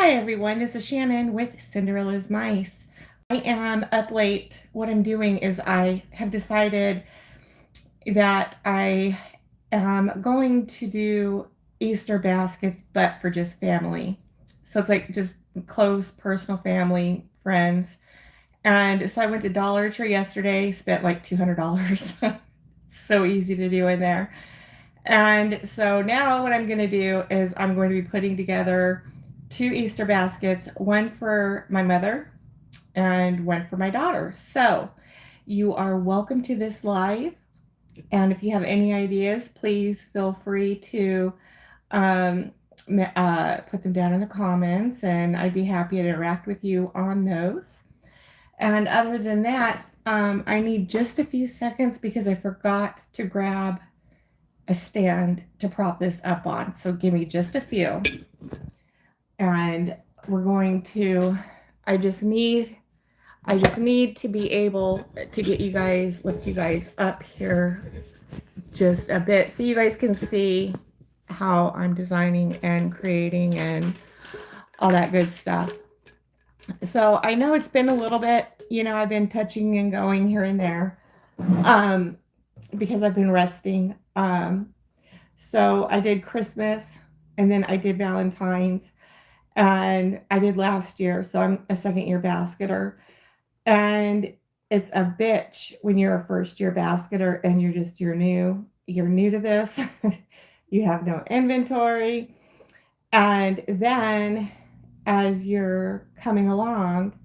Hi everyone, this is Shannon with Cinderella's Mice. I am up late. What I'm doing is I have decided that I am going to do Easter baskets, but for just family. So it's like just close personal family, friends. And so I went to Dollar Tree yesterday, spent like $200. So easy to do in there. And so now what I'm going to do is I'm going to be putting together two Easter baskets, one for my mother and one for my daughter. So you are welcome to this live. And if you have any ideas, please feel free to put them down in the comments, and I'd be happy to interact with you on those. And other than that, I need just a few seconds because I forgot to grab a stand to prop this up on. So give me just a few. And we're going to, I just need to be able to get you guys, lift you guys up here just a bit so you guys can see how I'm designing and creating and all that good stuff. So I know it's been a little bit, I've been touching and going here and there because I've been resting. So I did Christmas and then I did Valentine's and I did last year. So I'm a second year basketer, and it's a bitch when you're a first year basketer and you're new to this. You have no inventory. And then as you're coming along,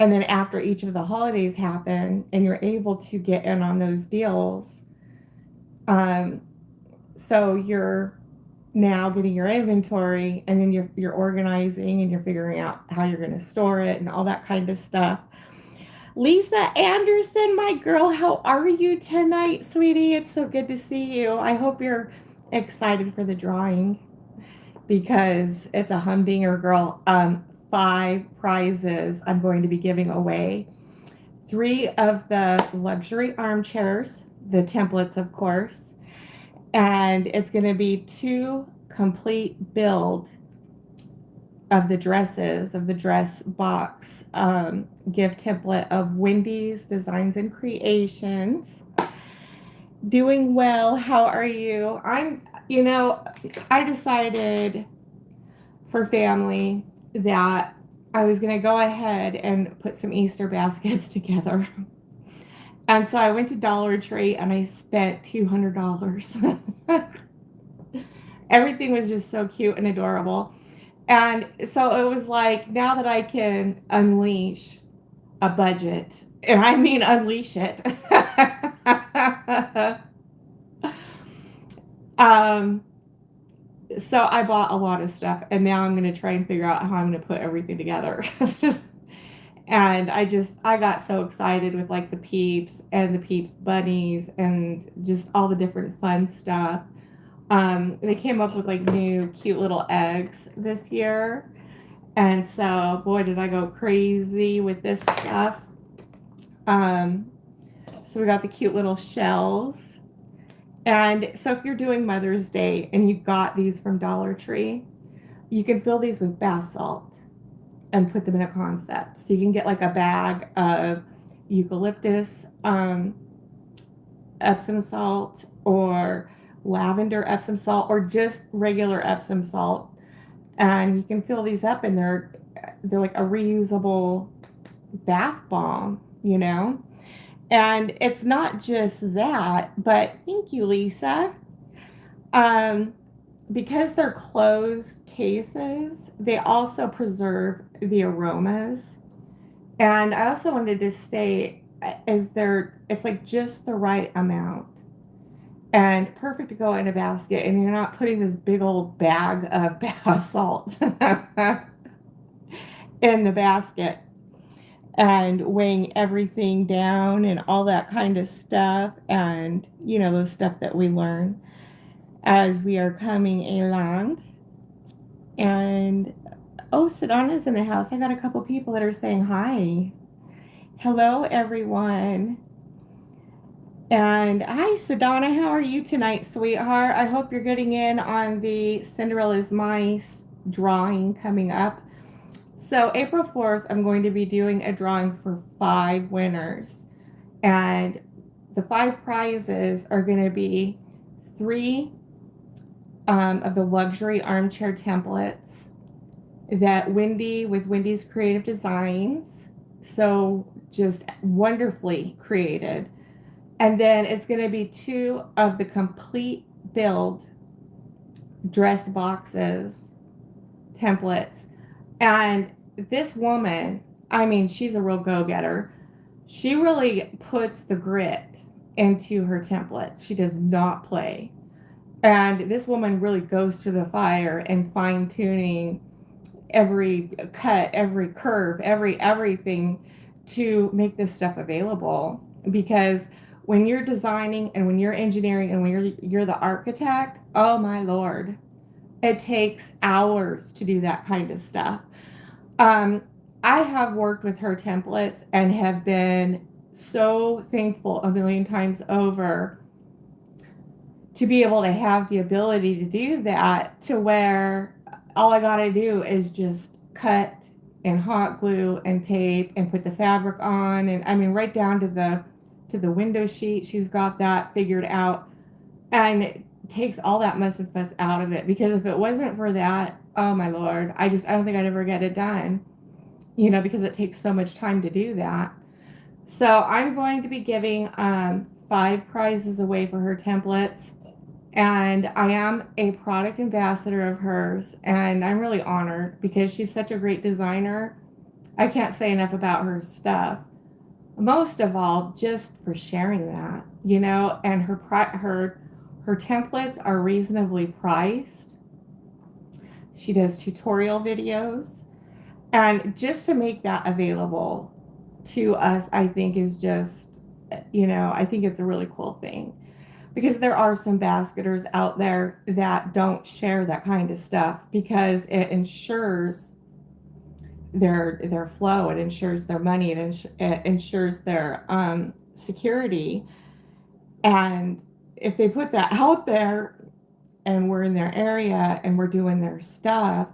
and then after each of the holidays happen and you're able to get in on those deals, so you're now getting your inventory, and then you're organizing and you're figuring out how you're going to store it and all that kind of stuff. Lisa Anderson, my girl, how are you tonight, sweetie? It's so good to see you. I hope you're excited for the drawing because it's a humdinger, girl. 5 prizes I'm going to be giving away. 3 of the luxury armchairs, the templates, of course. And it's going to be 2 complete build of the dresses, of the dress box gift template of Wendy's Designs and Creations. Doing well. How are you? I decided for family that I was going to go ahead and put some Easter baskets together. And so I went to Dollar Tree and I spent $200. Everything was just so cute and adorable. And so it was like, now that I can unleash a budget, and I mean unleash it. So I bought a lot of stuff, and now I'm going to try and figure out how I'm going to put everything together. And I got so excited with like the Peeps and the Peeps bunnies and just all the different fun stuff. They came up with like new cute little eggs this year. And so, boy, did I go crazy with this stuff. So we got the cute little shells. And so if you're doing Mother's Day and you got these from Dollar Tree, you can fill these with bath salt and put them in a concept. So you can get like a bag of eucalyptus Epsom salt, or lavender Epsom salt, or just regular Epsom salt. And you can fill these up, and they're like a reusable bath bomb, And it's not just that, but thank you, Lisa. Because they're closed cases, they also preserve the aromas. And I also wanted to state, it's like just the right amount and perfect to go in a basket, and you're not putting this big old bag of bath salt in the basket and weighing everything down and all that kind of stuff, and those stuff that we learn as we are coming along. And Sedana's in the house. I got a couple people that are saying hi. Hello, everyone. And hi, Sedana. How are you tonight, sweetheart? I hope you're getting in on the Cinderella's Mice drawing coming up. So April 4th, I'm going to be doing a drawing for 5 winners. And the 5 prizes are going to be 3 of the luxury armchair templates that Wendy, with Wendy's Creative Designs, so just wonderfully created. And then it's going to be 2 of the complete build dress boxes templates. And this woman, I mean, she's a real go-getter. She really puts the grit into her templates. She does not play. And this woman really goes through the fire and fine-tuning every cut, every curve, everything to make this stuff available. Because when you're designing and when you're engineering and when you're the architect, oh my Lord, it takes hours to do that kind of stuff. I have worked with her templates and have been so thankful a million times over to be able to have the ability to do that, to where all I got to do is just cut and hot glue and tape and put the fabric on. And I mean, right down to the window sheet, she's got that figured out. And it takes all that muss and fuss out of it, because if it wasn't for that, oh my Lord, I don't think I'd ever get it done, because it takes so much time to do that. So I'm going to be giving 5 prizes away for her templates. And I am a product ambassador of hers, and I'm really honored because she's such a great designer. I can't say enough about her stuff. Most of all, just for sharing that, and her templates are reasonably priced. She does tutorial videos, and just to make that available to us, I think is just, I think it's a really cool thing. Because there are some basketers out there that don't share that kind of stuff, because it ensures their flow, it ensures their money, it ensures their security. And if they put that out there and we're in their area and we're doing their stuff,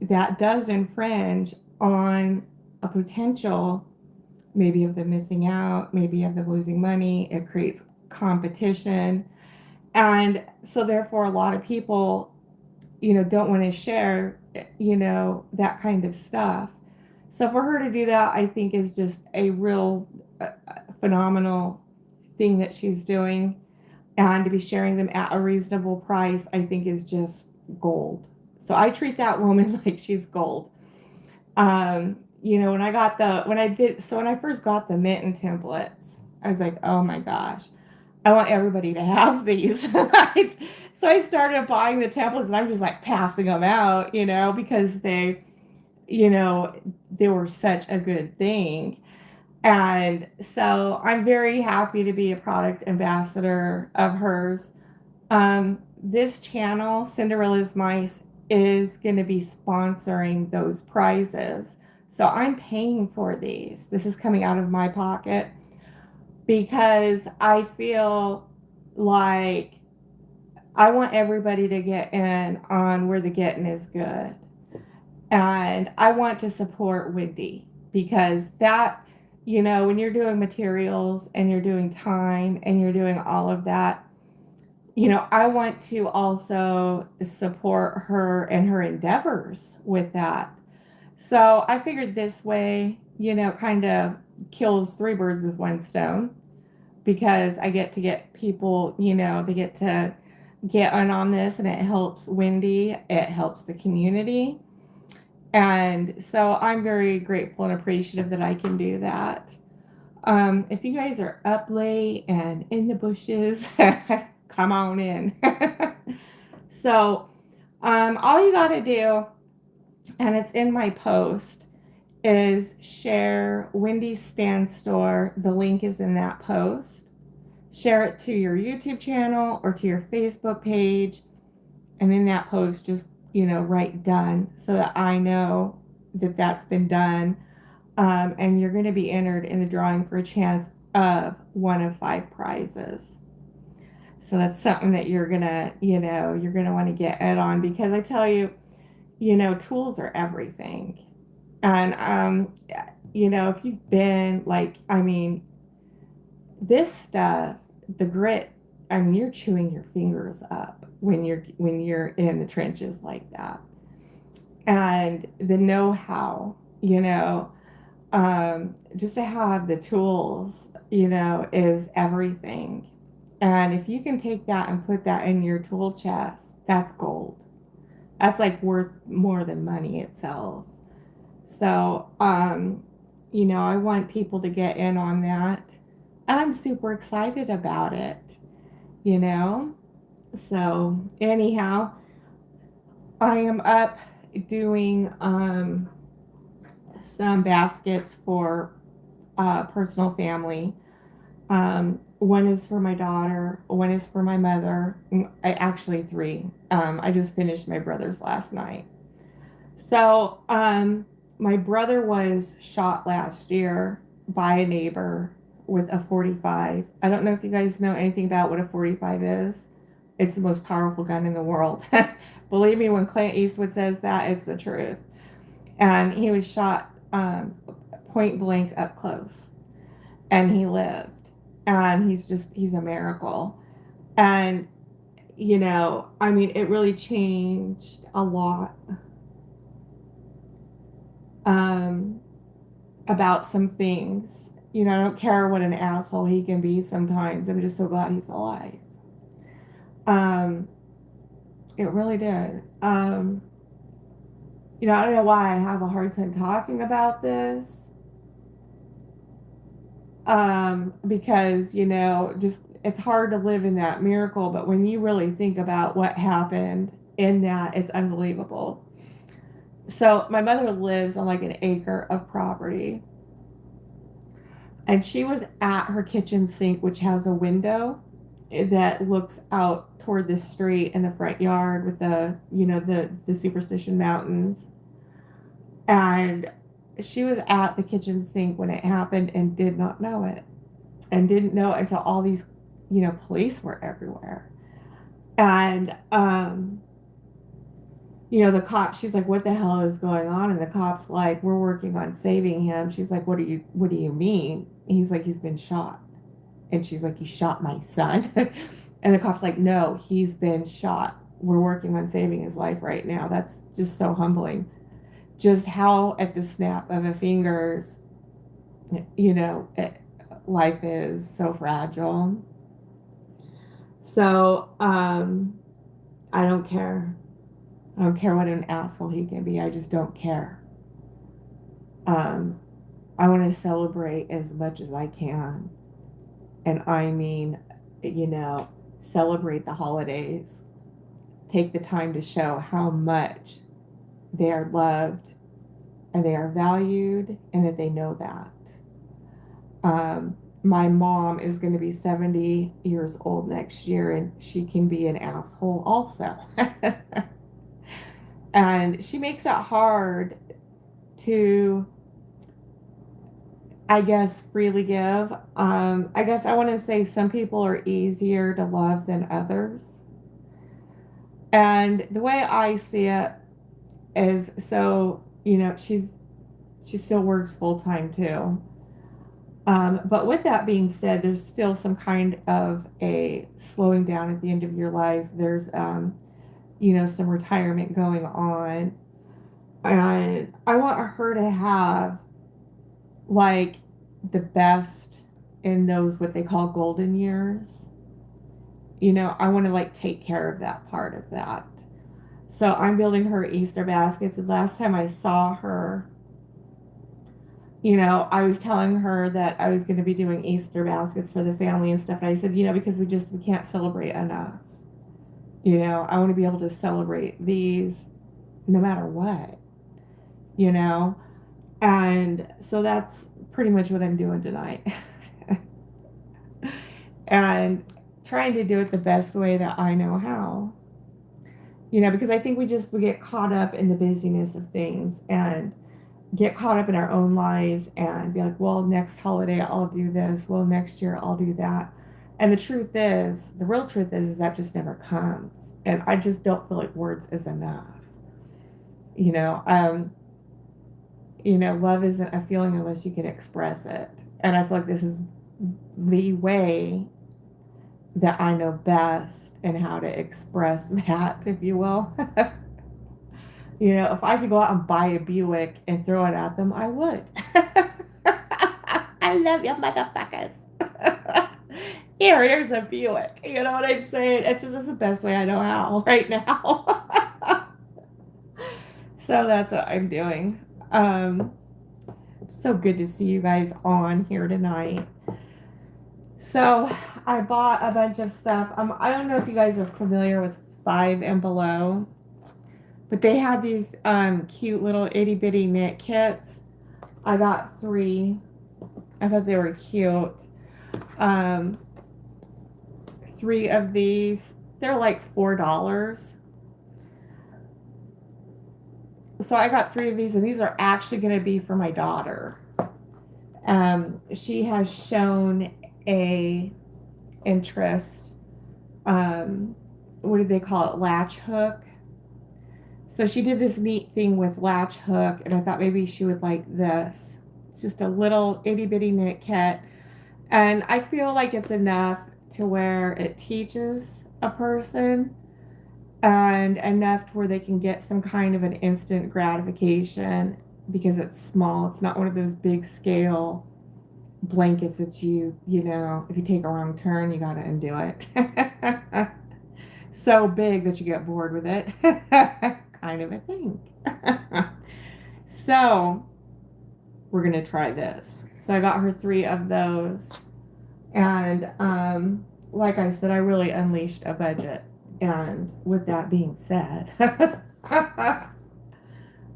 that does infringe on a potential, maybe of them missing out, maybe of them losing money. It creates competition. And so therefore a lot of people, don't want to share, that kind of stuff. So for her to do that, I think is just a real phenomenal thing that she's doing. And to be sharing them at a reasonable price, I think is just gold. So I treat that woman like she's gold. When I first got the mitten templates, I was like, oh my gosh, I want everybody to have these. So I started buying the templates, and I'm just like passing them out, because they were such a good thing. And so I'm very happy to be a product ambassador of hers. This channel, Cinderella's Mice, is going to be sponsoring those prizes. So I'm paying for these. This is coming out of my pocket, because I feel like I want everybody to get in on where the getting is good. And I want to support Wendy, because that, when you're doing materials and you're doing time and you're doing all of that, I want to also support her and her endeavors with that. So I figured this way, kind of kills 3 birds with 1 stone, because I get to get people, they get to get on this, and it helps Wendy, it helps the community. And so I'm very grateful and appreciative that I can do that. If you guys are up late and in the bushes, come on in. So all you got to do, and it's in my post, is share Wendy's Stand Store. The link is in that post. Share it to your YouTube channel or to your Facebook page. And in that post, just, write done, so that I know that that's been done. And you're going to be entered in the drawing for a chance of 1 of 5 prizes. So that's something that you're going to want to get in on, because I tell you, tools are everything. And, if you've been like, I mean, this stuff, the grit, I mean, you're chewing your fingers up when you're in the trenches like that. And the know-how, just to have the tools, is everything. And if you can take that and put that in your tool chest, that's gold. That's like worth more than money itself. So, I want people to get in on that. And I'm super excited about it, you know? So, anyhow, I am up doing some baskets for personal family. One is for my daughter, one is for my mother. Actually, three. I just finished my brother's last night. So, my brother was shot last year by a neighbor with a 45. I don't know if you guys know anything about what a 45 is. It's the most powerful gun in the world. Believe me, when Clint Eastwood says that, it's the truth. And he was shot point blank up close, and he lived. And he's a miracle. And, I mean, it really changed a lot about some things. I don't care what an asshole he can be sometimes. I'm just so glad he's alive. It really did. I don't know why I have a hard time talking about this. Because, just it's hard to live in that miracle, but when you really think about what happened in that, it's unbelievable. So my mother lives on like an acre of property, and she was at her kitchen sink, which has a window that looks out toward the street in the front yard with the Superstition Mountains. And she was at the kitchen sink when it happened and did not know it, and didn't know until all these police were everywhere. And the cop, she's like, what the hell is going on? And the cop's like, we're working on saving him. She's like, what do you mean? He's like, he's been shot. And she's like, you shot my son? And the cop's like, no, he's been shot. We're working on saving his life right now. That's just so humbling. Just how at the snap of a fingers, life is so fragile. So, I don't care. I don't care what an asshole he can be. I just don't care. I want to celebrate as much as I can. And I mean, celebrate the holidays. Take the time to show how much they are loved and they are valued, and that they know that. My mom is going to be 70 years old next year, and she can be an asshole also. And she makes it hard to, I guess, freely give. I guess I want to say some people are easier to love than others. And the way I see it is, so, she still works full time too. But with that being said, there's still some kind of a slowing down at the end of your life. There's, some retirement going on. And I want her to have, like, the best in those, what they call golden years. I want to, like, take care of that part of that. So I'm building her Easter baskets. And last time I saw her, I was telling her that I was going to be doing Easter baskets for the family and stuff. And I said, because we can't celebrate enough. I want to be able to celebrate these no matter what, And so that's pretty much what I'm doing tonight. And trying to do it the best way that I know how. Because I think we get caught up in the busyness of things and get caught up in our own lives and be like, well, next holiday I'll do this. Well, next year I'll do that. And the real truth is that just never comes. And I just don't feel like words is enough. You know, love isn't a feeling unless you can express it. And I feel like this is the way that I know best and how to express that, if you will. If I could go out and buy a Buick and throw it at them, I would. I love you, motherfuckers. Here's a Buick. You know what I'm saying? It's the best way I know how right now. So that's what I'm doing. So good to see you guys on here tonight. So I bought a bunch of stuff. I don't know if you guys are familiar with Five and Below, but they have these cute little itty bitty knit kits. I got 3. I thought they were cute. 3 of these. They're like $4. So I got 3 of these, and these are actually going to be for my daughter. She has shown a interest. What do they call it? Latch hook. So she did this neat thing with latch hook, and I thought maybe she would like this. It's just a little itty bitty knit kit, and I feel like it's enough to where it teaches a person, and enough to where they can get some kind of an instant gratification because it's small. It's not one of those big scale blankets that if you take a wrong turn, you gotta undo it. So big that you get bored with it. Kind of a thing. So we're gonna try this. So I got her 3 of those, and like I said, I really unleashed a budget. And with that being said,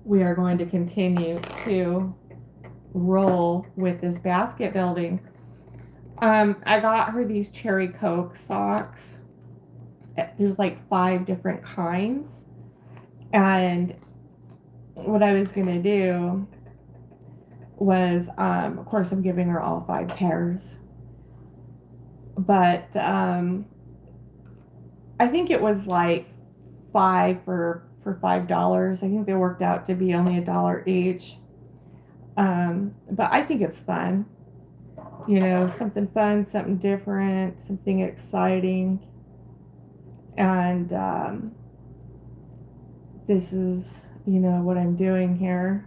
we are going to continue to roll with this basket building. I got her these Cherry Coke socks. There's like 5 different kinds. And what I was going to do was, of course, I'm giving her all 5 pairs. But I think it was like 5 for $5. I think they worked out to be only $1 each. But I think it's fun. Something fun, something different, something exciting. And this is, what I'm doing here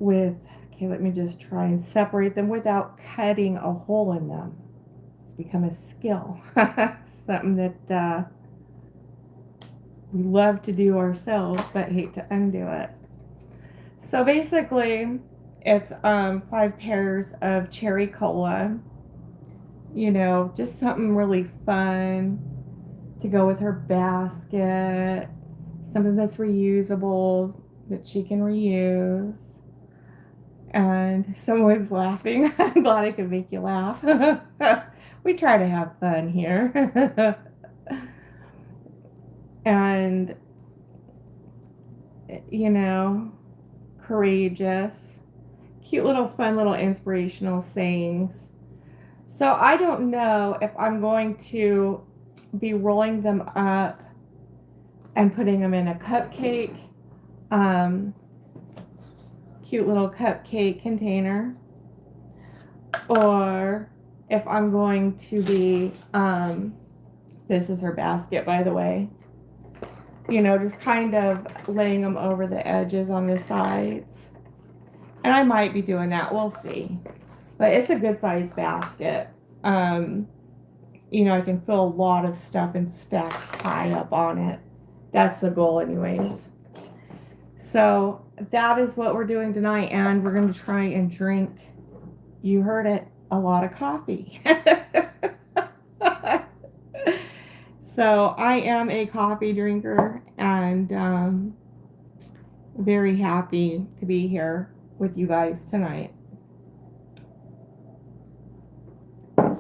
okay, let me just try and separate them without cutting a hole in them. It's become a skill. Something that we love to do ourselves, but hate to undo it. So basically, it's 5 pairs of cherry cola. Just something really fun to go with her basket. Something that's reusable, that she can reuse. And someone's laughing. I'm glad I could make you laugh. We try to have fun here. And, courageous. Cute little fun little inspirational sayings. So I don't know if I'm going to be rolling them up and putting them in a cupcake. Cute little cupcake container. Or if I'm going to be, this is her basket, by the way. Just kind of laying them over the edges on the sides. And I might be doing that. We'll see. But it's a good sized basket. I can fill a lot of stuff and stack high up on it. That's the goal anyways. So that is what we're doing tonight. And we're going to try and drink, you heard it, a lot of coffee. So I am a coffee drinker, and very happy to be here with you guys tonight.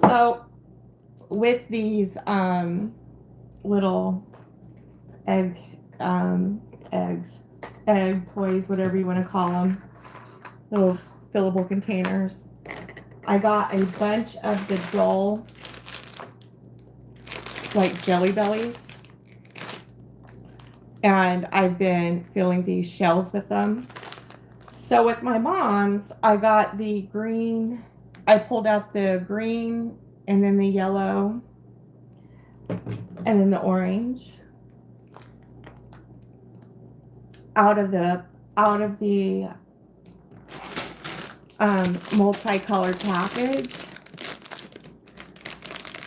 So with these little egg toys, whatever you want to call them, little fillable containers, I got a bunch of the dull, like Jelly Bellies. and I've been filling these shells with them. So with my mom's, I got the green, I pulled out the green and then the yellow and then the orange out of the multicolored package.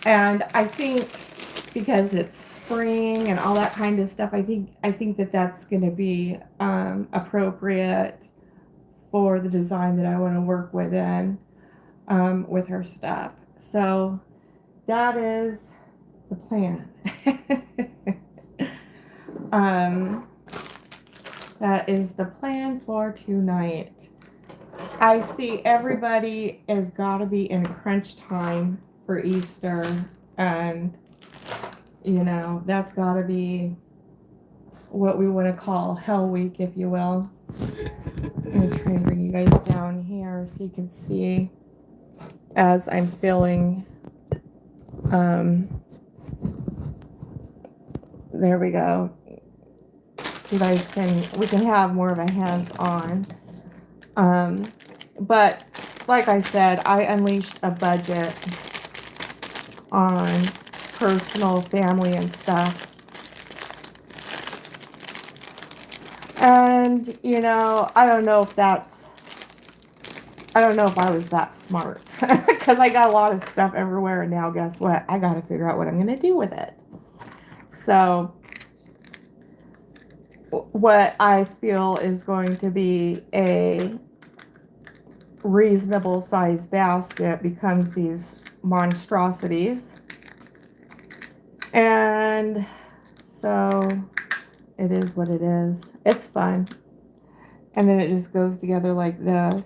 And I think because it's spring and all that kind of stuff, I think that that's going to be appropriate for the design that I want to work within with her stuff. So that is the plan. That is the plan for tonight. I see everybody has got to be in crunch time for Easter, and you know, that's got to be what we want to call Hell Week, if you will. I'm going to try and bring you guys down here so you can see as I'm filling. There we go. You guys we can have more of a hands-on. But like I said, I unleashed a budget on personal, family, and stuff. And, you know, I don't know if I was that smart. Because I got a lot of stuff everywhere, and now guess what? I got to figure out what I'm going to do with it. So, what I feel is going to be a reasonable size basket becomes these monstrosities. And so it is what it is. It's fun. And then it just goes together like this.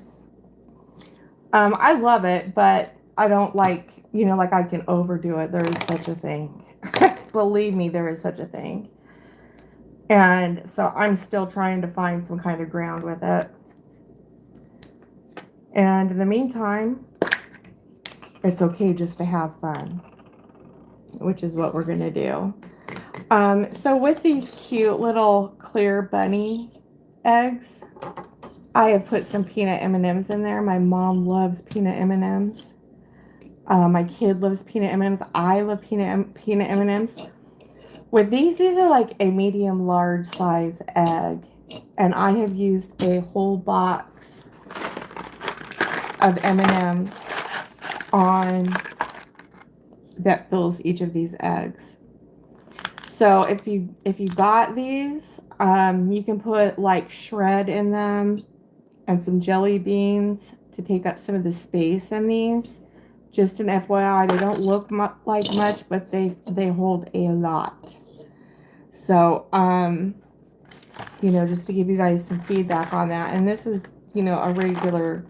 I love it, but I don't like, you know, like I can overdo it. There is such a thing. Believe me, there is such a thing. And so I'm still trying to find some kind of ground with it. And in the meantime, it's okay just to have fun, which is what we're going to do. So with these cute little clear bunny eggs, I have put some peanut M&Ms in there. My mom loves peanut M&Ms. My kid loves peanut M&Ms. I love peanut M&Ms. With these are like a medium large size egg. And I have used a whole box of M&Ms on that fills each of these eggs. So if you got these, you can put like shred in them and some jelly beans to take up some of the space in these. Just an FYI, they don't look like much, but they hold a lot. So, you know, just to give you guys some feedback on that. And this is, you know, a regular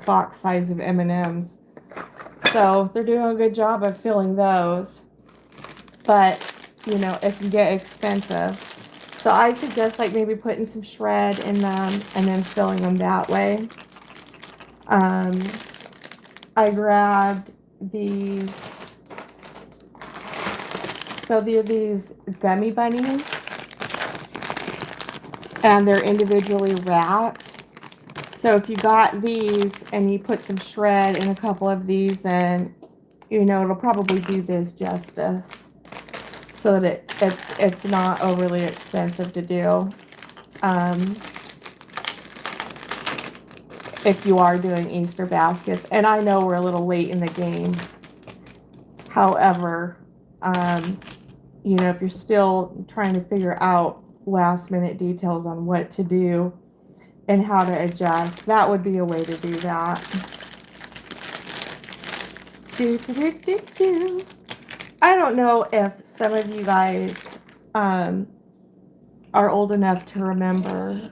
box size of M&Ms. So they're doing a good job of filling those. But, you know, it can get expensive. So I suggest like maybe putting some shred in them and then filling them that way. I grabbed these. So they're these gummy bunnies. And they're individually wrapped. So if you got these and you put some shred in a couple of these, and you know, it'll probably do this justice. So that it's not overly expensive to do. If you are doing Easter baskets. And I know we're a little late in the game. However, you know, if you're still trying to figure out last minute details on what to do and how to adjust, that would be a way to do that. I don't know if some of you guys are old enough to remember,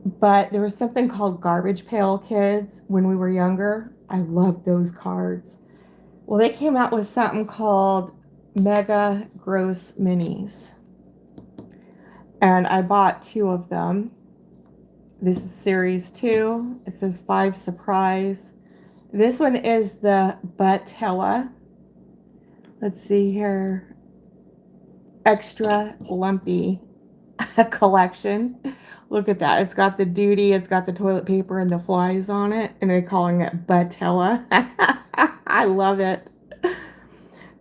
but there was something called Garbage Pail Kids when we were younger. I loved those cards. Well, they came out with something called Mega Gross Minis. And I bought 2 of them. This is series 2. It says 5 Surprise. This one is the Buttella. Let's see here. extra lumpy collection. Look at that. It's got the duty, it's got the toilet paper and the flies on it, and they're calling it Batella. I love it.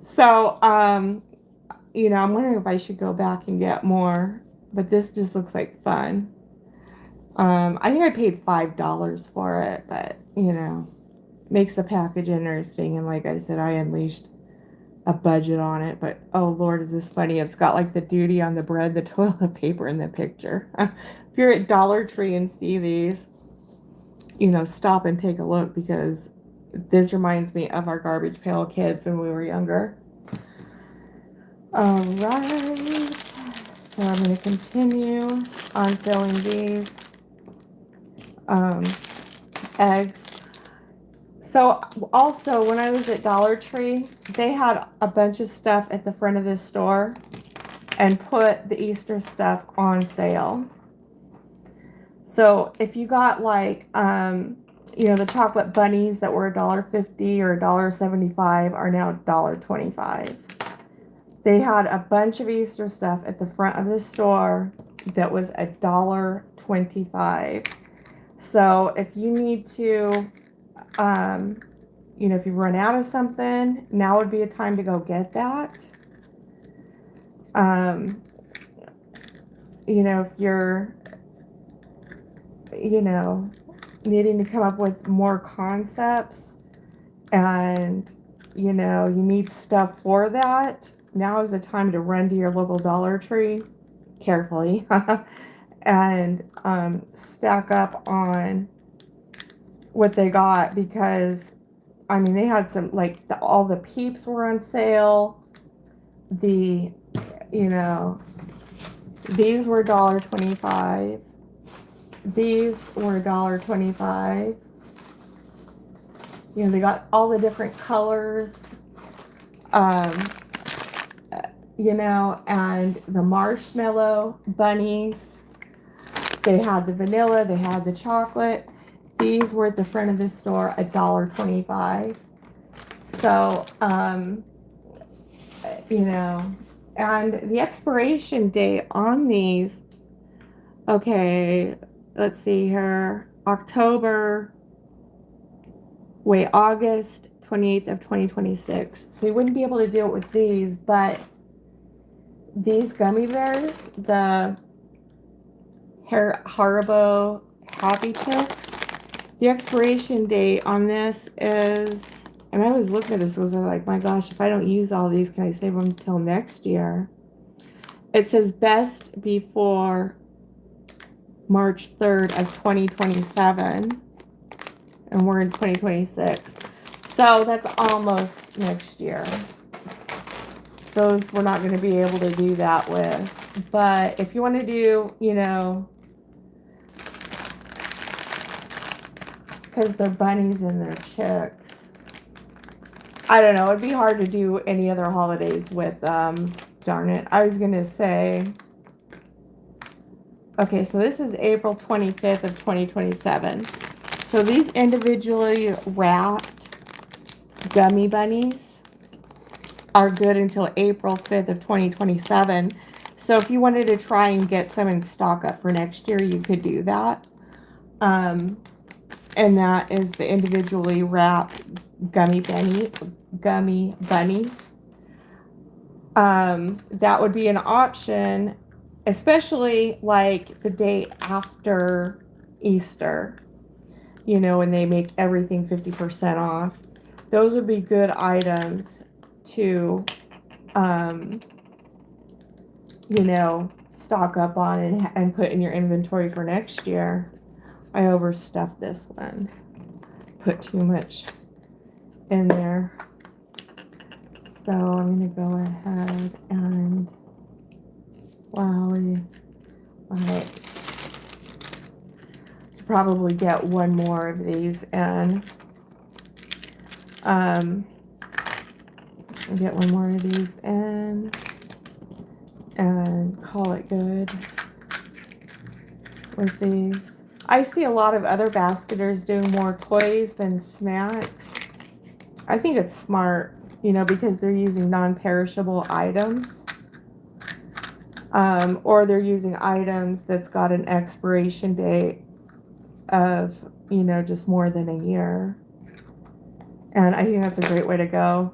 So, I'm wondering if I should go back and get more, but this just looks like fun. I think I paid $5 for it, but, makes the package interesting. And like I said, I unleashed a budget on it, but oh Lord, is this funny. It's got like the duty on the bread, the toilet paper in the picture. If you're at Dollar Tree and see these, stop and take a look, because this reminds me of our garbage pail kids when we were younger. All right, so I'm going to continue on filling these eggs. So also, when I was at Dollar Tree, they had a bunch of stuff at the front of this store and put the Easter stuff on sale. So if you got like, the chocolate bunnies that were $1.50 or $1.75 are now $1.25. They had a bunch of Easter stuff at the front of the store that was $1.25. So if you need to, if you've run out of something, now would be a time to go get that. If you're, needing to come up with more concepts and, you need stuff for that, now is the time to run to your local Dollar Tree carefully and stack up on what they got, because they had some, like, all the Peeps were on sale. These were $1.25. These were $1.25. They got all the different colors, and the marshmallow bunnies. They had the vanilla, they had the chocolate. These were at the front of the store, $1.25. So, and the expiration date on these, okay, let's see here, August 28th of 2026. So you wouldn't be able to do it with these, but these gummy bears, the Haribo Happy Chicks, the expiration date on this is, and I was looking at this, was like, my gosh, if I don't use all these, can I save them until next year? It says best before March 3rd of 2027, and we're in 2026. So that's almost next year. Those we're not going to be able to do that with. But if you want to do, because they're bunnies and they're chicks, I don't know, it'd be hard to do any other holidays with, darn it. I was going to say, okay, so this is April 25th of 2027. So these individually wrapped gummy bunnies are good until April 5th of 2027. So if you wanted to try and get some in stock up for next year, you could do that. And that is the individually wrapped gummy bunnies. That would be an option, especially like the day after Easter, when they make everything 50% off. Those would be good items to, stock up on and put in your inventory for next year. I overstuffed this one. Put too much in there. So I'm going to go ahead and, all right. Probably get one more of these in. Get one more of these in and call it good with these. I see a lot of other basketers doing more toys than snacks. I think it's smart, because they're using non-perishable items. Or they're using items that's got an expiration date of, you know, just more than a year. And I think that's a great way to go,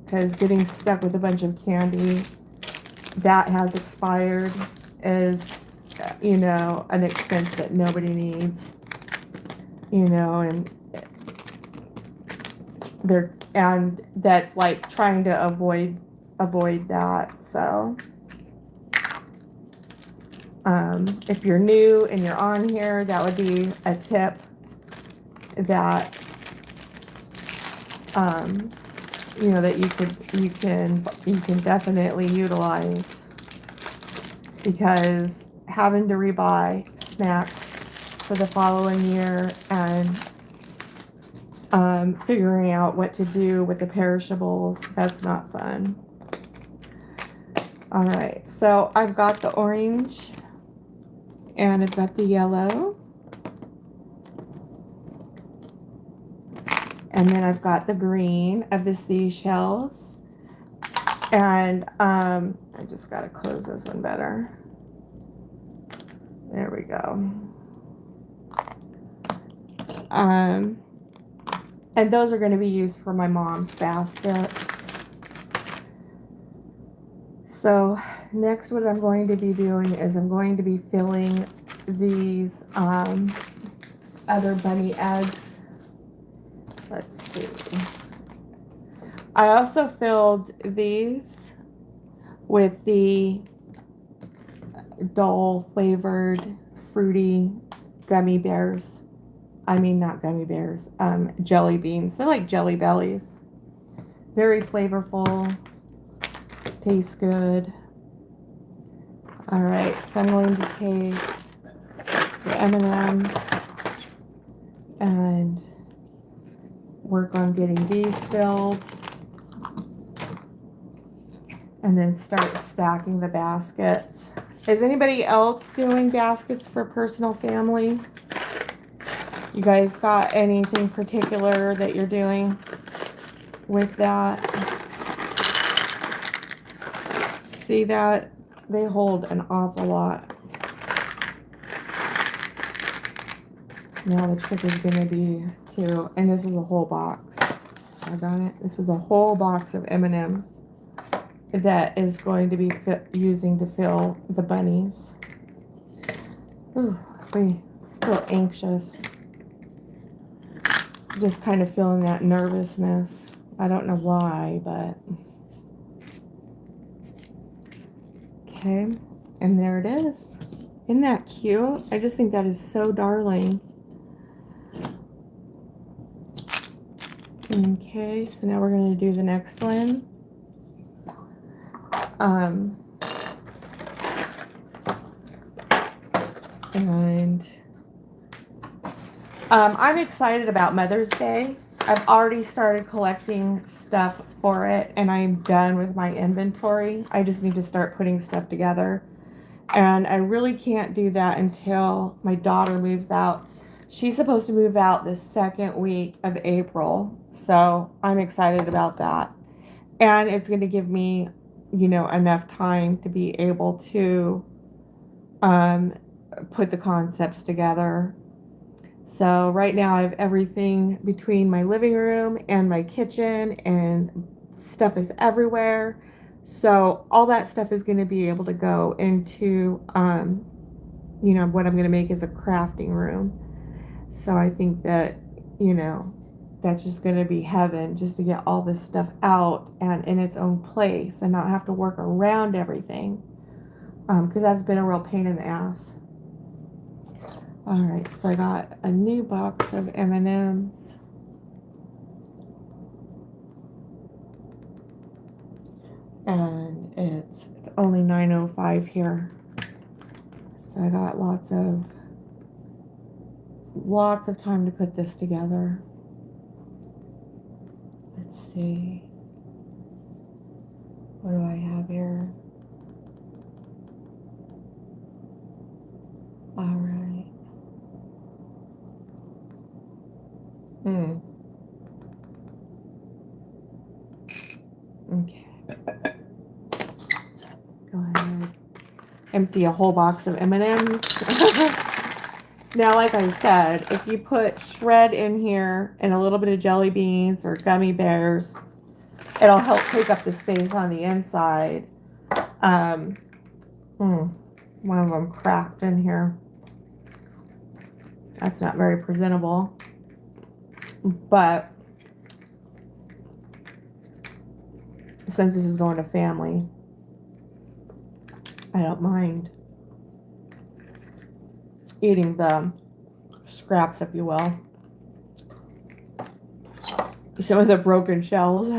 because getting stuck with a bunch of candy that has expired is, you know, an expense that nobody needs, you know, and that's like trying to avoid that. So if you're new and you're on here, that would be a tip that you know, that you can definitely utilize, because having to rebuy snacks for the following year and figuring out what to do with the perishables, that's not fun. All right, so I've got the orange and I've got the yellow. And then I've got the green of the seashells. And I just got to close this one better. There we go. And those are going to be used for my mom's basket. So next what I'm going to be doing is I'm going to be filling these other bunny eggs. Let's see. I also filled these with the dull flavored fruity gummy bears. I mean, not gummy bears, jelly beans. They're like Jelly Bellies. Very flavorful. Tastes good. All right, so I'm going to take the M&Ms and work on getting these filled, and then start stacking the baskets. Is anybody else doing baskets for personal family? You guys got anything particular that you're doing with that? See that? They hold an awful lot. Now the trick is going to be to, and this was a whole box. I got it. This was a whole box of M&Ms that is going to be using to fill the bunnies. Ooh, we feel anxious. Just kind of feeling that nervousness. I don't know why, but okay. And there it is. Isn't that cute? I just think that is so darling. Okay, so now we're going to do the next one. I'm excited about Mother's Day. I've already started collecting stuff for it, and I'm done with my inventory. I just need to start putting stuff together. And I really can't do that until my daughter moves out. She's supposed to move out the second week of April. So I'm excited about that. And it's going to give me, you know, enough time to be able to put the concepts together. So right now I have everything between my living room and my kitchen, and stuff is everywhere. So all that stuff is going to be able to go into, you know, what I'm going to make is a crafting room. So I think that, you know, that's just going to be heaven, just to get all this stuff out and in its own place and not have to work around everything. Because that's been a real pain in the ass. All right, so I got a new box of M&Ms. And it's only $9.05 here. So I got lots of time to put this together. Let's see. What do I have here? All right. Okay. Go ahead. empty a whole box of M&Ms. Now, like I said, if you put shred in here and a little bit of jelly beans or gummy bears, it'll help take up the space on the inside. One of them cracked in here. That's not very presentable. But since this is going to family, I don't mind eating the scraps, if you will. Some of the broken shells.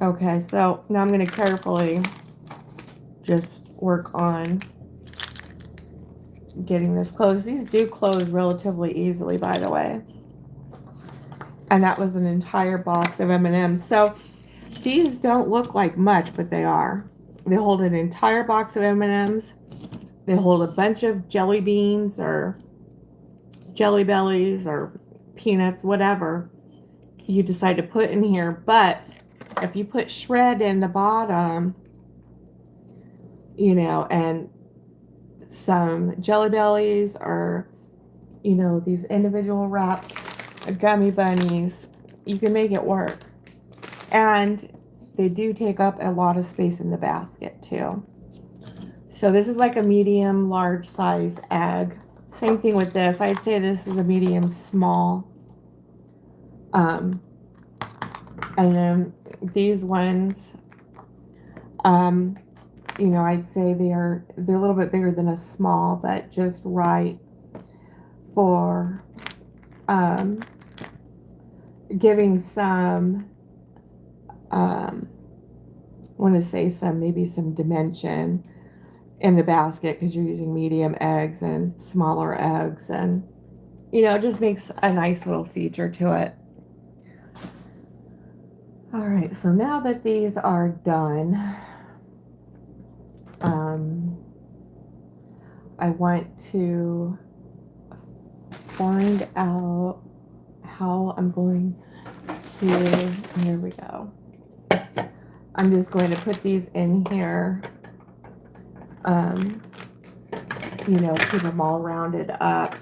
Okay, so now I'm going to carefully just work on getting this closed. These do close relatively easily, by the way. And that was an entire box of M&Ms. So these don't look like much, but they are. They hold an entire box of M&Ms. They hold a bunch of jelly beans or jelly bellies or peanuts, whatever you decide to put in here. But if you put shred in the bottom, you know, and some jelly bellies or, you know, these individual wrapped gummy bunnies, you can make it work. And they do take up a lot of space in the basket too. So this is like a medium large size egg. Same thing with this. I'd say this is a medium small. And then these ones, you know, I'd say they're a little bit bigger than a small, but just right for giving some, I want to say maybe some dimension in the basket, because you're using medium eggs and smaller eggs, and you know, it just makes a nice little feature to it. All right, so now that these are done, I want to find out how I'm going to, here we go. I'm just going to put these in here, you know, keep them all rounded up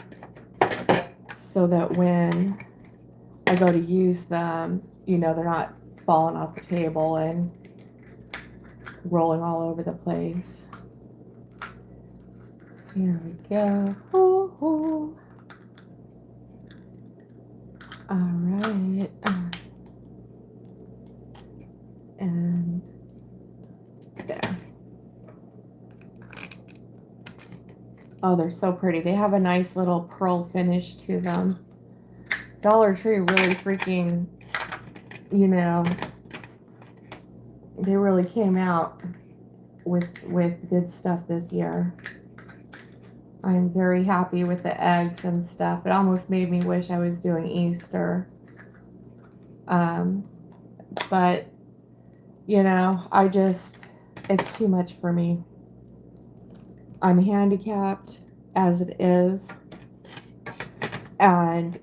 so that when I go to use them, you know, they're not falling off the table and rolling all over the place. Here we go. Ooh, ooh. All right. And there. Oh, they're so pretty. They have a nice little pearl finish to them. Dollar Tree really freaking, you know, they really came out with good stuff this year. I'm very happy with the eggs and stuff. It almost made me wish I was doing Easter. But, you know, it's too much for me. I'm handicapped as it is. And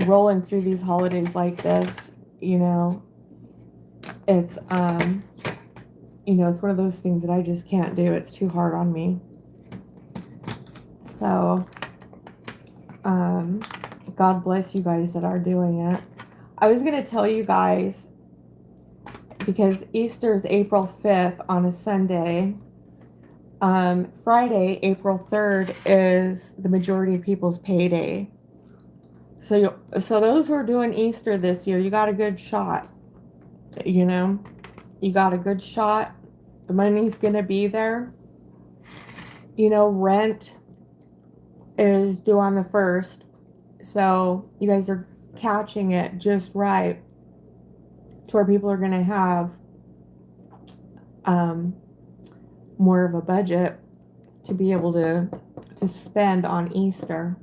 rolling through these holidays like this, you know, it's, you know, it's one of those things that I just can't do. It's too hard on me. So, God bless you guys that are doing it. I was going to tell you guys, because Easter is April 5th on a Sunday. Friday, April 3rd is the majority of people's payday. So those who are doing Easter this year, you got a good shot. You know, you got a good shot. The money's going to be there. You know, rent is due on the 1st. So you guys are catching it just right to where people are going to have more of a budget to be able to spend on Easter.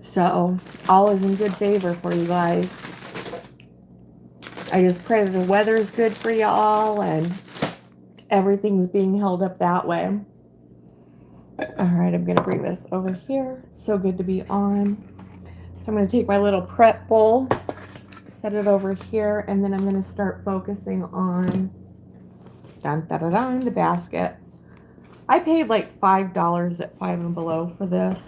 So all is in good favor for you guys. I just pray that the weather is good for you all and everything's being held up that way. All right, I'm going to bring this over here. It's so good to be on. So I'm going to take my little prep bowl, set it over here, and then I'm going to start focusing on Dun, da, da, dun, the basket. I paid like $5 at Five and Below for this.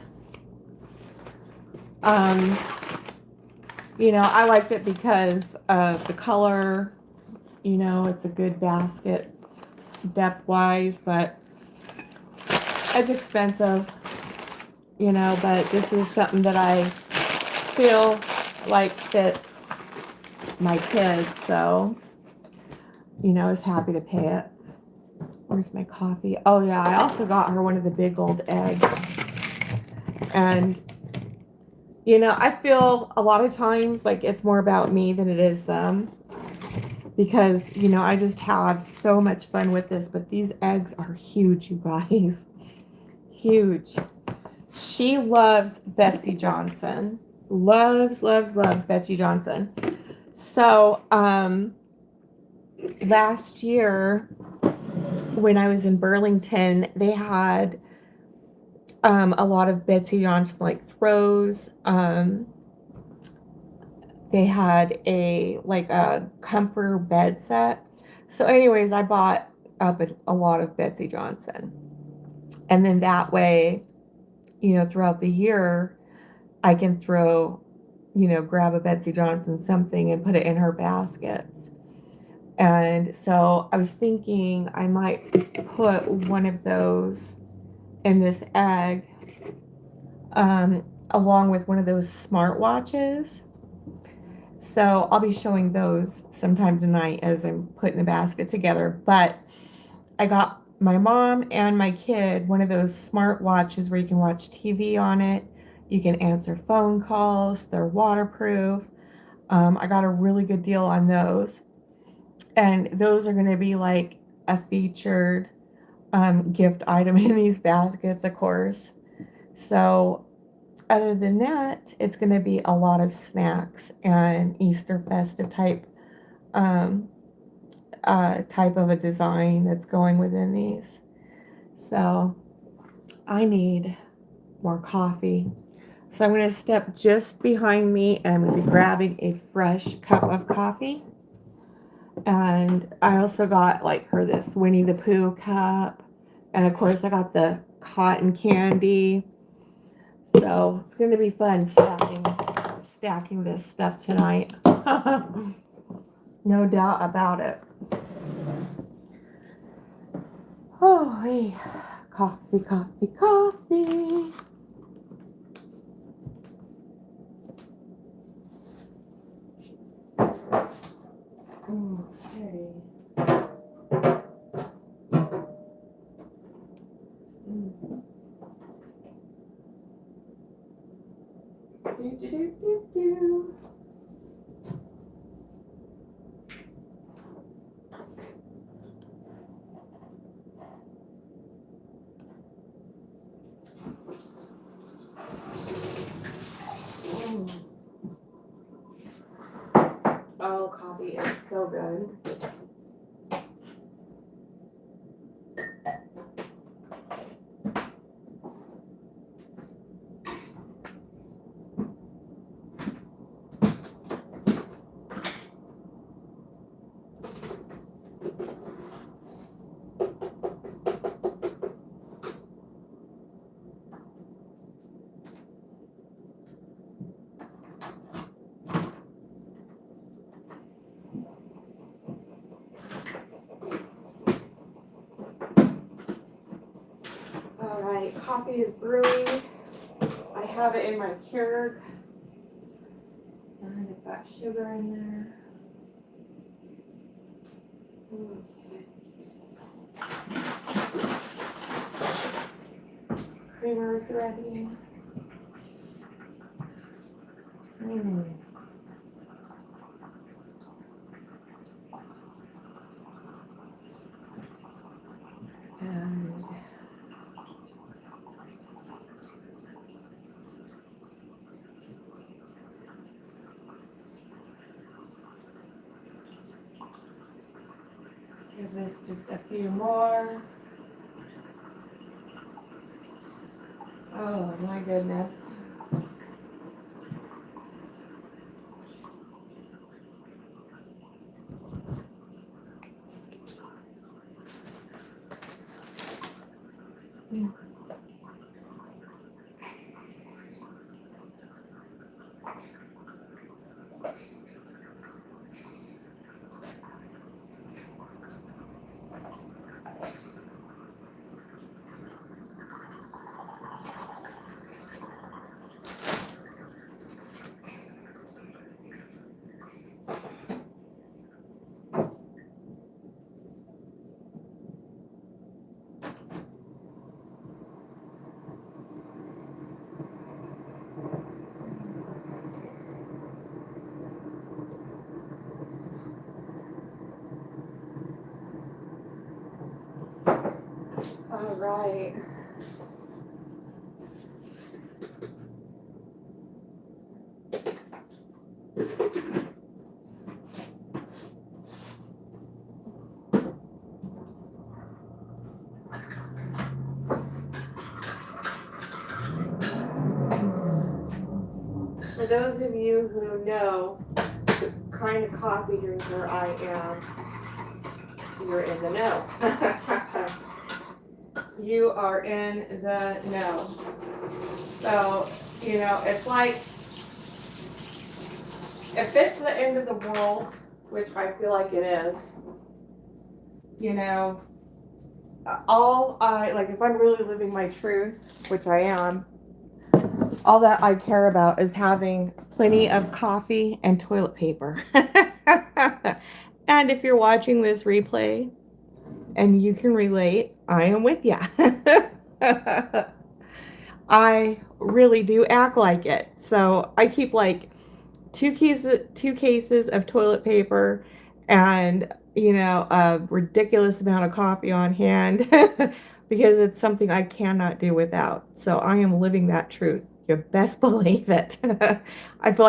You know, I liked it because of the color. You know, it's a good basket depth-wise, but it's expensive. You know, but this is something that I feel like fits my kids, so, you know, I was happy to pay it. Where's my coffee? Oh, yeah, I also got her one of the big old eggs. And, you know, I feel a lot of times like it's more about me than it is them. Because, you know, I just have so much fun with this. But these eggs are huge, you guys. Huge. She loves Betsy Johnson. Loves, loves, loves Betsy Johnson. So, last year when I was in Burlington, they had a lot of Betsy Johnson like throws. They had a comforter bed set. So, anyways, I bought up a lot of Betsy Johnson, and then that way, you know, throughout the year, I can throw, you know, grab a Betsy Johnson something and put it in her baskets. And so I was thinking I might put one of those in this egg, along with one of those smartwatches. So I'll be showing those sometime tonight as I'm putting the basket together. But I got my mom and my kid one of those smartwatches where you can watch TV on it. You can answer phone calls. They're waterproof. I got a really good deal on those. And those are going to be like a featured gift item in these baskets, of course. So other than that, it's going to be a lot of snacks and Easter festive type of a design that's going within these. So I need more coffee. So I'm going to step just behind me and I'm going to be grabbing a fresh cup of coffee. And I also got like her this Winnie the Pooh cup. And of course I got the cotton candy. So it's going to be fun stacking this stuff tonight. No doubt about it. Oh, hey. Coffee, coffee, coffee. Okay. Do. Oh, coffee is so good. All right, coffee is brewing. I have it in my Keurig. And I've got sugar in there. Okay. Creamer's ready. And give this just a few more. Oh my goodness. right. For those of you who know the kind of coffee drinker I am, you're in the know. You are in the know. So, you know, it's like, if it's the end of the world, which I feel like it is, you know, if I'm really living my truth, which I am, all that I care about is having plenty of coffee and toilet paper. And if you're watching this replay and you can relate, I am with you. I really do act like it. So I keep like two cases of toilet paper and, you know, a ridiculous amount of coffee on hand because it's something I cannot do without. So I am living that truth. You best believe it. I feel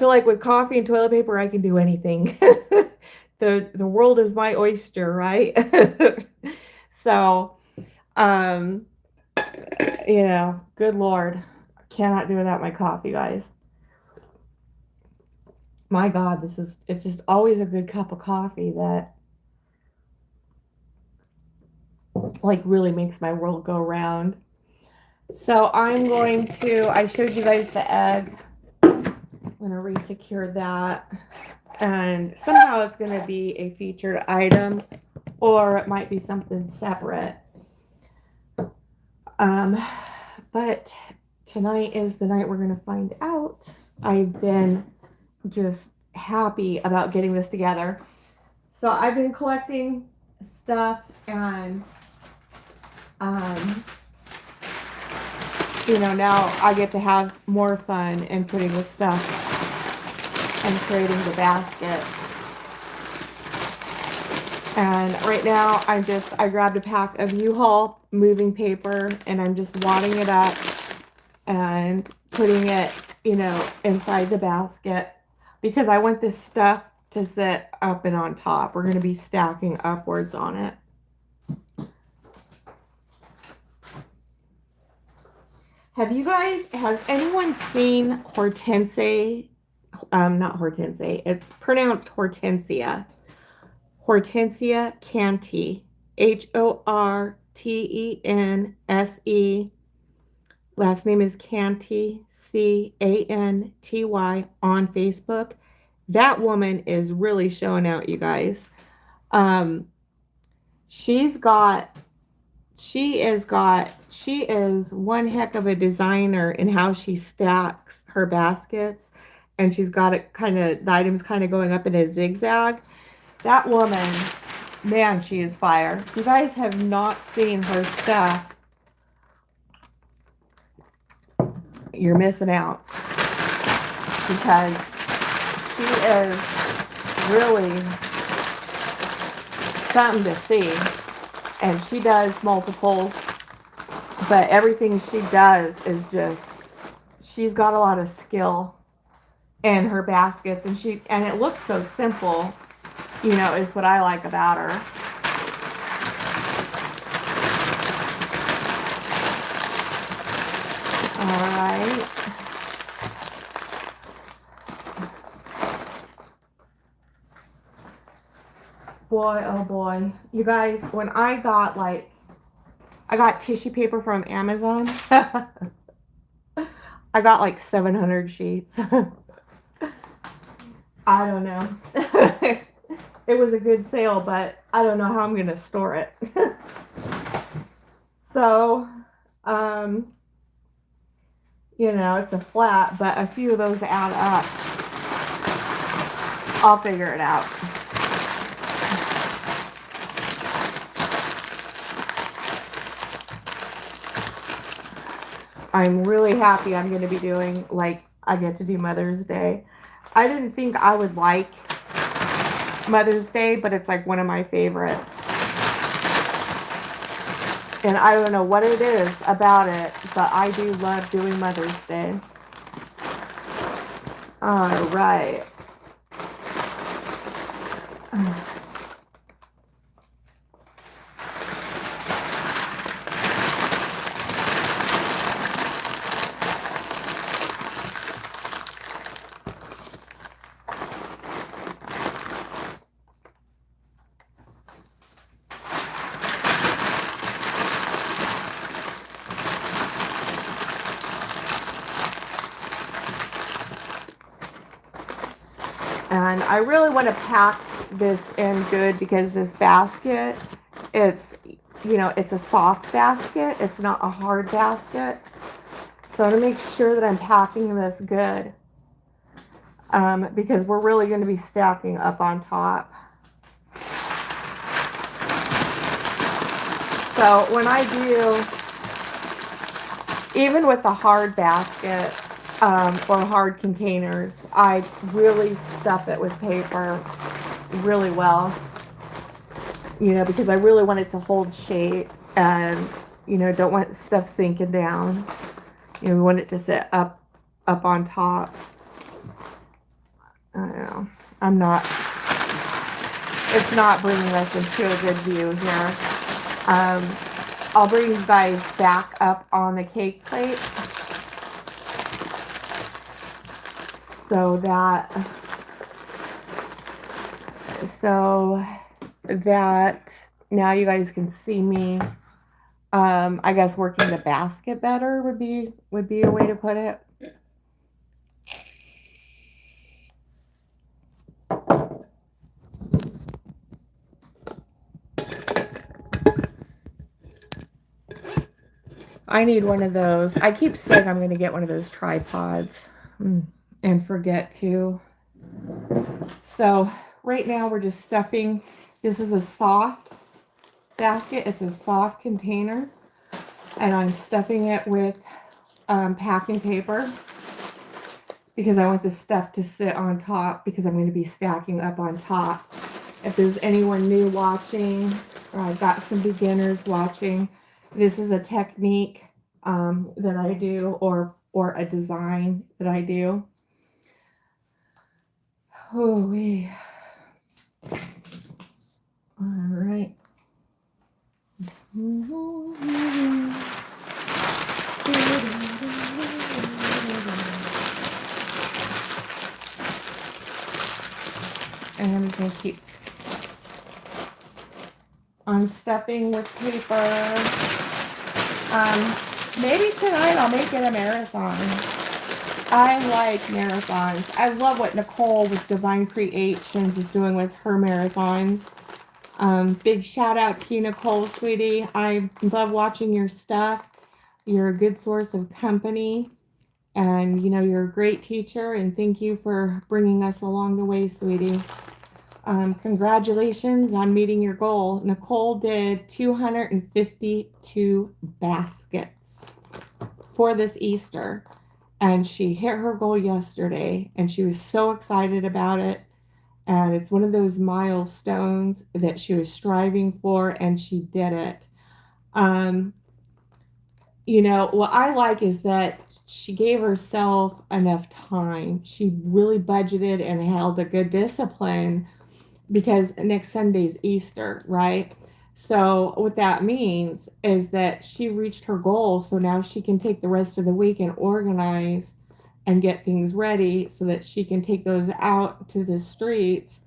like with coffee and toilet paper I can do anything. The world is my oyster, right? So, you know, good Lord, I cannot do without my coffee, guys. My God, it's just always a good cup of coffee that like really makes my world go round. So I showed you guys the egg. I'm going to re-secure that. And somehow it's going to be a featured item, or it might be something separate. But tonight is the night we're going to find out. I've been just happy about getting this together. So I've been collecting stuff and you know, now I get to have more fun in putting the stuff and creating the basket. And right now I grabbed a pack of U-Haul moving paper and I'm just wadding it up and putting it, you know, inside the basket because I want this stuff to sit up and on top. We're going to be stacking upwards on it. Has anyone seen Hortense? Not Hortense. It's pronounced Hortensia. Hortensia Canty. Hortense. Last name is Canty. Canty on Facebook. That woman is really showing out, you guys. She is one heck of a designer in how she stacks her baskets, and she's got it the items kind of going up in a zigzag. That woman, man, she is fire. If you guys have not seen her stuff, you're missing out because she is really something to see. And she does multiples, but everything she does is just, she's got a lot of skill in her baskets, and it looks so simple, you know, is what I like about her. All right. Boy, oh boy. You guys, when I got tissue paper from Amazon. I got like 700 sheets. I don't know. It was a good sale, but I don't know how I'm going to store it. So, you know, it's a flat, but a few of those add up. I'll figure it out. I'm really happy I'm going to be doing, I get to do Mother's Day. I didn't think I would like Mother's Day, but it's like one of my favorites. And I don't know what it is about it, but I do love doing Mother's Day. All right. And I really want to pack this in good because this basket, it's, you know, it's a soft basket. It's not a hard basket. So I want to make sure that I'm packing this good because we're really going to be stacking up on top. So when I do, even with the hard baskets or hard containers, I really stuff it with paper really well, you know, because I really want it to hold shape and, you know, don't want stuff sinking down. You know, we want it to sit up on top. I don't know. It's not bringing us into a good view here. I'll bring you guys back up on the cake plate so that now you guys can see me. I guess working the basket better would be a way to put it. I need one of those. I keep saying I'm going to get one of those tripods and forget to. So right now we're just stuffing. This is a soft basket. It's a soft container. And I'm stuffing it with packing paper because I want the stuff to sit on top because I'm going to be stacking up on top. If there's anyone new watching, or I've got some beginners watching, this is a technique that I do or a design that I do. Oh, all right. And I'm going to keep unstuffing with paper. Maybe tonight I'll make it a marathon. I like marathons. I love what Nicole with Divine Creations is doing with her marathons. Big shout out to you, Nicole, sweetie. I love watching your stuff. You're a good source of company. And, you know, you're a great teacher. And thank you for bringing us along the way, sweetie. Congratulations on meeting your goal. Nicole did 252 baskets for this Easter. And she hit her goal yesterday. And she was so excited about it. And it's one of those milestones that she was striving for, and she did it. You know, what I like is that she gave herself enough time. She really budgeted and held a good discipline because next Sunday's Easter, right? So what that means is that she reached her goal. So now she can take the rest of the week and organize and get things ready so that she can take those out to the streets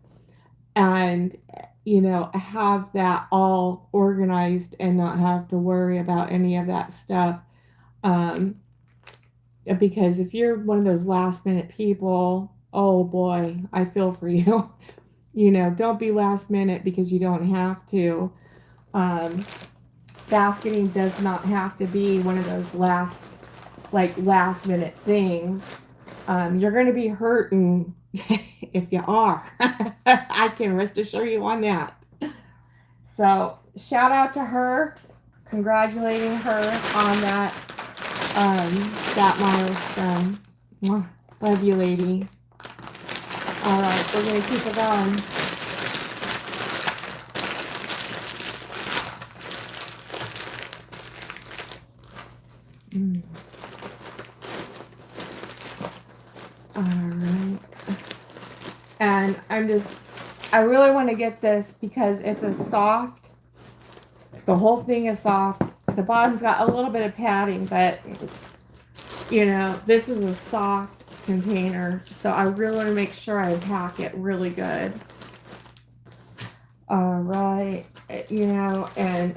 and, you know, have that all organized and not have to worry about any of that stuff. Because if you're one of those last minute people, oh boy, I feel for you. You know, don't be last minute because you don't have to. Basketing does not have to be one of those last minute things. You're going to be hurting if you are. I can rest assure you on that. So shout out to her, congratulating her on that milestone. Love you, lady. All right, we're going to keep it going. Mm. All right. And I really want to get this because it's a soft, the whole thing is soft. The bottom's got a little bit of padding, but this is a soft container. So I really want to make sure I pack it really good. All right. And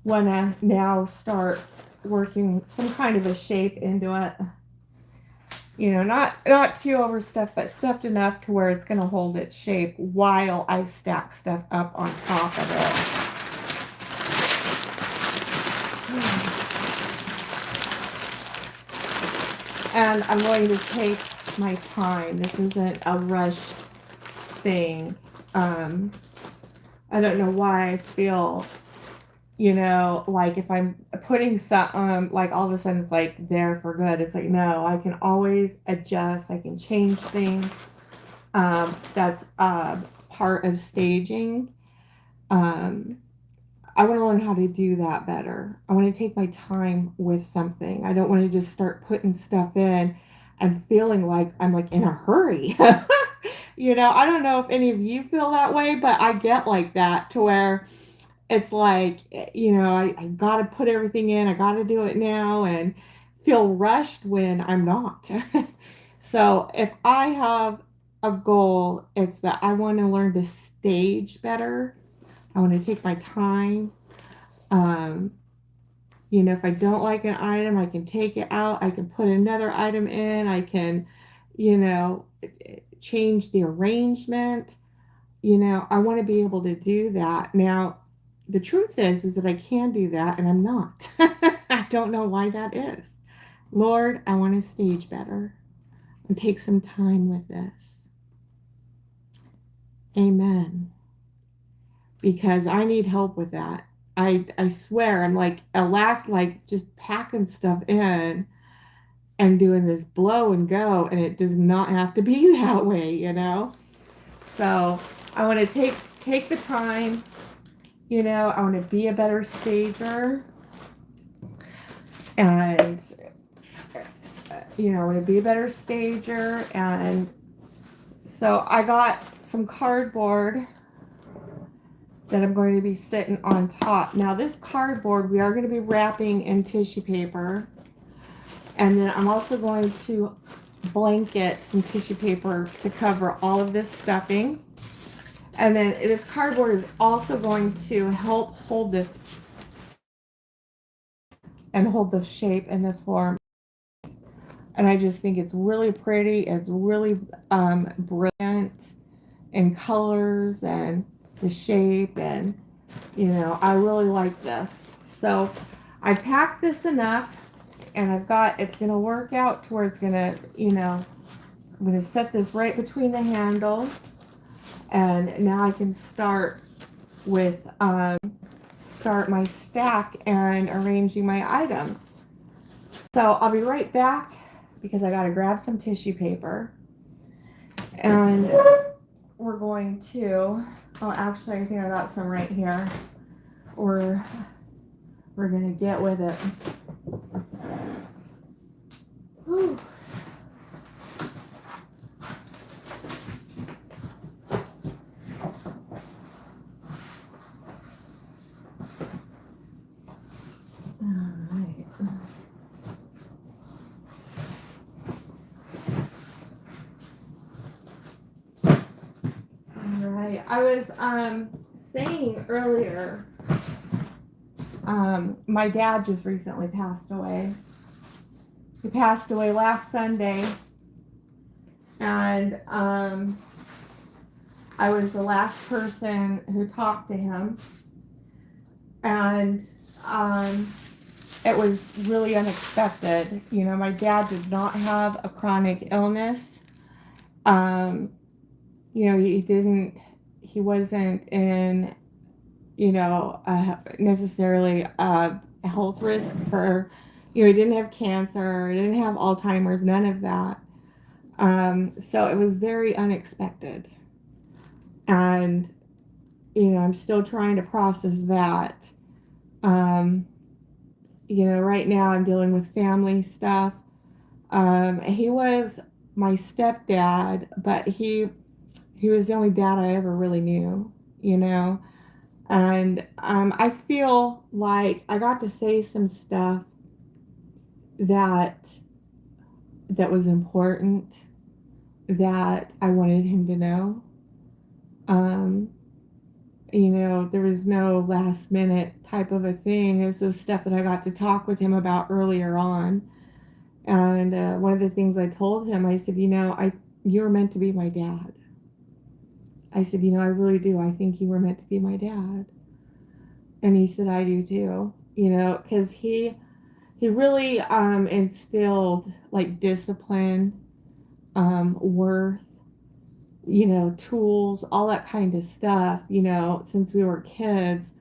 want to now start working some kind of a shape into it. Not too overstuffed, but stuffed enough to where it's going to hold its shape while I stack stuff up on top of it. And I'm going to take my time. This isn't a rushed thing. I don't know why I feel, like if I'm putting some, like all of a sudden it's like there for good. It's like, no, I can always adjust. I can change things. That's part of staging. I want to learn how to do that better. I want to take my time with something. I don't want to just start putting stuff in and feeling like I'm like in a hurry. I don't know if any of you feel that way, but I get like that to where it's like, I got to put everything in. I got to do it now and feel rushed when I'm not. So if I have a goal, it's that I want to learn to stage better. I want to take my time. If I don't like an item, I can take it out. I can put another item in. I can, change the arrangement. I want to be able to do that. Now, the truth is that I can do that and I'm not. I don't know why that is. Lord, I want to stage better and take some time with this. Amen. Because I need help with that. I swear I'm like just packing stuff in and doing this blow and go, and it does not have to be that way, So I want to take the time, I want to be a better stager, and I want to be a better stager. And so I got some cardboard that I'm going to be sitting on top. Now this cardboard we are going to be wrapping in tissue paper, and then I'm also going to blanket some tissue paper to cover all of this stuffing. And then this cardboard is also going to help hold this and hold the shape and the form. And I just think it's really pretty. It's really brilliant in colors and the shape, and I really like this. So I packed this enough, and it's gonna work out to where it's gonna, I'm gonna set this right between the handle, and now I can start with start my stack and arranging my items. So I'll be right back because I gotta grab some tissue paper, and we're going to, actually I think I got some right here. We're gonna get with it. Whew. I was saying earlier, my dad just recently passed away. He passed away last Sunday, and I was the last person who talked to him, and it was really unexpected. My dad did not have a chronic illness. He wasn't in, necessarily a health risk for, he didn't have cancer, he didn't have Alzheimer's, none of that. So it was very unexpected. And, I'm still trying to process that. right now I'm dealing with family stuff. He was my stepdad, but he was the only dad I ever really knew, you know. And I feel like I got to say some stuff that was important that I wanted him to know. Um, there was no last minute type of a thing. It was just stuff that I got to talk with him about earlier on. And one of the things I told him, I said, you were meant to be my dad. I said, I really do. I think you were meant to be my dad. And he said, I do too. Because he really instilled like discipline, worth, tools, all that kind of stuff, since we were kids.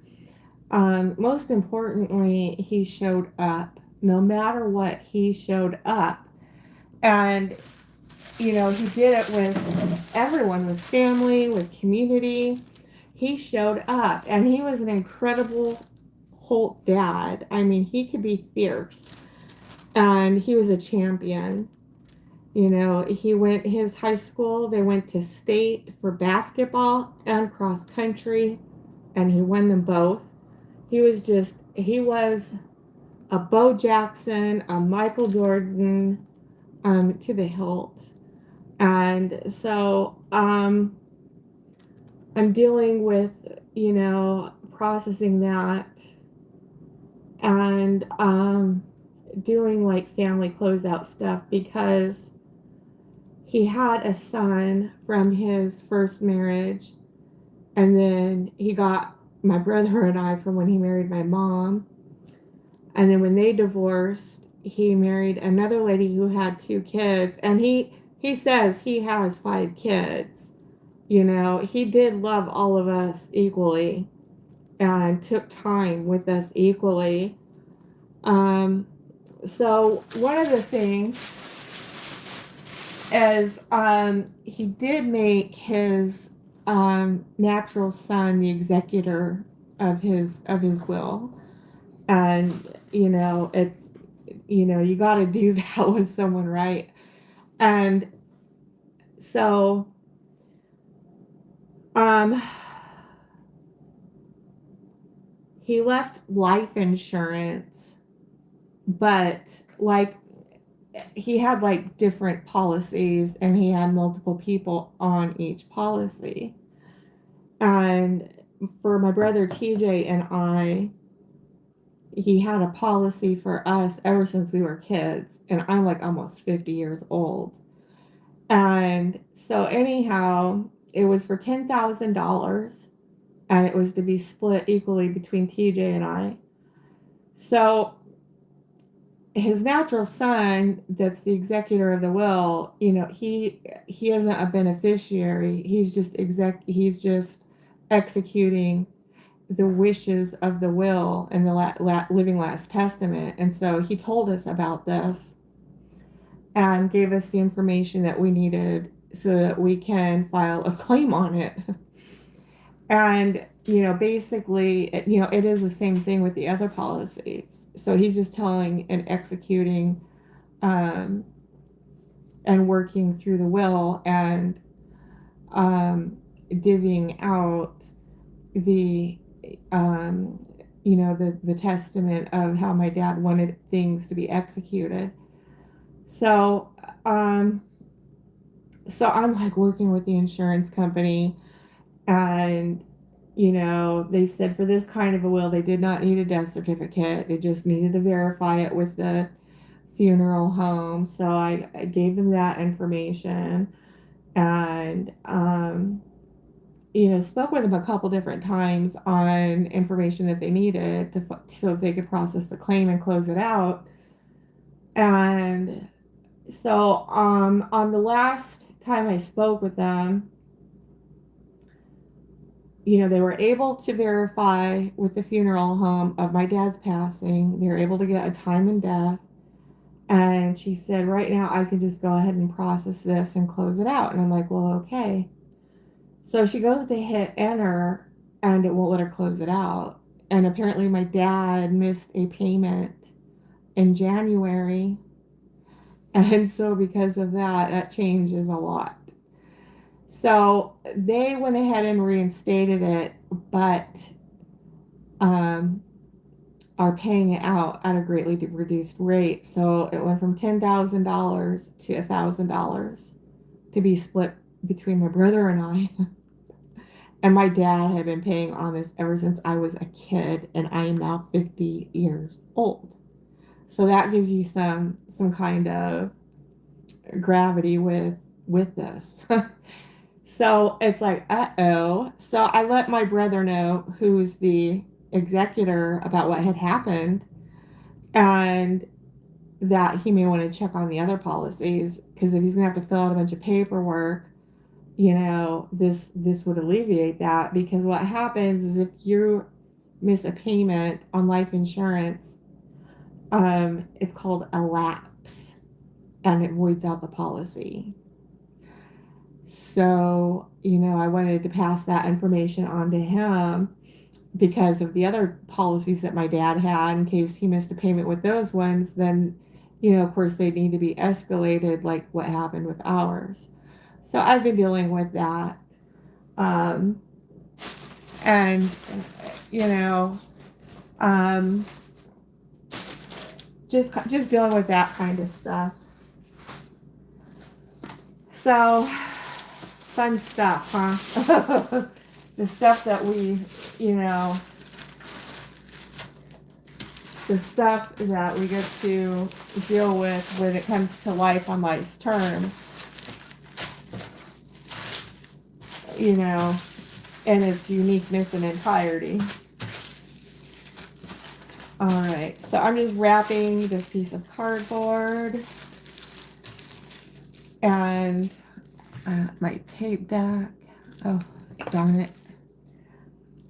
Most importantly, he showed up. No matter what, he showed up. And, he did it with everyone, with family, with community. He showed up, and he was an incredible Holt dad. I mean, he could be fierce, and he was a champion. He went his high school, they went to state for basketball and cross country, and he won them both. He was a Bo Jackson, a Michael Jordan, to the hilt. And so I'm dealing with, processing that, and doing like family closeout stuff, because he had a son from his first marriage, and then he got my brother and I from when he married my mom. And then when they divorced, he married another lady who had 2 kids, and he says he has 5 kids. He did love all of us equally and took time with us equally. So one of the things is he did make his natural son the executor of his will. And it's you got to do that with someone, right? And so he left life insurance, but like he had like different policies, and he had multiple people on each policy. And for my brother TJ and I, he had a policy for us ever since we were kids, and I'm like almost 50 years old. And so anyhow, it was for $10,000, and it was to be split equally between TJ and I. So his natural son, that's the executor of the will, he isn't a beneficiary. He's just executing the wishes of the will and the living last testament. And so he told us about this and gave us the information that we needed so that we can file a claim on it. And basically, it is the same thing with the other policies. So he's just telling and executing and working through the will, and divvying out the the testament of how my dad wanted things to be executed. So so I'm like working with the insurance company, and they said for this kind of a will they did not need a death certificate. They just needed to verify it with the funeral home. So I gave them that information, and spoke with them a couple different times on information that they needed so they could process the claim and close it out. And so on the last time I spoke with them, they were able to verify with the funeral home of my dad's passing. They were able to get a time and death. And she said, right now I can just go ahead and process this and close it out. And I'm like, well, okay. So she goes to hit enter, and it won't let her close it out. And apparently my dad missed a payment in January. And so because of that, that changes a lot. So they went ahead and reinstated it, but um, are paying it out at a greatly reduced rate. So it went from $10,000 to $1,000 to be split between my brother and I. And my dad had been paying on this ever since I was a kid, and I am now 50 years old. So that gives you some kind of gravity with this. So it's like, uh-oh. So I let my brother know, who's the executor, about what had happened, and that he may want to check on the other policies, because if he's gonna have to fill out a bunch of paperwork, this would alleviate that. Because what happens is, if you miss a payment on life insurance, it's called a lapse, and it voids out the policy. So, I wanted to pass that information on to him because of the other policies that my dad had. In case he missed a payment with those ones, then, of course, they need to be escalated like what happened with ours. So I've been dealing with that. And, um, just dealing with that kind of stuff. So, fun stuff, huh? The stuff that we, the stuff that we get to deal with when it comes to life on life's terms, and its uniqueness and entirety. All right, so I'm just wrapping this piece of cardboard, and my tape back. Oh, darn it.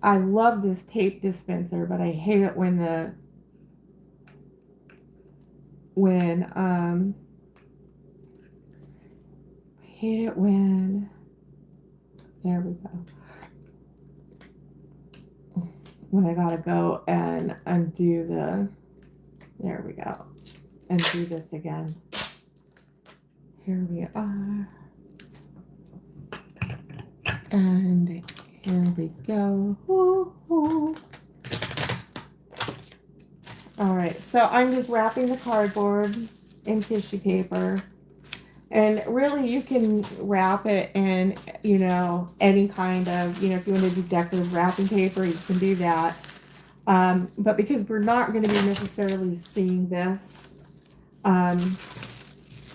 I love this tape dispenser, but I hate it when there we go. When I gotta go and undo there we go, and do this again. Here we are. And here we go. Woo-hoo. All right, so I'm just wrapping the cardboard in tissue paper. And really, you can wrap it in, any kind of, if you want to do decorative wrapping paper, you can do that. But because we're not going to be necessarily seeing this,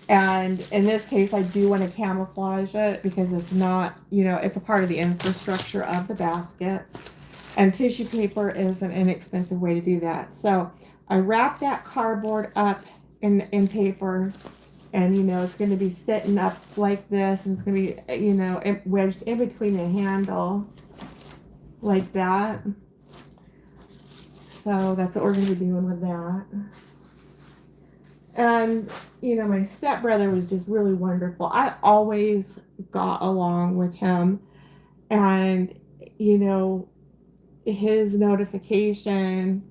and in this case, I do want to camouflage it because it's not, it's a part of the infrastructure of the basket. And tissue paper is an inexpensive way to do that. So I wrap that cardboard up in paper. And, it's going to be sitting up like this. And it's going to be, wedged in between the handle like that. So that's what we're going to be doing with that. And, my stepbrother was just really wonderful. I always got along with him. And, his notification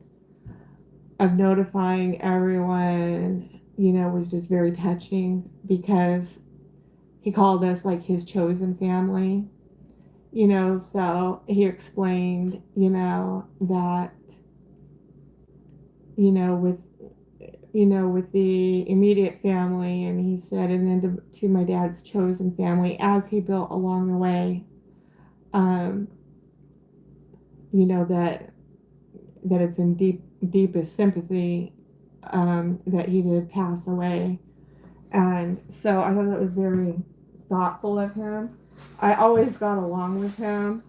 of notifying everyone, was just very touching, because he called us like his chosen family, so he explained, that, with the immediate family, and he said, and then to my dad's chosen family, as he built along the way, that it's in deepest sympathy, that he did pass away. And so I thought that was very thoughtful of him. I always got along with him,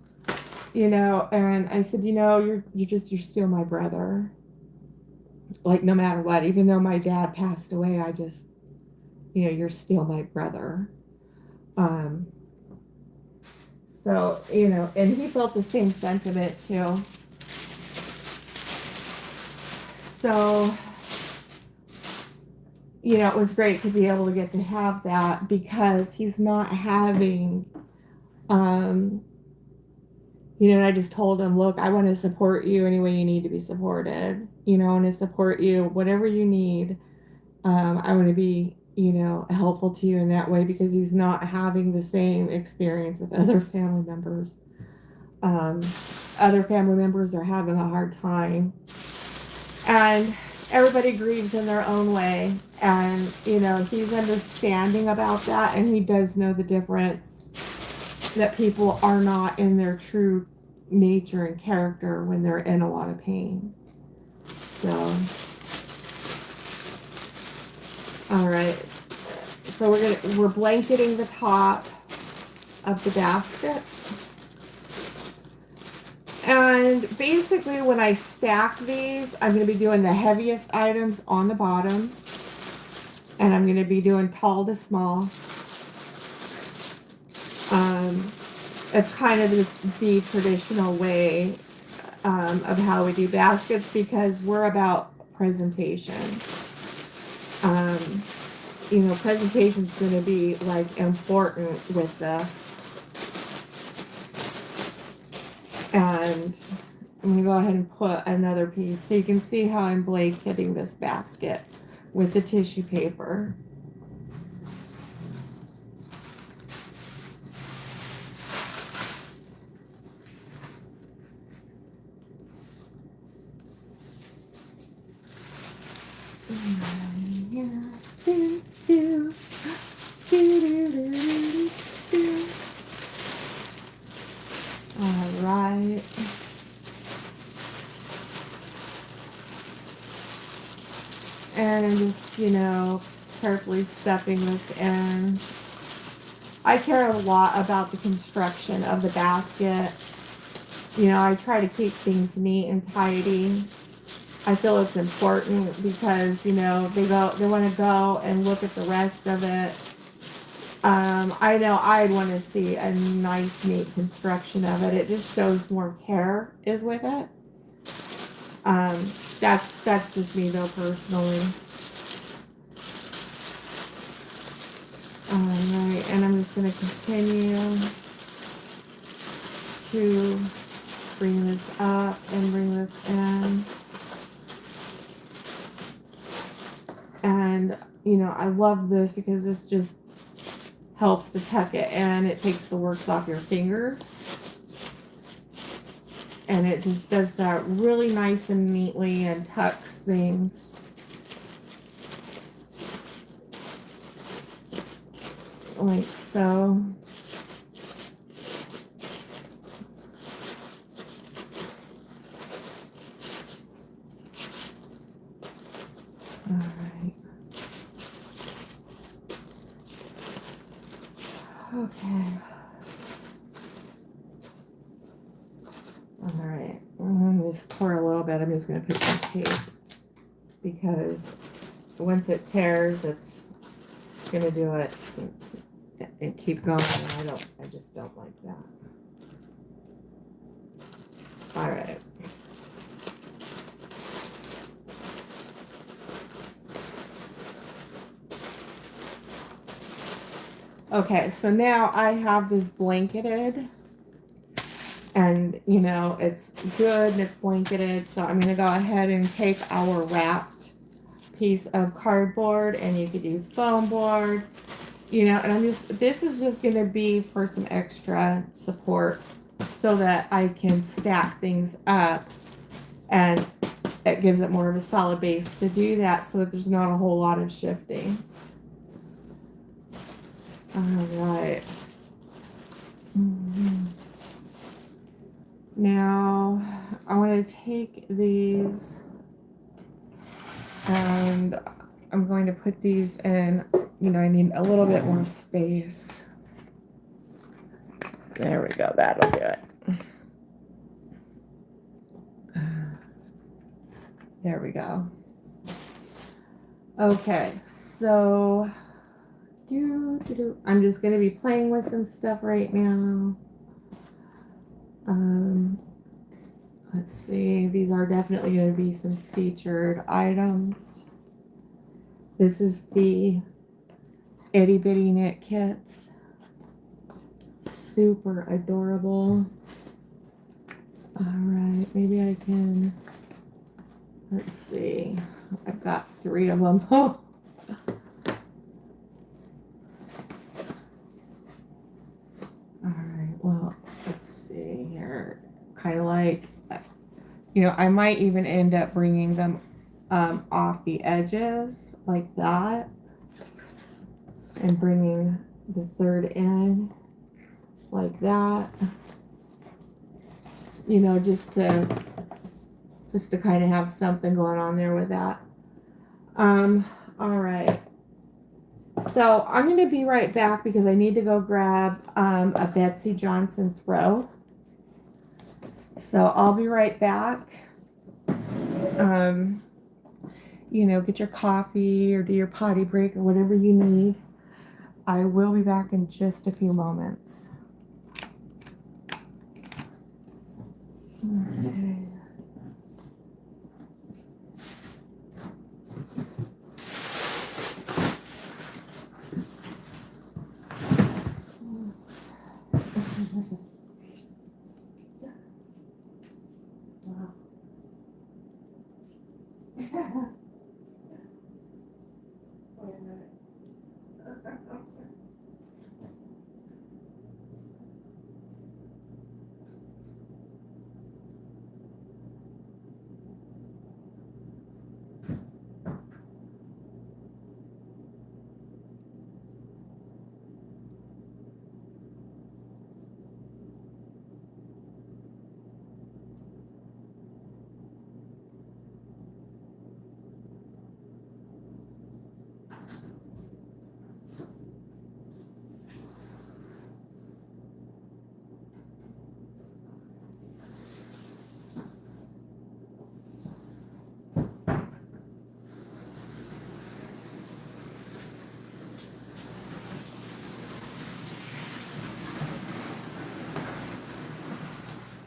and I said, you're still my brother. Like, no matter what, even though my dad passed away, I just, you're still my brother. So, and he felt the same sentiment too. So, it was great to be able to get to have that, because he's not having, and I just told him, look, I want to support you any way you need to be supported. I want to support you, whatever you need. I want to be, helpful to you in that way, because he's not having the same experience with other family members. Um, Other family members are having a hard time. And everybody grieves in their own way. And, he's understanding about that. And he does know the difference, that people are not in their true nature and character when they're in a lot of pain. So, all right. So we're blanketing the top of the basket. And basically when I stack these, I'm going to be doing the heaviest items on the bottom. And I'm going to be doing tall to small. It's kind of the traditional way of how we do baskets, because we're about presentation. Presentation's going to be like important with this. And I'm going to go ahead and put another piece so you can see how I'm blanketing this basket with the tissue paper. Alright. And I'm just, carefully stepping this in. I care a lot about the construction of the basket. I try to keep things neat and tidy. I feel it's important because, they want to go and look at the rest of it. I know I'd want to see a nice, neat construction of it. It just shows more care is with it. That's just me though, personally. Alright, and I'm just going to continue to bring this up and bring this in. And, I love this because this just helps to tuck it in. It takes the works off your fingers. And it just does that really nice and neatly and tucks things. Like so. Alright. Okay. Alright. I'm going to just pour a little bit. I'm just going to put some tape, because once it tears, it's going to do it and keep going. And I just don't like that. Alright. Okay, so now I have this blanketed, and it's good and it's blanketed. So I'm going to go ahead and take our wrapped piece of cardboard, and you could use foam board, and this is just going to be for some extra support so that I can stack things up, and it gives it more of a solid base to do that, so that there's not a whole lot of shifting. Alright. Now, I want to take these, and I'm going to put these in, I need a little bit more space. There we go, that'll do it. There we go. Okay, so I'm just going to be playing with some stuff right now. Let's see. These are definitely going to be some featured items. This is the itty bitty knit kits. Super adorable. All right, maybe I can, let's see. I've got 3 of them. Oh. All right, well, let's see here. Kind of like, you know, I might even end up bringing them off the edges like that and bringing the third in like that, you know, just to kind of have something going on there with that. All right, so I'm going to be right back because I need to go grab a Betsy Johnson throw. So I'll be right back. You know, get your coffee or do your potty break or whatever you need. I will be back in just a few moments. Okay. Wow. Wait a minute.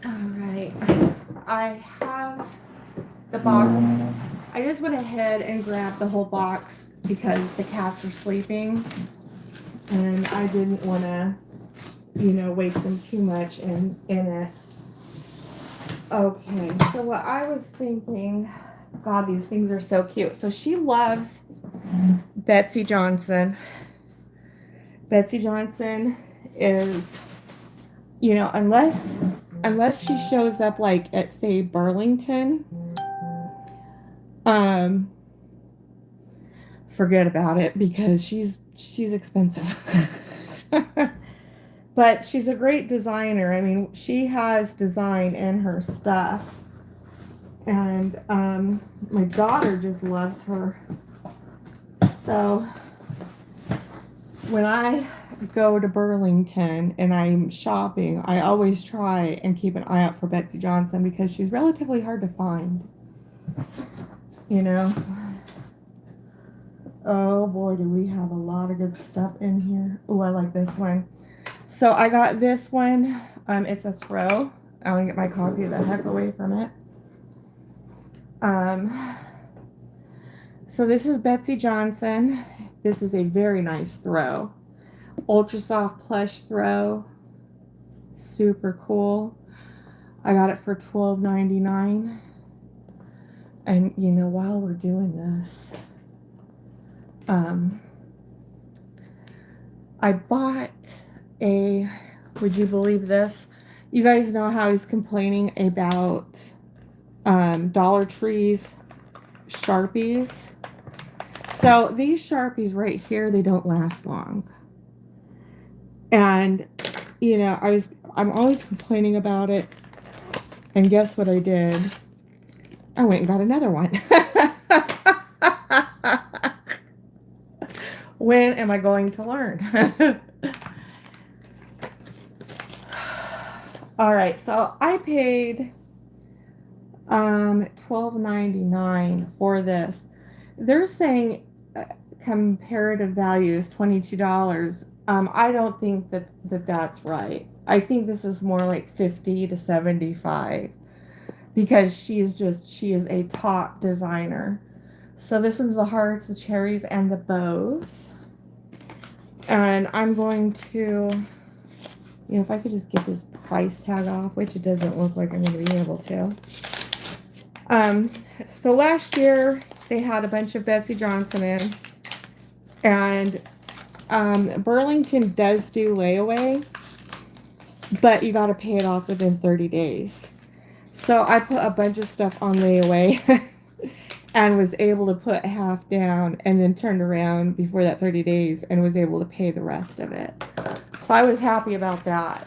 All right, I have the box. I just went ahead and grabbed the whole box because the cats are sleeping and I didn't want to, you know, wake them too much in it. Okay, so what I was thinking, God, these things are so cute. So she loves Betsy Johnson. Betsy Johnson is, you know, unless she shows up like at, say, Burlington, forget about it because she's expensive. But she's a great designer. I mean, she has design in her stuff. And my daughter just loves her. So when I go to Burlington and I'm shopping, I always try and keep an eye out for Betsy Johnson because she's relatively hard to find. You know? Oh boy, do we have a lot of good stuff in here. Oh, I like this one. So I got this one. It's a throw. I want to get my coffee the heck away from it. So this is Betsy Johnson. This is a very nice throw. Ultra soft plush throw. Super cool. I got it for $12.99. And you know, while we're doing this, I bought a, would you believe this? You guys know how he's complaining about Dollar Tree's Sharpies. So these Sharpies right here, they don't last long. And, you know, I'm always complaining about it. And guess what I did? I went and got another one. When am I going to learn? All right, so I paid $12.99 for this. They're saying comparative value is $22. I don't think that's right. I think this is more like $50 to $75 because she is a top designer. So this one's the hearts, the cherries, and the bows. And I'm going to You know, if I could just get this price tag off, which it doesn't look like I'm going to be able to. So last year they had a bunch of Betsy Johnson in, and Burlington does do layaway, but you got to pay it off within 30 days. So I put a bunch of stuff on layaway and was able to put half down and then turned around before that 30 days and was able to pay the rest of it. So I was happy about that.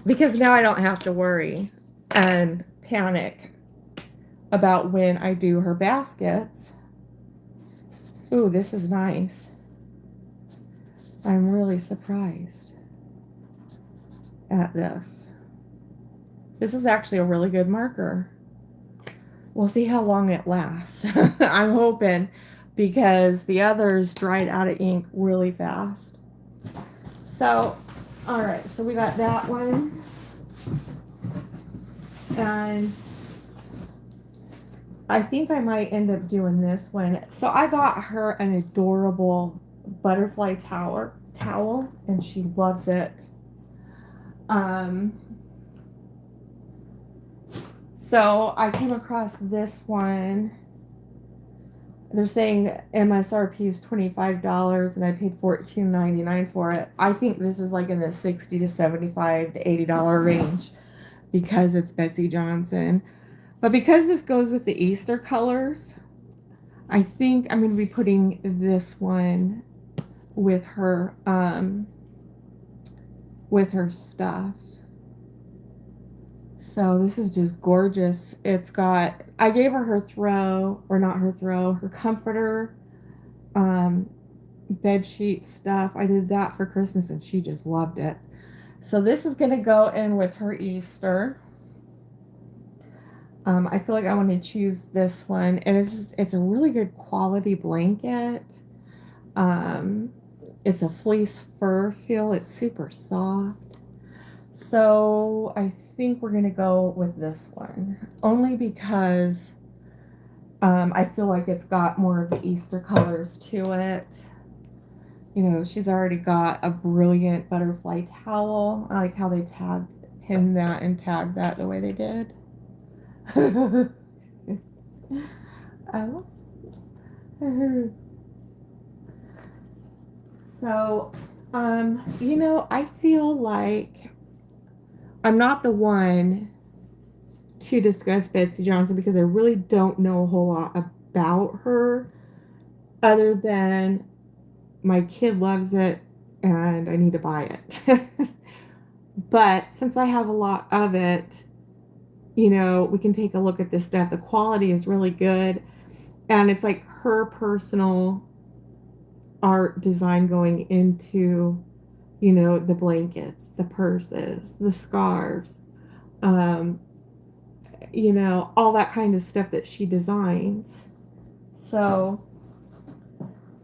Because now I don't have to worry and panic about when I do her baskets. Ooh, this is nice. I'm really surprised at this. This is actually a really good marker. We'll see how long it lasts. I'm hoping, because the others dried out of ink really fast. So, all right, so we got that one. And I think I might end up doing this one. So I got her an adorable butterfly towel, and she loves it. So I came across this one. They're saying MSRP is $25, and I paid $14.99 for it. I think this is like in the $60 to $75 to $80 range because it's Betsy Johnson. But because this goes with the Easter colors, I think I'm going to be putting this one with her stuff. So this is just gorgeous. It's got, I gave her her comforter, bed sheet stuff. I did that for Christmas and she just loved it. So this is going to go in with her Easter. I feel like I want to choose this one, and it's a really good quality blanket. It's a fleece fur feel. It's super soft. So I think we're going to go with this one, only because I feel like it's got more of the Easter colors to it. You know, she's already got a brilliant butterfly towel. I like how they pinned that and tagged that the way they did. Oh. So, you know, I feel like I'm not the one to discuss Betsy Johnson because I really don't know a whole lot about her other than my kid loves it and I need to buy it. But since I have a lot of it, you know, we can take a look at this stuff. The quality is really good, and it's like her personal art design going into, you know, the blankets, the purses, the scarves, you know, all that kind of stuff that she designs. So,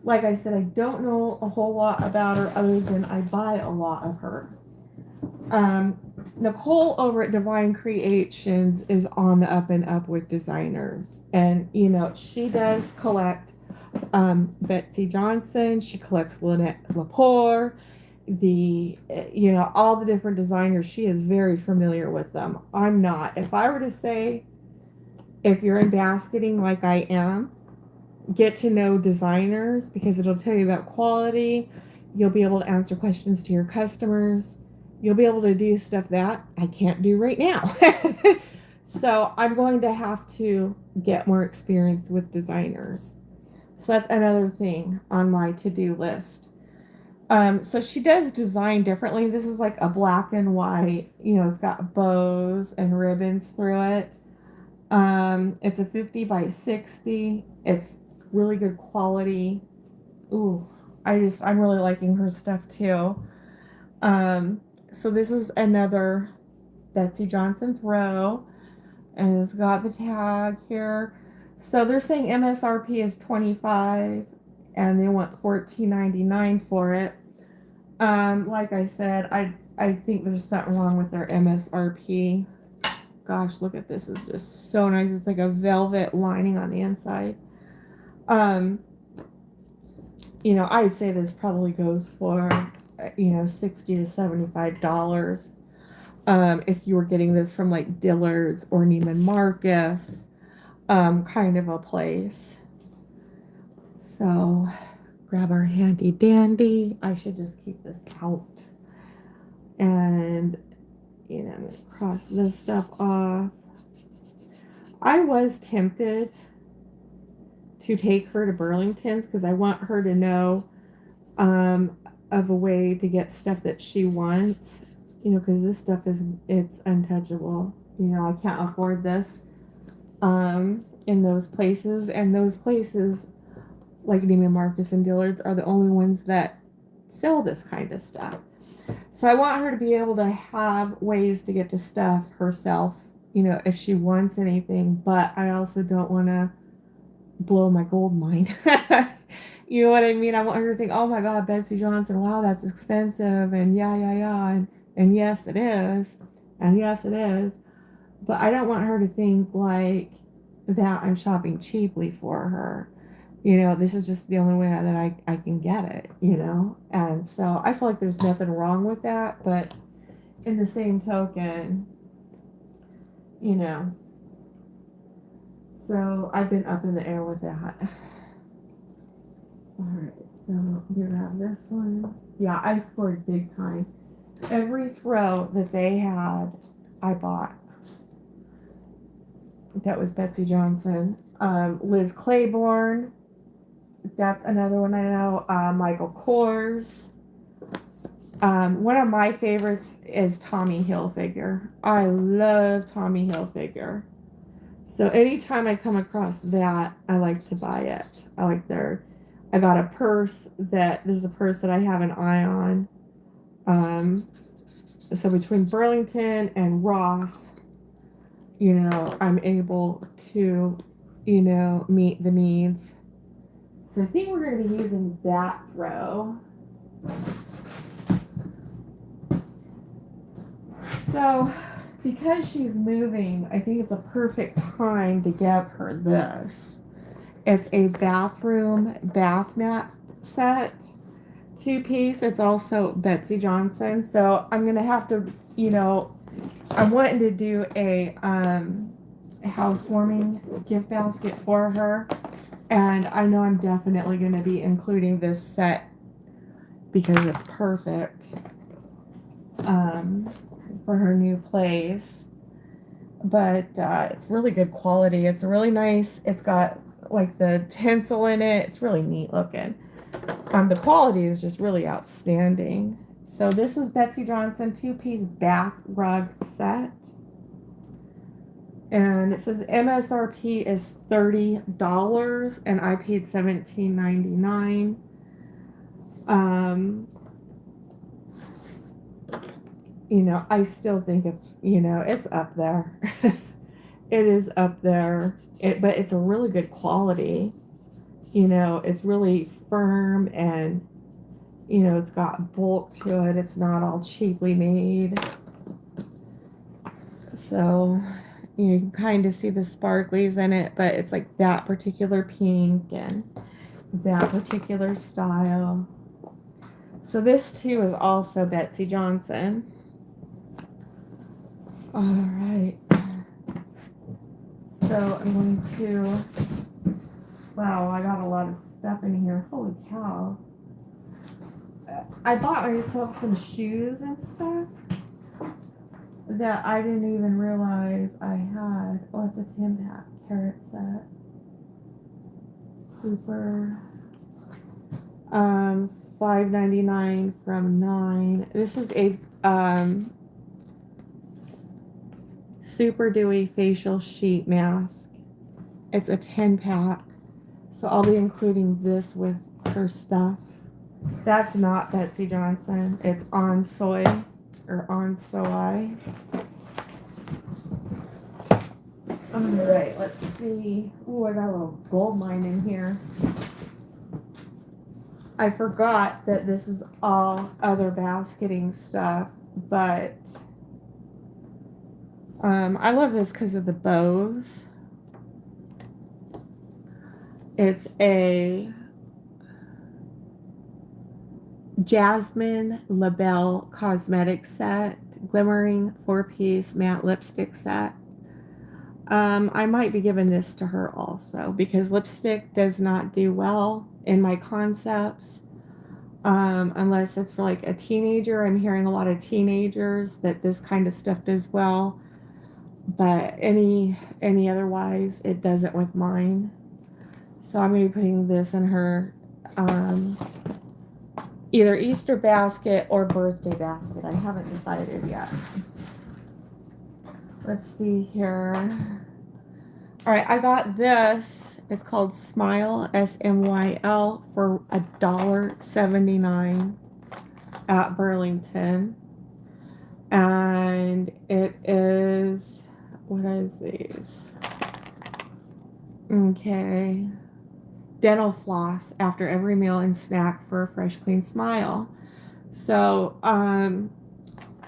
like I said, I don't know a whole lot about her other than I buy a lot of her. Nicole over at Divine Creations is on the up and up with designers, and you know, she does collect Betsy Johnson. She collects Lynette Lepore, you know, all the different designers. She is very familiar with them. I'm not. If I were to say, if you're in basketing like I am, get to know designers because it'll tell you about quality. You'll be able to answer questions to your customers. You'll be able to do stuff that I can't do right now. So I'm going to have to get more experience with designers. So that's another thing on my to-do list. So she does design differently. This is like a black and white, you know, it's got bows and ribbons through it. It's a 50 by 60. It's really good quality. Ooh, I'm really liking her stuff too. So this is another Betsy Johnson throw, and it's got the tag here. So they're saying MSRP is $25 and they want $14.99 for it. Like I said, I think there's something wrong with their MSRP. Gosh, look at this. It's just so nice. It's like a velvet lining on the inside. You know, I'd say this probably goes for $60 to $75. If you were getting this from like Dillard's or Neiman Marcus, kind of a place. So grab our handy dandy. I should just keep this out. And, I'm going to cross this stuff off. I was tempted to take her to Burlington's because I want her to know of a way to get stuff that she wants, because this stuff it's untouchable. I can't afford this in those places, and those places like Neiman Marcus and Dillard's are the only ones that sell this kind of stuff. So I want her to be able to have ways to get to stuff herself, if she wants anything, but I also don't want to blow my gold mine. You know what I mean? I want her to think, oh my God, Betsy Johnson, wow, that's expensive, and yeah, and yes, it is, and yes, it is. But I don't want her to think like that I'm shopping cheaply for her. This is just the only way that I can get it, And so I feel like there's nothing wrong with that, but in the same token, so I've been up in the air with that. Alright, so you have this one. Yeah, I scored big time. Every throw that they had, I bought. That was Betsy Johnson. Liz Claiborne. That's another one I know. Michael Kors. One of my favorites is Tommy Hilfiger. I love Tommy Hilfiger. So anytime I come across that, I like to buy it. I got a purse there's a purse that I have an eye on. So between Burlington and Ross, I'm able to, meet the needs. So I think we're going to be using that throw. So because she's moving, I think it's a perfect time to give her this. It's a bathroom bath mat set, 2-piece. It's also Betsy Johnson. So I'm going to have to, I'm wanting to do a housewarming gift basket for her. And I know I'm definitely going to be including this set because it's perfect for her new place. But it's really good quality. It's really nice. It's got like the tinsel in it. It's really neat looking. The quality is just really outstanding. So this is Betsy Johnson 2-piece bath rug set. And it says MSRP is $30 and I paid $17.99. I still think it's up there. It is up there. But it's a really good quality. It's really firm and, it's got bulk to it. It's not all cheaply made. So, you can kind of see the sparklies in it, but it's like that particular pink and that particular style. So this too is also Betsy Johnson. All right. So I'm going to, wow, I got a lot of stuff in here. Holy cow. I bought myself some shoes and stuff that I didn't even realize I had. Oh, it's a 10-pack carrot set. Super. $5.99 from 9. This is a super dewy facial sheet mask. It's a 10-pack. So I'll be including this with her stuff. That's not Betsy Johnson. It's On Soy or On Soy. Alright, let's see. Oh, I got a little gold mine in here. I forgot that this is all other basketing stuff, but I love this because of the bows. It's a Jasmine Labelle Cosmetic Set, Glimmering 4-piece matte lipstick set. I might be giving this to her also because lipstick does not do well in my concepts. Unless it's for like a teenager. I'm hearing a lot of teenagers that this kind of stuff does well, but any otherwise it doesn't with mine. So I'm gonna be putting this in her either Easter basket or birthday basket. I haven't decided yet. Let's see here. All right, I got this. It's called Smile, SMYL, for $1.79 at Burlington. And it is, what is these? Okay. Dental floss after every meal and snack for a fresh, clean smile. So,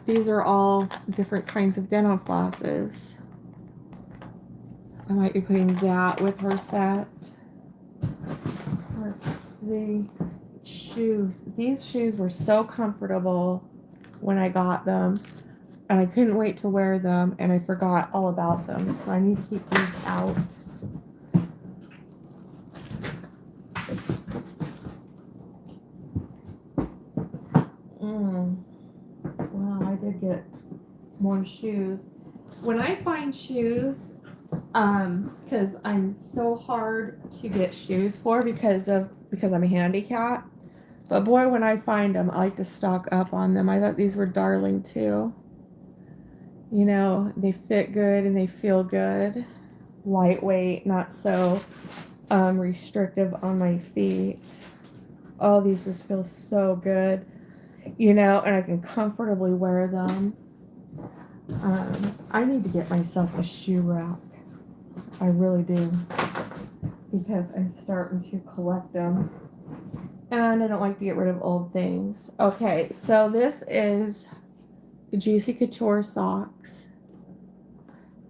these are all different kinds of dental flosses. I might be putting that with her set. Let's see. Shoes. These shoes were so comfortable when I got them. And I couldn't wait to wear them. And I forgot all about them. So I need to keep these out. Wow, I did get more shoes. When I find shoes, because I'm so hard to get shoes for because I'm handicapped. But boy, when I find them, I like to stock up on them. I thought these were darling too. You know, they fit good and they feel good. Lightweight, not so restrictive on my feet. Oh, these just feel so good. You know, and I can comfortably wear them. I need to get myself a shoe rack. I really do. Because I'm starting to collect them. And I don't like to get rid of old things. Okay, so this is Juicy Couture socks.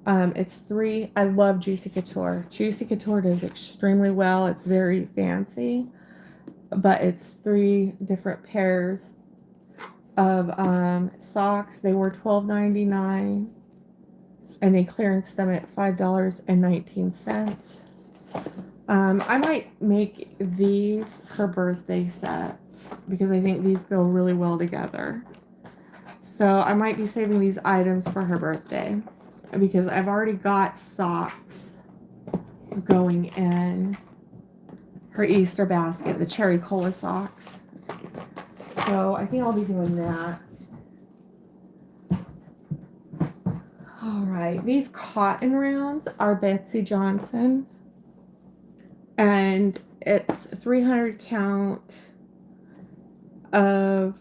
It's 3. I love Juicy Couture. Juicy Couture does extremely well. It's very fancy. But it's 3 different pairs of socks. They were $12.99. And they clearance them at $5.19. I might make these her birthday set because I think these go really well together. So I might be saving these items for her birthday because I've already got socks going in her Easter basket, the cherry cola socks. So I think I'll be doing that. All right, these cotton rounds are Betsy Johnson. And it's 300 count of,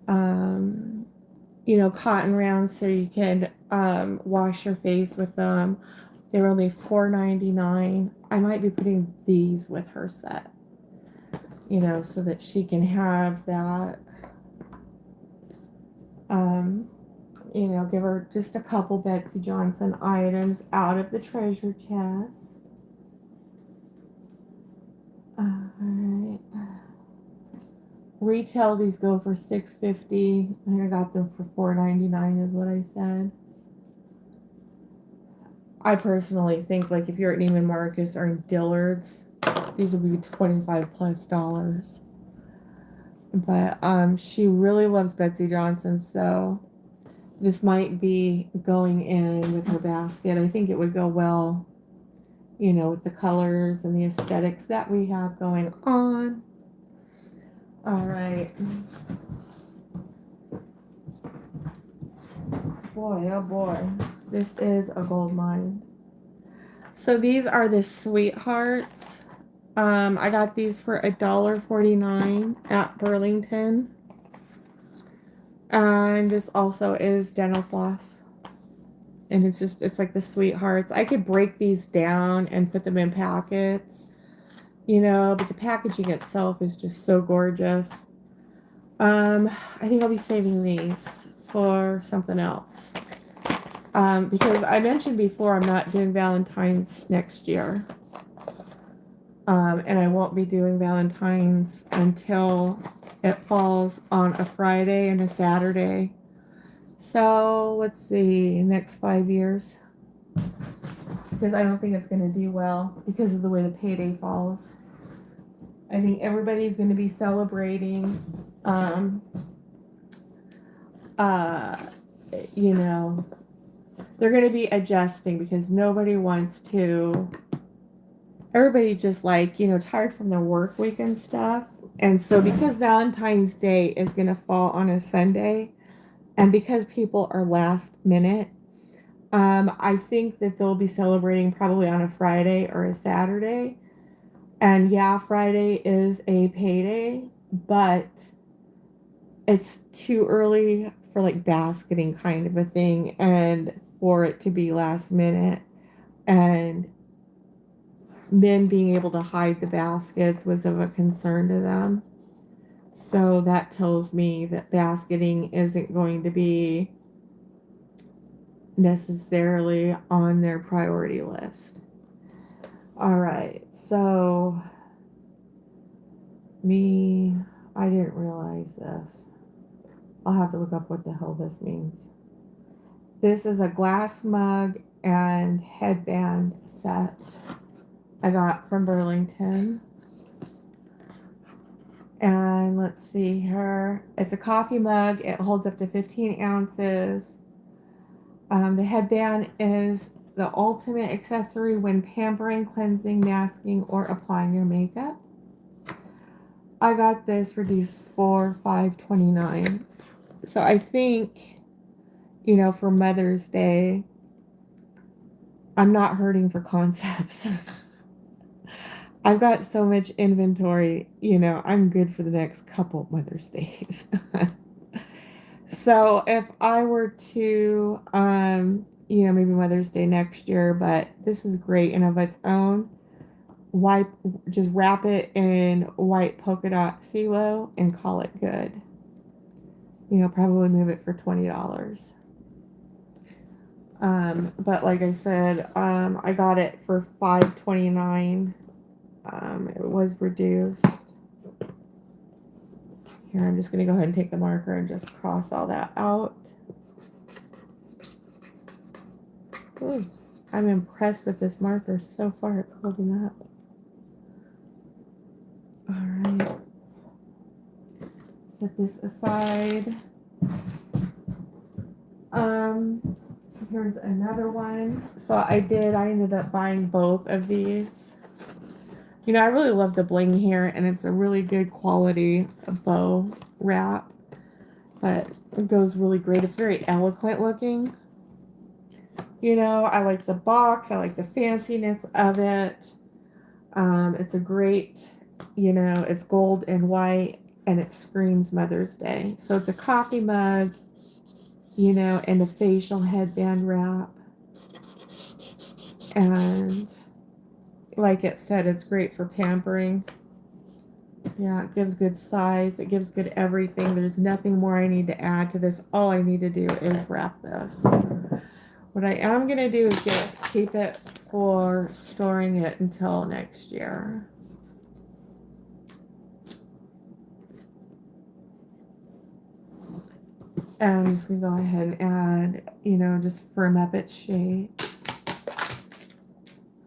you know, cotton rounds so you can wash your face with them. They're only $4.99. I might be putting these with her set, you know, so that she can have that. You know, give her just a couple Betsy Johnson items out of the treasure chest. Alright. Retail, these go for $6.50. I got them for $4.99 is what I said. I personally think, like, if you're at Neiman Marcus or in Dillard's, these will be $25+. But she really loves Betsy Johnson, so this might be going in with her basket. I think it would go well, you know, with the colors and the aesthetics that we have going on. All right. Boy, oh boy. This is a gold mine. So these are the Sweethearts. I got these for $1.49 at Burlington. And this also is dental floss. And it's like the Sweethearts. I could break these down and put them in packets, you know, but the packaging itself is just so gorgeous. I think I'll be saving these for something else. Because I mentioned before I'm not doing Valentine's next year. And I won't be doing Valentine's until It falls on a Friday and a Saturday. So let's see, next 5 years. Because I don't think it's going to do well because of the way the payday falls. I think everybody's going to be celebrating, you know, they're going to be adjusting because nobody wants to, everybody's just like, you know, tired from their work week and stuff. And so because Valentine's Day is going to fall on a Sunday, and because people are last minute, I think that they'll be celebrating probably on a Friday or a Saturday. And yeah, Friday is a payday, but it's too early for like basketing kind of a thing and for it to be last minute. And men being able to hide the baskets was of a concern to them. So that tells me that basketing isn't going to be necessarily on their priority list. All right, so I didn't realize this. I'll have to look up what the hell this means. This is a glass mug and headband set I got from Burlington. And let's see here. It's a coffee mug. It holds up to 15 ounces. The headband is the ultimate accessory when pampering, cleansing, masking, or applying your makeup. I got this reduced for $5.29. So I think, you know, for Mother's Day, I'm not hurting for concepts. I've got so much inventory, you know, I'm good for the next couple Mother's Days. So if I were to, you know, maybe Mother's Day next year, but this is great and of its own. Just wrap it in white polka dot CeeLo and call it good. You know, probably move it for $20. But like I said, I got it for $5.29. It was reduced. Here, I'm just going to go ahead and take the marker and just cross all that out. Ooh, I'm impressed with this marker. So far, it's holding up. All right. Set this aside. Here's another one. So I ended up buying both of these. You know, I really love the bling here, and it's a really good quality bow wrap, but it goes really great. It's very eloquent looking. You know, I like the box. I like the fanciness of it. It's a great, you know, it's gold and white, and it screams Mother's Day. So it's a coffee mug, you know, and a facial headband wrap. And like it said, it's great for pampering. Yeah, it gives good size. It gives good everything. There's nothing more I need to add to this. All I need to do is wrap this. What I am going to do is keep it for storing it until next year. And I'm just going to go ahead and add, you know, just firm up its shape.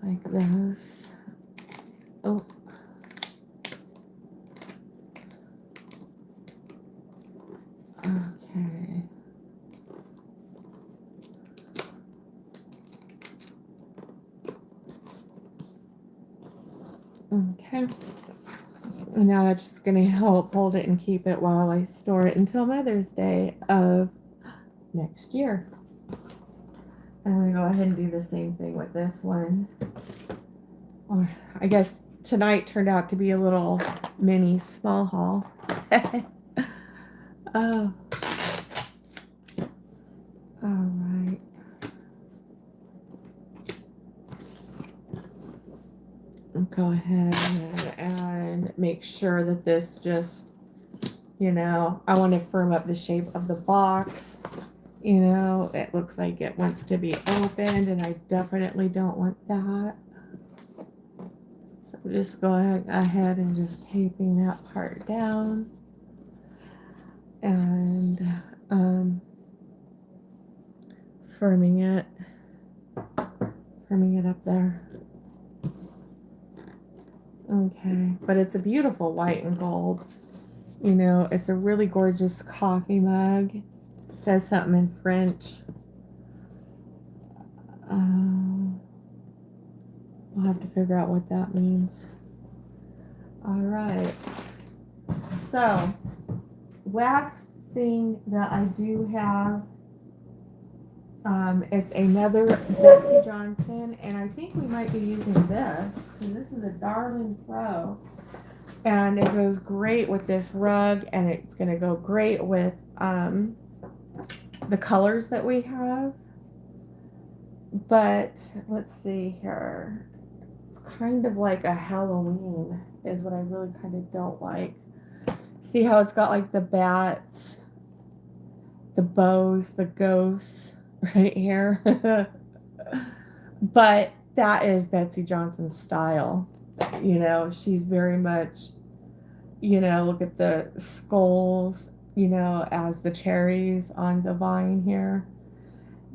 Like this. Oh. Okay. Okay. And now that's just going to help hold it and keep it while I store it until Mother's Day of next year. I'm going to go ahead and do the same thing with this one. Or I guess tonight turned out to be a little mini small haul. Oh. All right. Go ahead and make sure that this just, you know, I want to firm up the shape of the box. You know, it looks like it wants to be opened, and I definitely don't want that. So just go ahead and just taping that part down. and firming it up there. Okay, but it's a beautiful white and gold. You know, it's a really gorgeous coffee mug. It says something in French. We'll have to figure out what that means. All right. So, last thing that I do have, it's another Betsy Johnson, and I think we might be using this, because this is a darling throw. And it goes great with this rug, and it's going to go great with the colors that we have. But let's see here. It's kind of like a Halloween is what I really kind of don't like. See how it's got like the bats, the bows, the ghosts right here. But that is Betsy Johnson's style. You know, she's very much, you know, look at the skulls, you know, as the cherries on the vine here.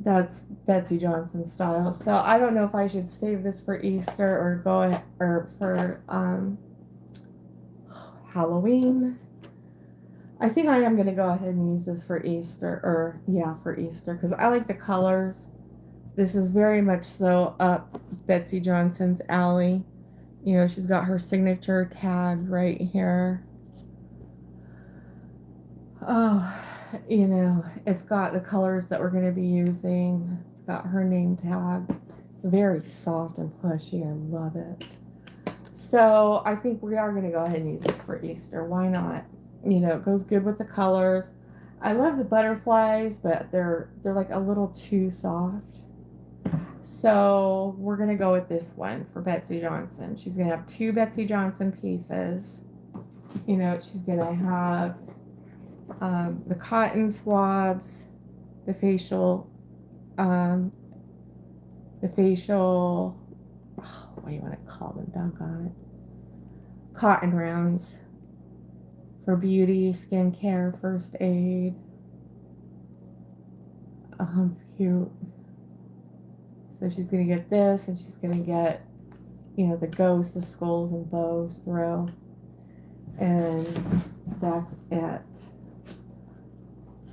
That's Betsy Johnson's style. So I don't know if I should save this for Easter or for Halloween. I think I am going to go ahead and use this for Easter, for Easter, because I like the colors. This is very much so up Betsy Johnson's alley. You know, she's got her signature tag right here. Oh, you know, it's got the colors that we're going to be using. It's got her name tag. It's very soft and plushy. I love it. So I think we are going to go ahead and use this for Easter. Why not? You know, it goes good with the colors. I love the butterflies, but they're like a little too soft. So we're going to go with this one for Betsy Johnson. She's going to have 2 Betsy Johnson pieces. You know, she's going to have the cotton swabs, the facial, what do you want to call them, doggone it, cotton rounds for beauty, skincare, first aid. It's cute. So she's going to get this, and she's going to get, you know, the ghosts, the skulls, and bows throw. And that's it.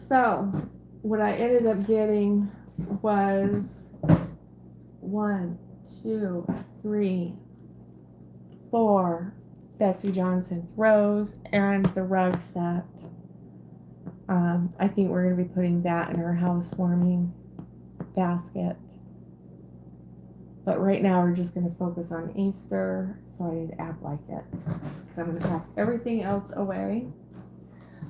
So, what I ended up getting was 1, 2, 3, 4 Betsy Johnson throws and the rug set. I think we're going to be putting that in our housewarming basket. But right now we're just going to focus on Easter, so I need to act like it. So I'm going to pack everything else away.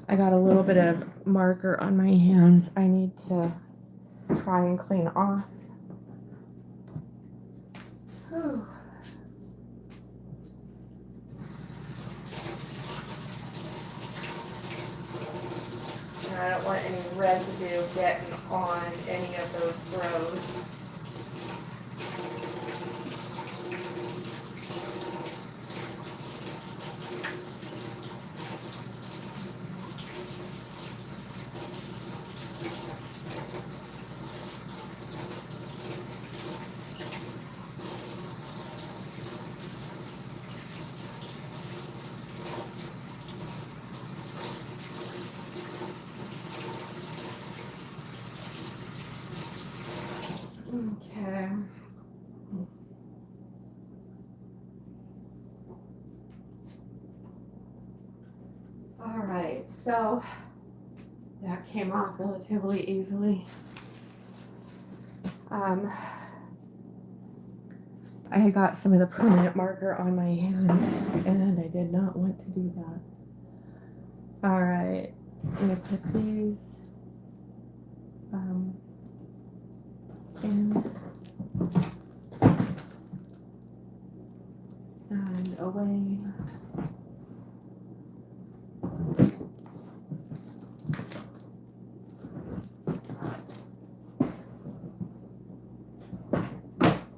I got a little bit of marker on my hands I need to try and clean off. Whew. And I don't want any residue getting on any of those throws. Okay. All right, so that came off relatively easily. I had got some of the permanent marker on my hands, and I did not want to do that. All right, I'm gonna put these in and away.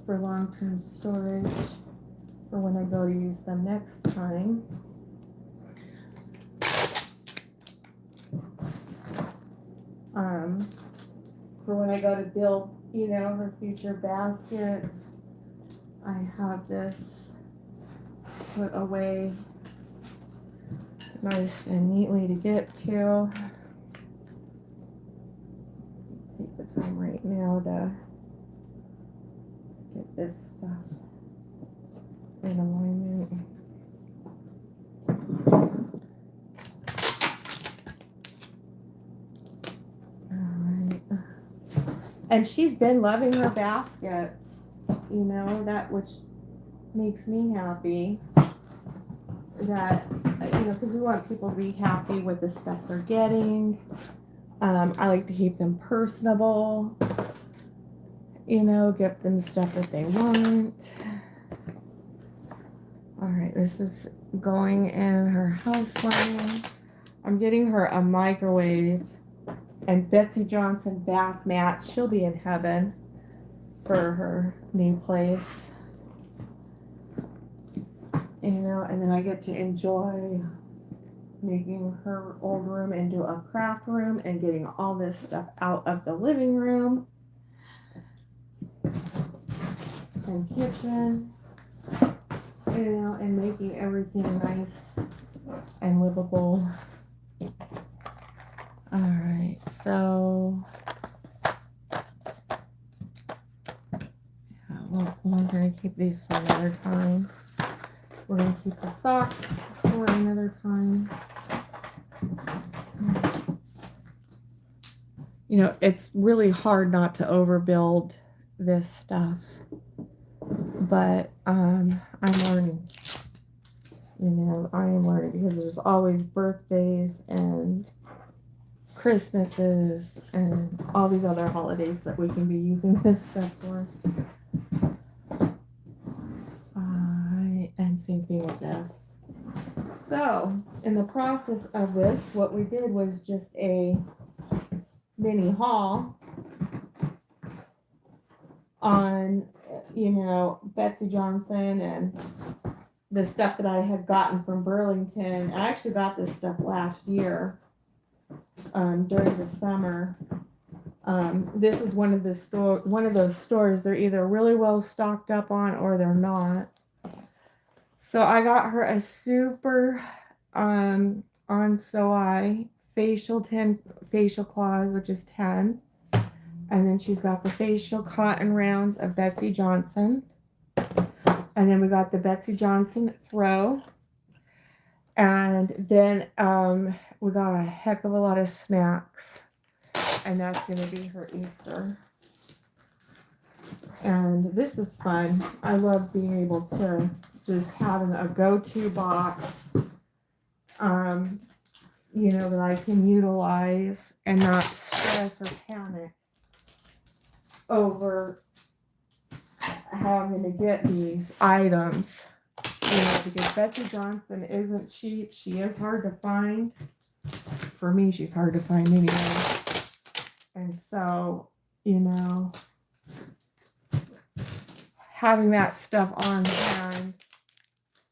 For long-term storage for when I go to use them next time. for when I go to build, her future baskets. I have this put away nice and neatly to get to. Take the time right now to get this stuff in alignment. Alright. And she's been loving her baskets, that which makes me happy. That, because we want people to be happy with the stuff they're getting. I like to keep them personable, give them stuff that they want. All right, this is going in her housewarming. I'm getting her a microwave and Betsy Johnson bath mats. She'll be in heaven for her new place. And then I get to enjoy making her old room into a craft room and getting all this stuff out of the living room and kitchen, and making everything nice and livable. All right, so we're going to keep these for another time. We're going to keep the socks for another time. It's really hard not to overbuild this stuff, but I'm learning. I am learning because there's always birthdays and Christmases and all these other holidays that we can be using this stuff for. And same thing with this. So, in the process of this, what we did was just a mini haul on, Betsy Johnson and the stuff that I had gotten from Burlington. I actually got this stuff last year during the summer. This is one of those stores they're either really well stocked up on or they're not. So I got her a super on Soai facial cloths, which is 10. And then she's got the facial cotton rounds of Betsy Johnson. And then we got the Betsy Johnson throw. And then we got a heck of a lot of snacks. And that's going to be her Easter. And this is fun. I love being able to just having a go-to box, that I can utilize and not stress or panic over having to get these items. Because Betsy Johnson isn't cheap. She is hard to find. For me, she's hard to find anyway. And so, having that stuff on hand,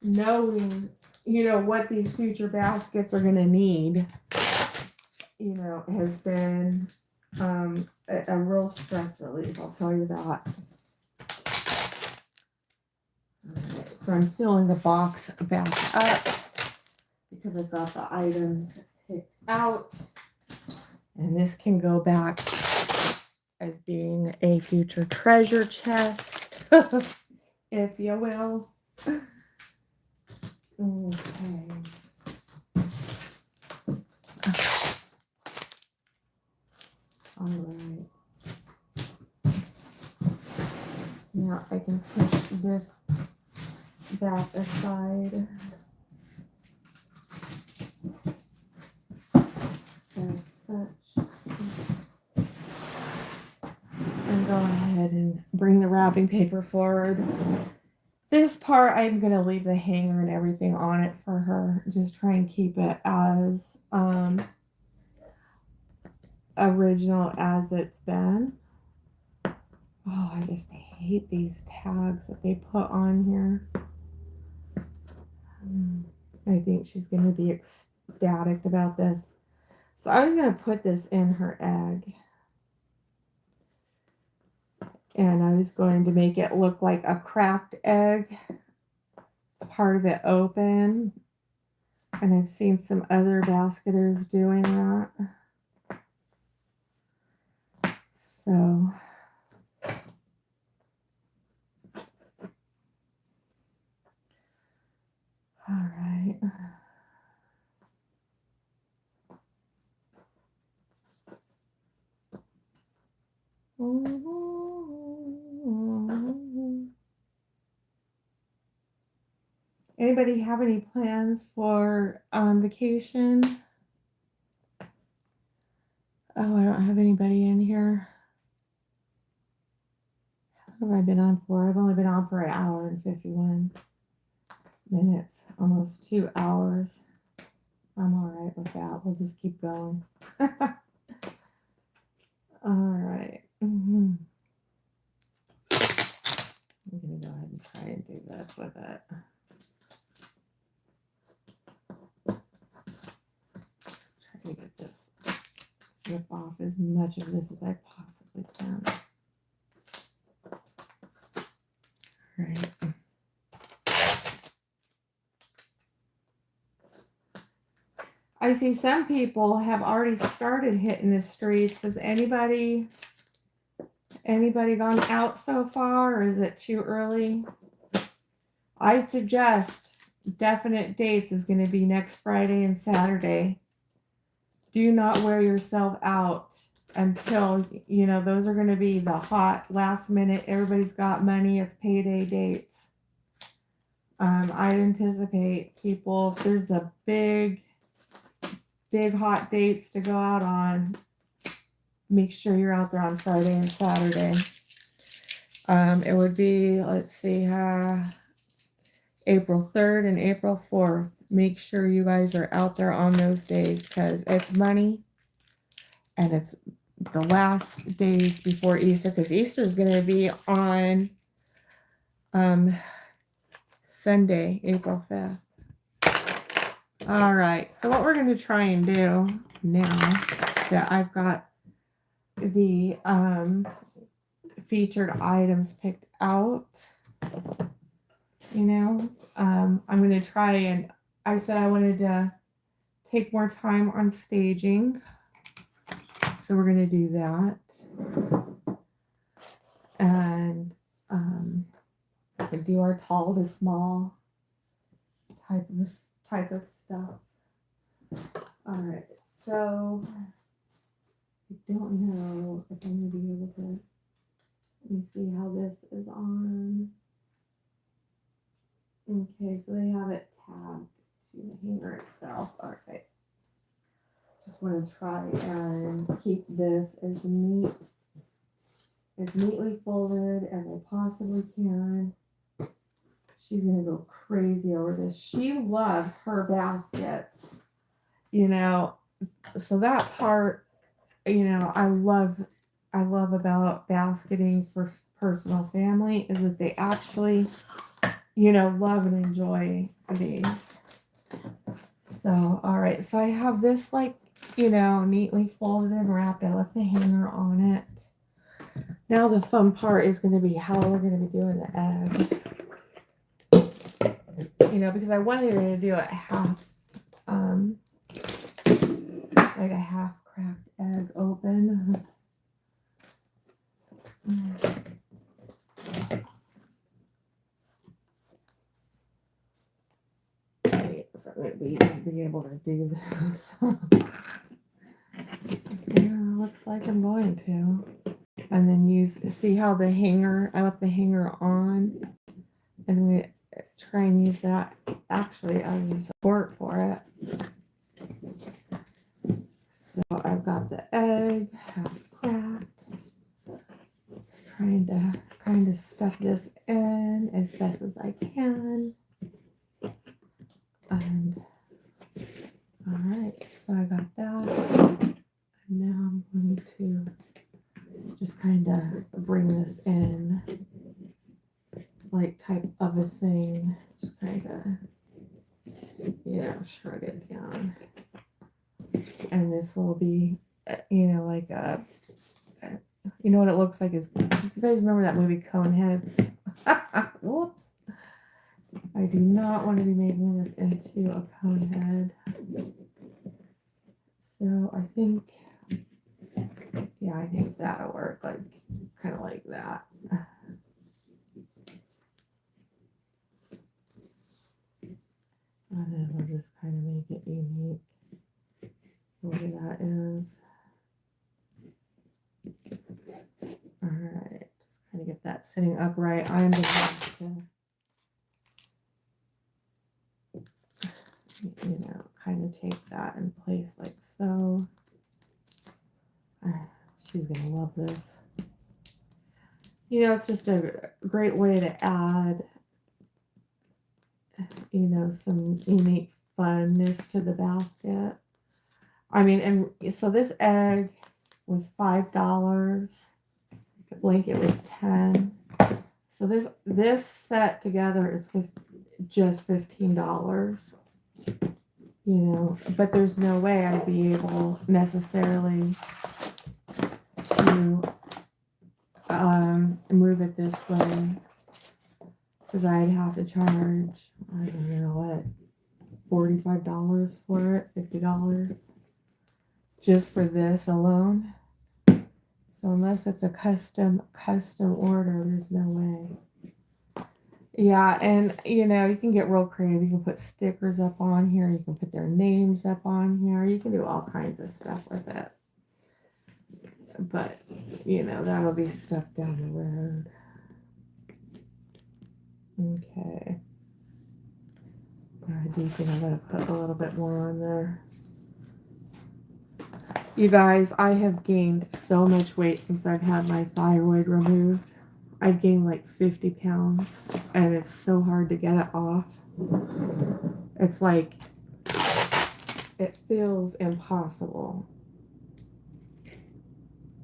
knowing, what these future baskets are going to need, has been a real stress relief, I'll tell you that. Alright, so I'm sealing the box back up because I've got the items picked out. And this can go back as being a future treasure chest, if you will. Okay. All right. Now I can push this back aside. As such. And go ahead and bring the wrapping paper forward. This part, I'm going to leave the hanger and everything on it for her. Just try and keep it as original as it's been. Oh, I just hate these tags that they put on here. I think she's going to be ecstatic about this. So I was going to put this in her egg. And I was going to make it look like a cracked egg. Part of it open. And I've seen some other basketers doing that. So all right. Anybody have any plans for vacation? Oh, I don't have anybody in here. How have I been on for? I've only been on for 1 hour and 51 minutes, almost 2 hours. I'm all right with that. We'll just keep going. All right. I'm going to go ahead and try and do this with it. Try to get this, rip off as much of this as I possibly can. All right. I see some people have already started hitting the streets. Has anybody gone out so far, or is it too early? I suggest definite dates is going to be next Friday and Saturday. Do not wear yourself out until, those are going to be the hot last minute. Everybody's got money. It's payday dates. I'd anticipate people, if there's a big hot dates to go out on, make sure you're out there on Friday and Saturday. It would be, let's see, April 3rd and April 4th. Make sure you guys are out there on those days because it's money and it's the last days before Easter, because Easter is going to be on Sunday, April 5th. All right, so what we're going to try and do now that I've got the featured items picked out, I'm going to try and, I said I wanted to take more time on staging, so we're going to do that. And do our tall to small type of stuff. All right, so I don't know if I'm going to be able to, let me see how this is on. Okay, so they have it tabbed to the hanger itself. Okay. Just want to try and keep this as neatly folded as I possibly can. She's going to go crazy over this. She loves her baskets, so that part, I love about basketing for personal family is that they actually, love and enjoy these. So, all right. So I have this neatly folded and wrapped. I left the hanger on it. Now the fun part is going to be how we're going to be doing the egg. Because I wanted to do it half, like a half cracked egg open. Okay, so I'm going to be able to do this. Yeah, looks like I'm going to. And then see how the hanger, I left the hanger on, and we try and use that actually as a support for it. So I've got the egg half cracked. Just trying to kind of stuff this in as best as I can. And all right, so I got that. And now I'm going to just kind of bring this in, like type of a thing. Just kind of, shrug it down. And this will be, you know, like you know what it looks like is, you guys remember that movie Coneheads? Whoops. I do not want to be making this into a cone head. So I think, yeah, I think that'll work, like, kind of like that. And then we'll just kind of make it unique. The way that is. All right, just kind of get that sitting upright. I'm going to have to, you know, kind of take that in place like so. She's going to love this. You know, it's just a great way to add, you know, some unique funness to the basket. I mean, and so this egg was $5. The blanket was $10. So this set together is just $15. You know, but there's no way I'd be able necessarily to move it this way, because I'd have to charge, I don't know what, $45 for it, $50 just for this alone. So unless it's a custom order, there's no way. Yeah, and you know, you can get real creative. You can put stickers up on here, you can put their names up on here, you can do all kinds of stuff with it. But you know, that'll be stuff down the road. Okay. I do think I'm going to put a little bit more on there. You guys, I have gained so much weight since I've had my thyroid removed. I've gained like 50 pounds, and it's so hard to get it off. It's like, it feels impossible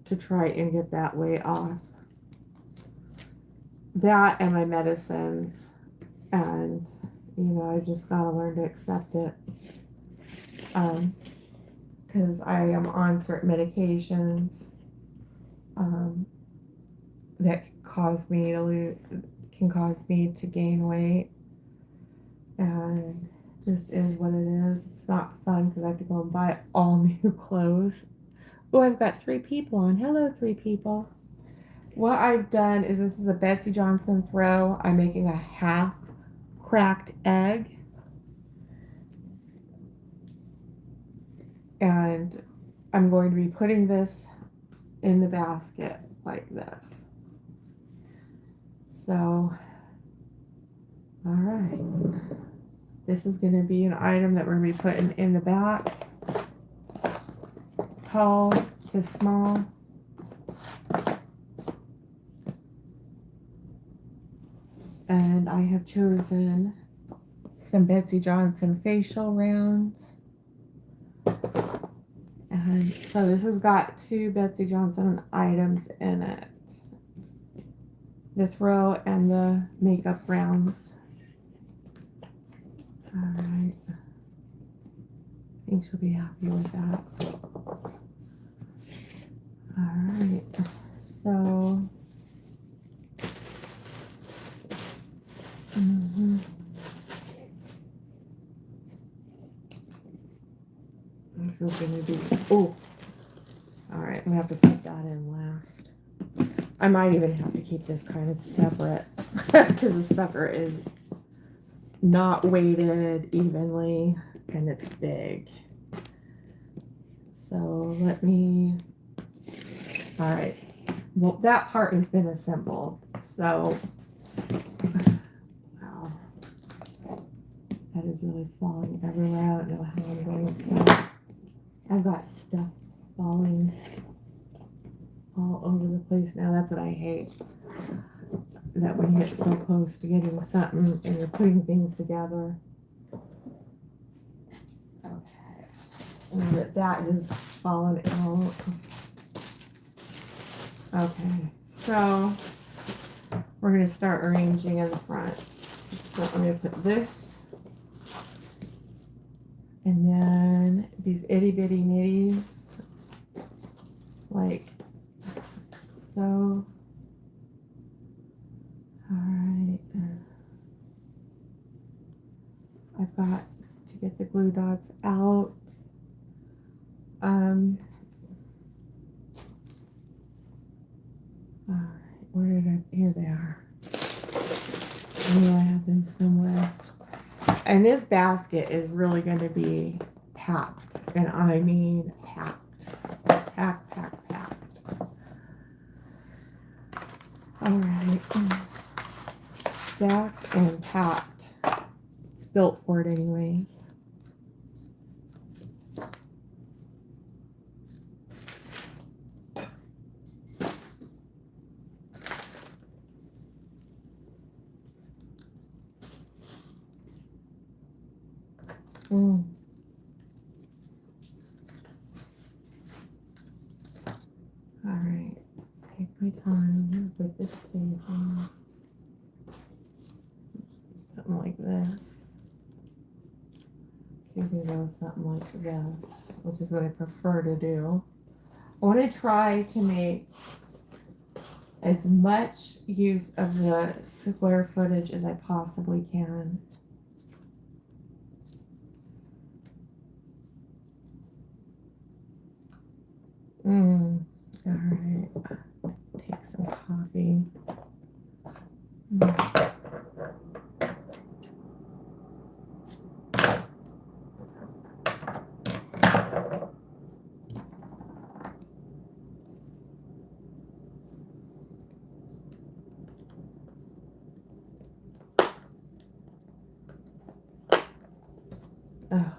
to try and get that weight off. That and my medicines, and you know, I just gotta learn to accept it. Because I am on certain medications that can cause me to gain weight, and just is what it is. It's not fun because I have to go and buy all new clothes. Oh, I've got 3 people on. Hello, 3 people. What I've done is, this is a Betsy Johnson throw. I'm making a half cracked egg, and I'm going to be putting this in the basket like this. So, all right, this is going to be an item that we're going to be putting in the back, tall to small. And I have chosen some Betsy Johnson facial rounds. And so this has got 2 Betsy Johnson items in it. The throw and the makeup rounds. Alright. I think she'll be happy with that. Alright. So this is going to be, oh, all right, I'm going to have to put that in last. I might even have to keep this kind of separate because the sucker is not weighted evenly and it's big. So let me, all right, well, that part has been assembled. So, wow, that is really falling everywhere. I don't know how I'm going to. I've got stuff falling all over the place now. That's what I hate. That when you get so close to getting something and you're putting things together. Okay. Now that is falling out. Okay. So we're going to start arranging in the front. So I'm going to put this. And then these itty bitty nitties. Like, so. Alright. I've got to get the glue dots out. Alright, where did I, here they are. I know I have them somewhere. And this basket is really going to be packed. And I mean packed. Packed, packed, packed. Alright. Stacked and packed. It's built for it anyways. Alright, take my time, put this thing on. Something like this. You can go something like this, which is what I prefer to do. I want to try to make as much use of the square footage as I possibly can. All right. Take some coffee. Oh,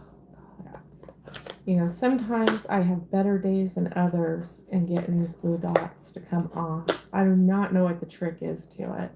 you know, sometimes I have better days than others in getting these glue dots to come off. I do not know what the trick is to it.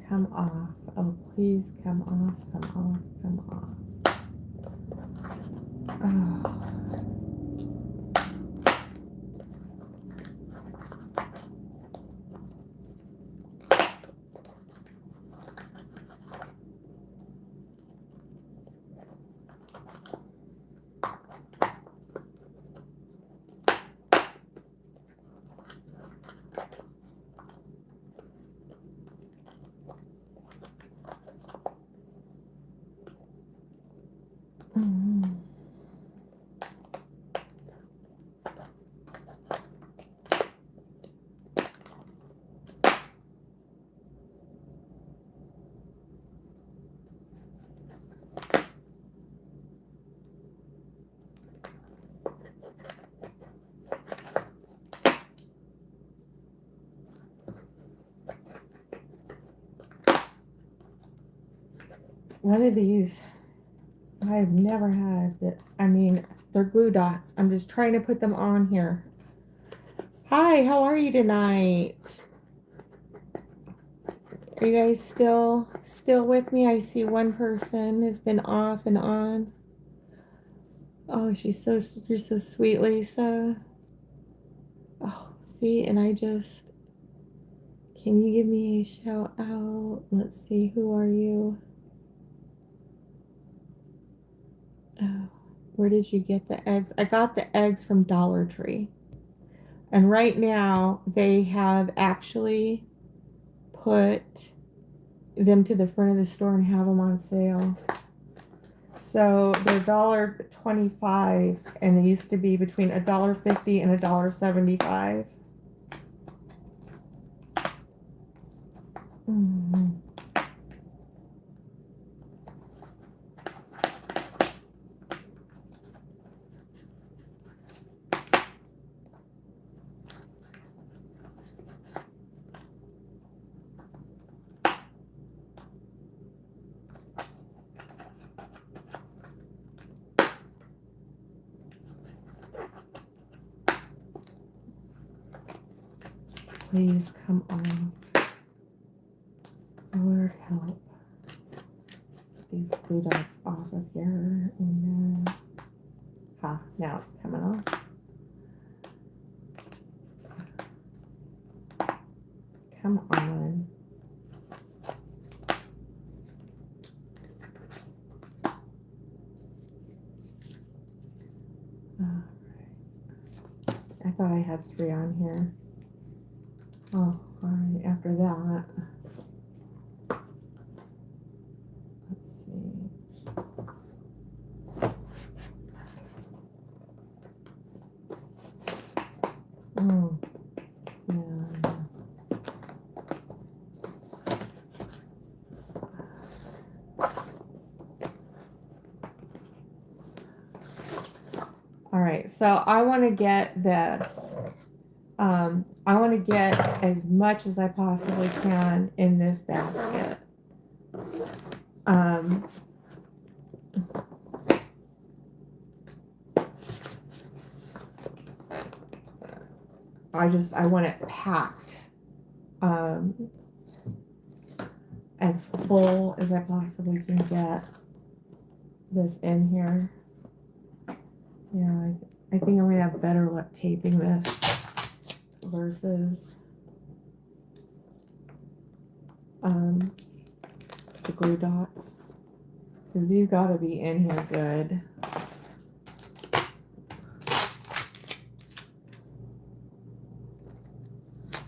Come off. Oh, please come off, come off, come off. Oh. One of these I've never had, that, I mean, they're glue dots. I'm just trying to put them on here. Hi, how are you tonight? Are you guys still with me? I see one person has been off and on. Oh, you're so sweet, Lisa. Oh, see, and can you give me a shout out? Let's see, who are you? Oh, where did you get the eggs? I got the eggs from Dollar Tree. And right now, they have actually put them to the front of the store and have them on sale. So they're $1.25, and they used to be between $1.50 and $1.75. Please come on. Lord help. These blue dots off of here, and then now it's coming off. Come on. I thought I had 3 on here. Oh, all right. After that, let's see. Oh, yeah. All right, so I want to get this. I want to get as much as I possibly can in this basket. I want it packed as full as I possibly can get this in here. Yeah, I think I'm going to have better luck taping this versus the glue dots, because these got to be in here good.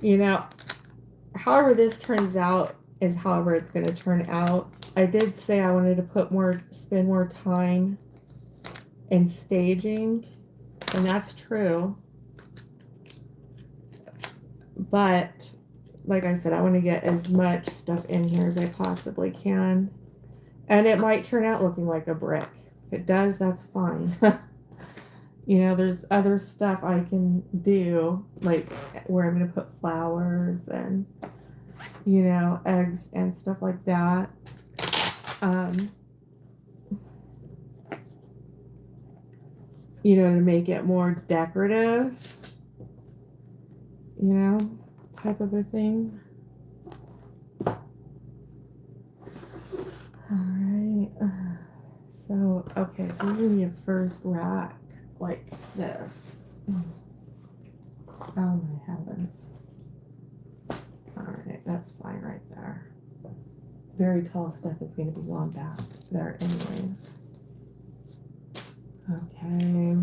You know, however this turns out is however it's going to turn out. I did say I wanted to spend more time in staging, and that's true. But like I said, I want to get as much stuff in here as I possibly can. And it might turn out looking like a brick. If it does, that's fine. You know, there's other stuff I can do, like where I'm going to put flowers and, you know, eggs and stuff like that. You know, to make it more decorative, you know, type of a thing. Alright, so, okay, so we're going to be a first rack like this. Oh my heavens. Alright, that's fine right there. Very tall stuff is going to be going back there anyways. Okay.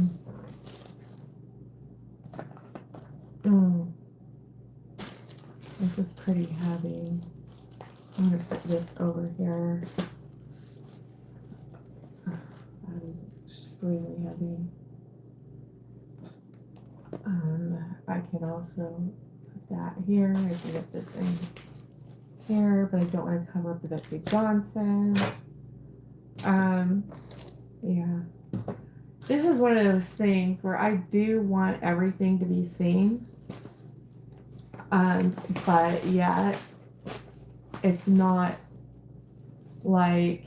This is pretty heavy. I'm going to put this over here. That is extremely heavy. I can also put that here. I can get this in here, but I don't want to cover up the Betsy Johnson. Yeah. This is one of those things where I do want everything to be seen. But yet it's not like,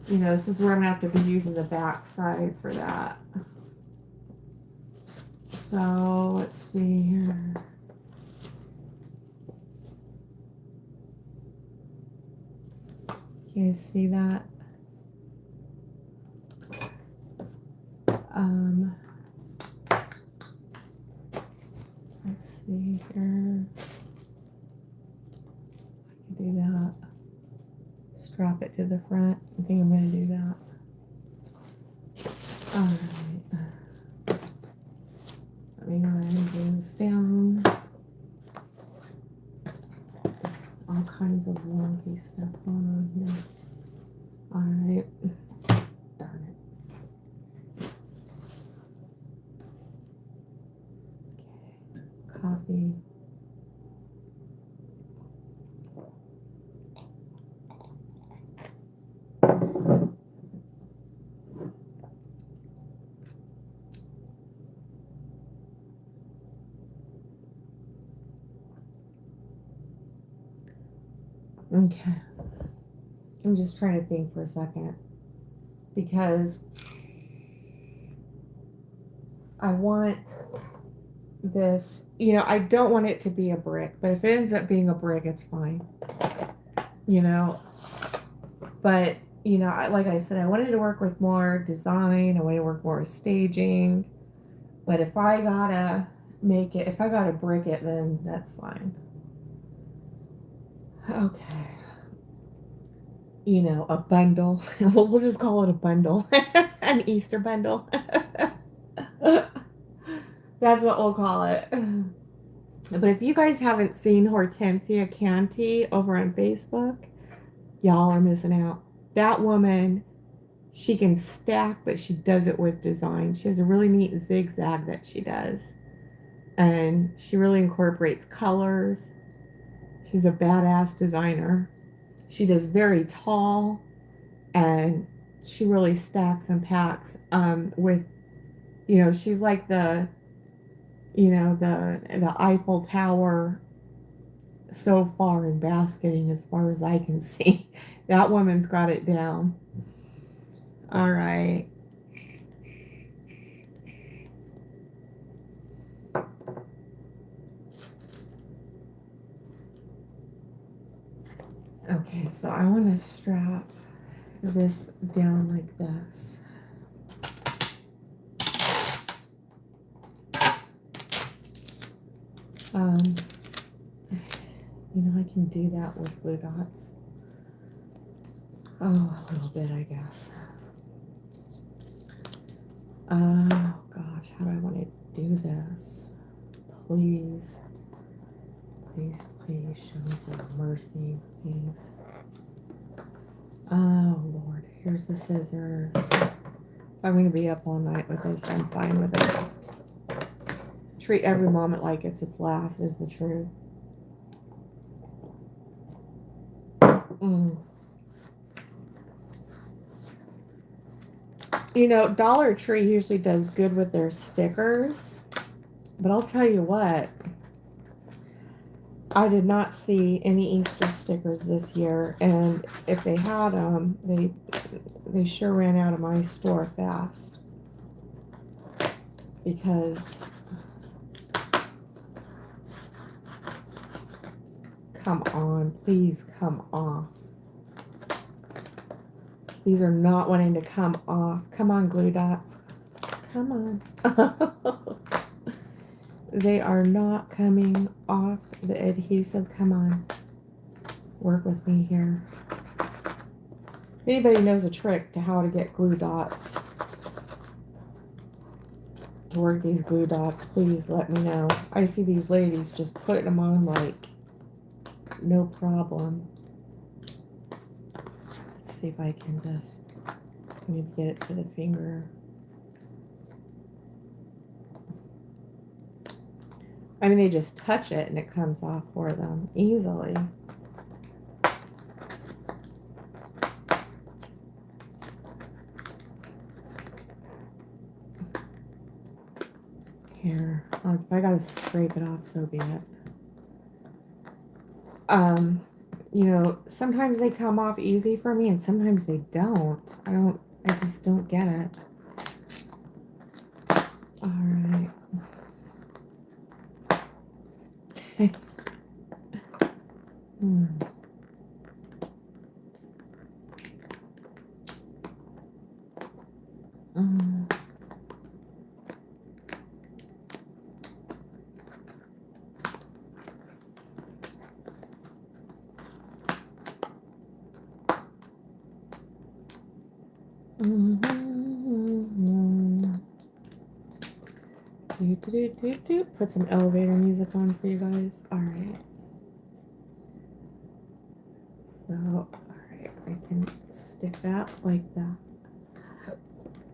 you know, this is where I'm gonna have to be using the back side for that. So let's see here. You guys see that? Let's see here. I can do that. Strap it to the front. I think I'm going to do that. Alright. Let me go ahead and bring this down. All kinds of wonky stuff going on here. Alright. Darn it. Okay. Coffee. Okay. I'm just trying to think for a second, because I want this, you know, I don't want it to be a brick, but if it ends up being a brick, it's fine, you know. But, you know, like I said, I wanted to work with more design. I wanted to work more with staging. But if I gotta make it, if I gotta brick it, then that's fine. Okay. You know, a bundle. We'll just call it a bundle. An Easter bundle. That's what we'll call it. But if you guys haven't seen Hortensia Canty over on Facebook, y'all are missing out. That woman, she can stack, but she does it with design. She has a really neat zigzag that she does. And she really incorporates colors. She's a badass designer. She does very tall, and she really stacks and packs with, you know, she's like the, you know, the Eiffel Tower so far in basketing as far as I can see. That woman's got it down. All right. Okay, so I want to strap this down like this. You know, I can do that with glue dots. Oh, a little bit, I guess. Oh gosh, how do I want to do this? Please, please, please show me some mercy, please. Oh Lord, here's the scissors. If I'm going to be up all night with this, I'm fine with it. Treat every moment like it's its last is the truth. You know, Dollar Tree usually does good with their stickers, but I'll tell you what, I did not see any Easter stickers this year, and if they had them, they sure ran out of my store fast, because come on, please come off. These are not wanting to come off. Come on, glue dots. Come on. They are not coming off the adhesive. Come on. Work with me here. If anybody knows a trick to how to get glue dots, to work these glue dots, please let me know. I see these ladies just putting them on like no problem. See if I can just maybe get it to the finger. I mean, they just touch it and it comes off for them easily. Here, if I gotta scrape it off, so be it. You know, sometimes they come off easy for me and sometimes they don't. I just don't get it. All right. Put some elevator music on for you guys. All right. So, all right, I can stick that like that.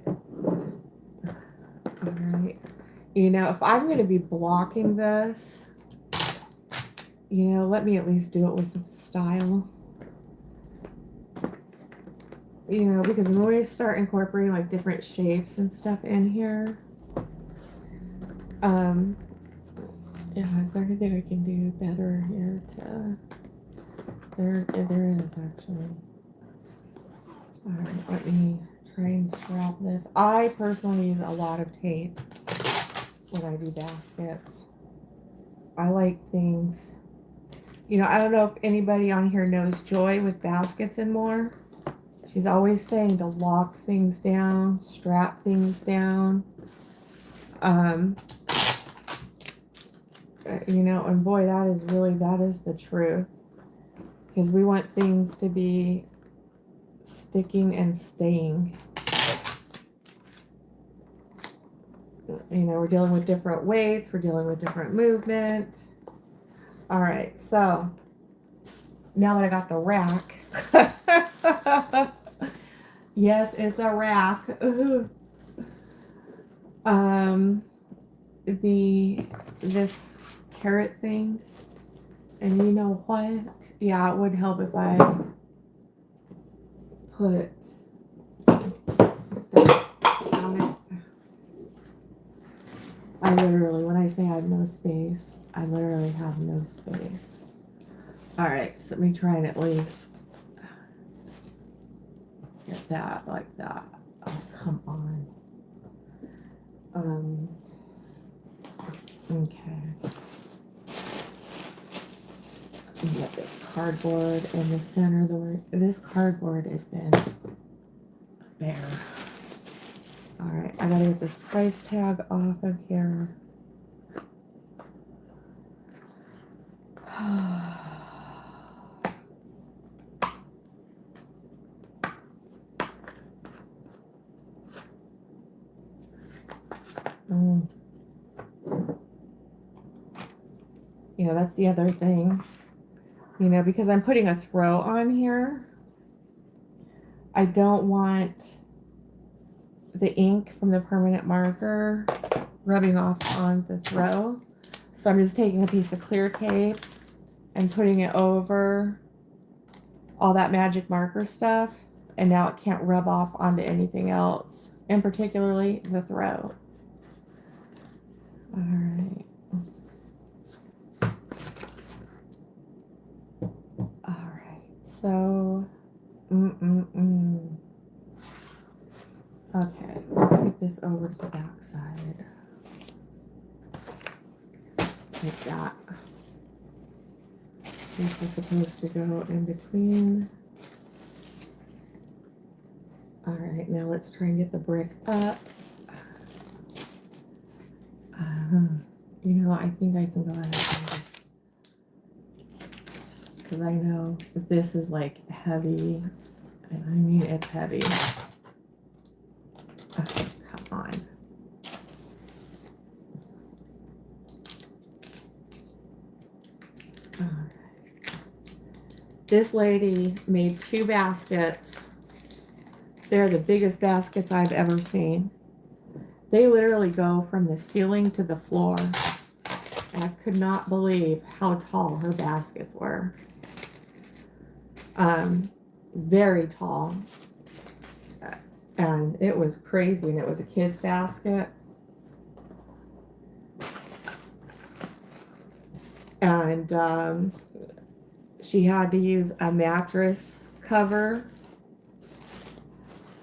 All right. You know, if I'm going to be blocking this, you know, let me at least do it with some style. You know, because when we start incorporating like different shapes and stuff in here, yeah, is there anything I can do better here to, there is actually. All right, let me try and strap this. I personally use a lot of tape. when I do baskets. I like things. You know, I don't know if anybody on here knows Joy with Baskets and More. She's always saying to lock things down, strap things down. You know, and boy, that is the truth. Because we want things to be sticking and staying. You know, we're dealing with different weights, we're dealing with different movement. All right, so now that I got the rack, yes, it's a rack. This carrot thing, and you know what? Yeah, it would help if I put that on it. I literally, when I say I have no space, I literally have no space. All right, so let me try and at least get that like that. Oh, come on. Okay. Get this cardboard in the center. This cardboard has been bare. All right, I gotta get this price tag off of here. You know, that's the other thing. You know, because I'm putting a throw on here, I don't want the ink from the permanent marker rubbing off on the throw. So I'm just taking a piece of clear tape and putting it over all that magic marker stuff. And now it can't rub off onto anything else, and particularly the throw. All right. All right. So, okay, let's get this over to the back side. Like that. This is supposed to go in between. All right, now let's try and get the brick up. You know, I think I can go ahead because I know this is like heavy, and I mean it's heavy. Okay, come on. All right. This lady made 2 baskets. They're the biggest baskets I've ever seen. They literally go from the ceiling to the floor. And I could not believe how tall her baskets were. Very tall. And it was crazy. And it was a kid's basket. And she had to use a mattress cover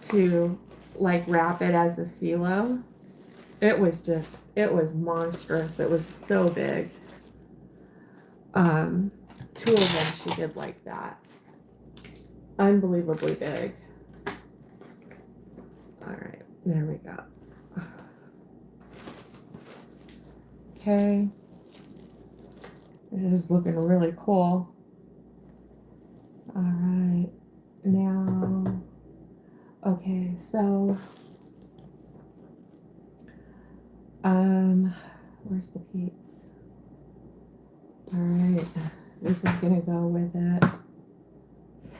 to like wrap it as a silo. It was monstrous. It was so big. 2 of them she did like that. Unbelievably big. All right, there we go. Okay. This is looking really cool. All right, now, okay, so, where's the peeps? All right, this is gonna go with it.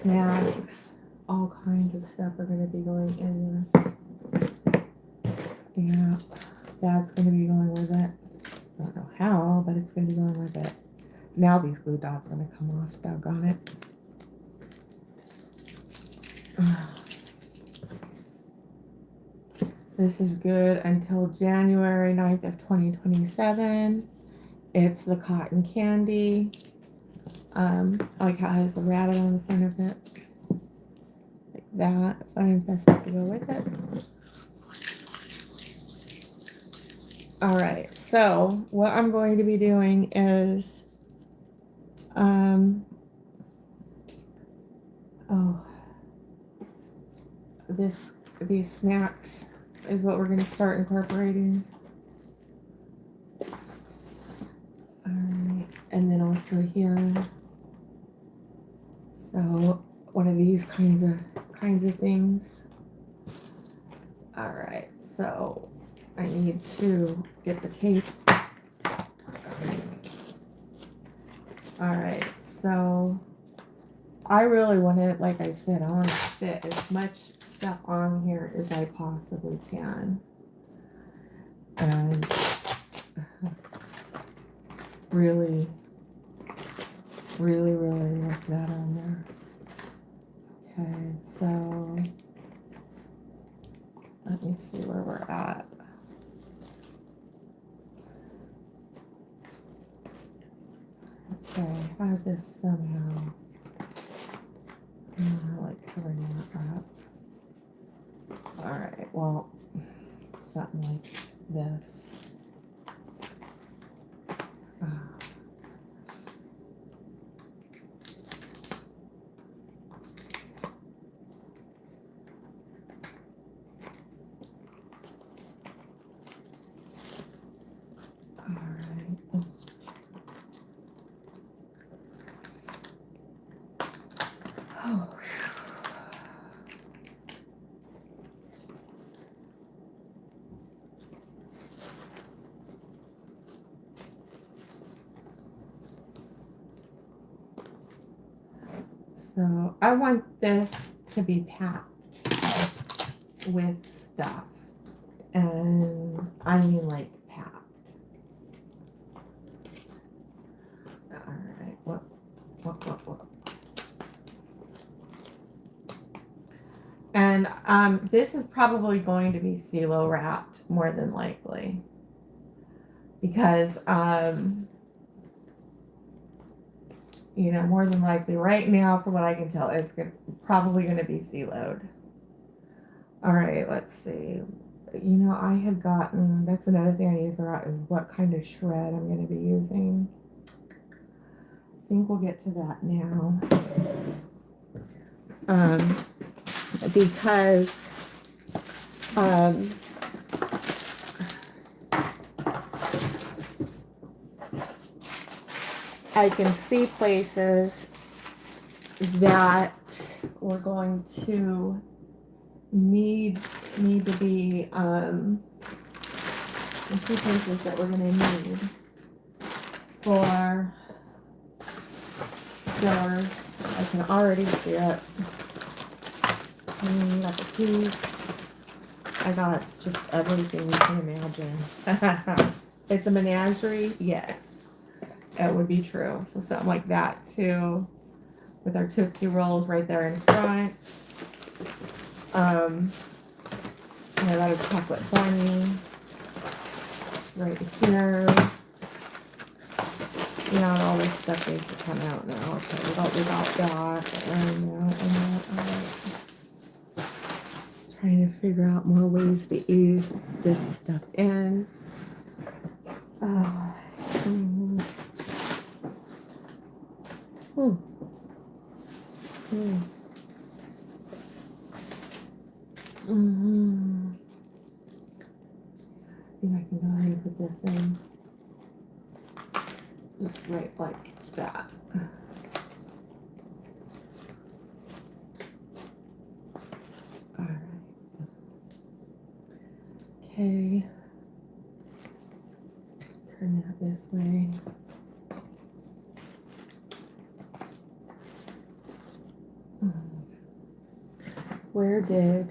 Snacks, all kinds of stuff are gonna be going in this. Yeah, that's gonna be going with it. I don't know how, but it's gonna be going with it. Now these glue dots are gonna come off, doggone it. This is good until January 9th of 2027. It's the cotton candy. I like how it has the rabbit on the front of it. Like that. Fun and festive to go with it. All right, so what I'm going to be doing is, these snacks is what we're going to start incorporating. All right, and then also here. So one of these kinds of things. All right, so I need to get the tape. All right, so I really want to, like I said, I want to fit as much stuff on here as I possibly can. And really work that on there. Okay, so let me see where we're at. Okay, I have this somehow. I like covering that up. Alright, well, something like this. So I want this to be packed with stuff, and I mean like packed. All right, what? And this is probably going to be silo wrapped more than likely, because you know, more than likely right now, from what I can tell, it's probably going to be siloed. All right, let's see. You know, I had gotten, that's another thing I need to figure out is what kind of shred I'm going to be using. I think we'll get to that now. Because I can see places that we're going to need to be I see places that we're going to need for fillers. I can already see it. Got the keys. I got just everything you can imagine. It's a menagerie, yes. That would be true. So something like that too, with our Tootsie Rolls right there in front. I got a chocolate bunny right here. You know, and all this stuff needs to come out now. Okay, we got that. And that. Trying to figure out more ways to ease this stuff in. I think I can go ahead and put this in. Just right like that. Alright. Okay. Turn that this way. Where is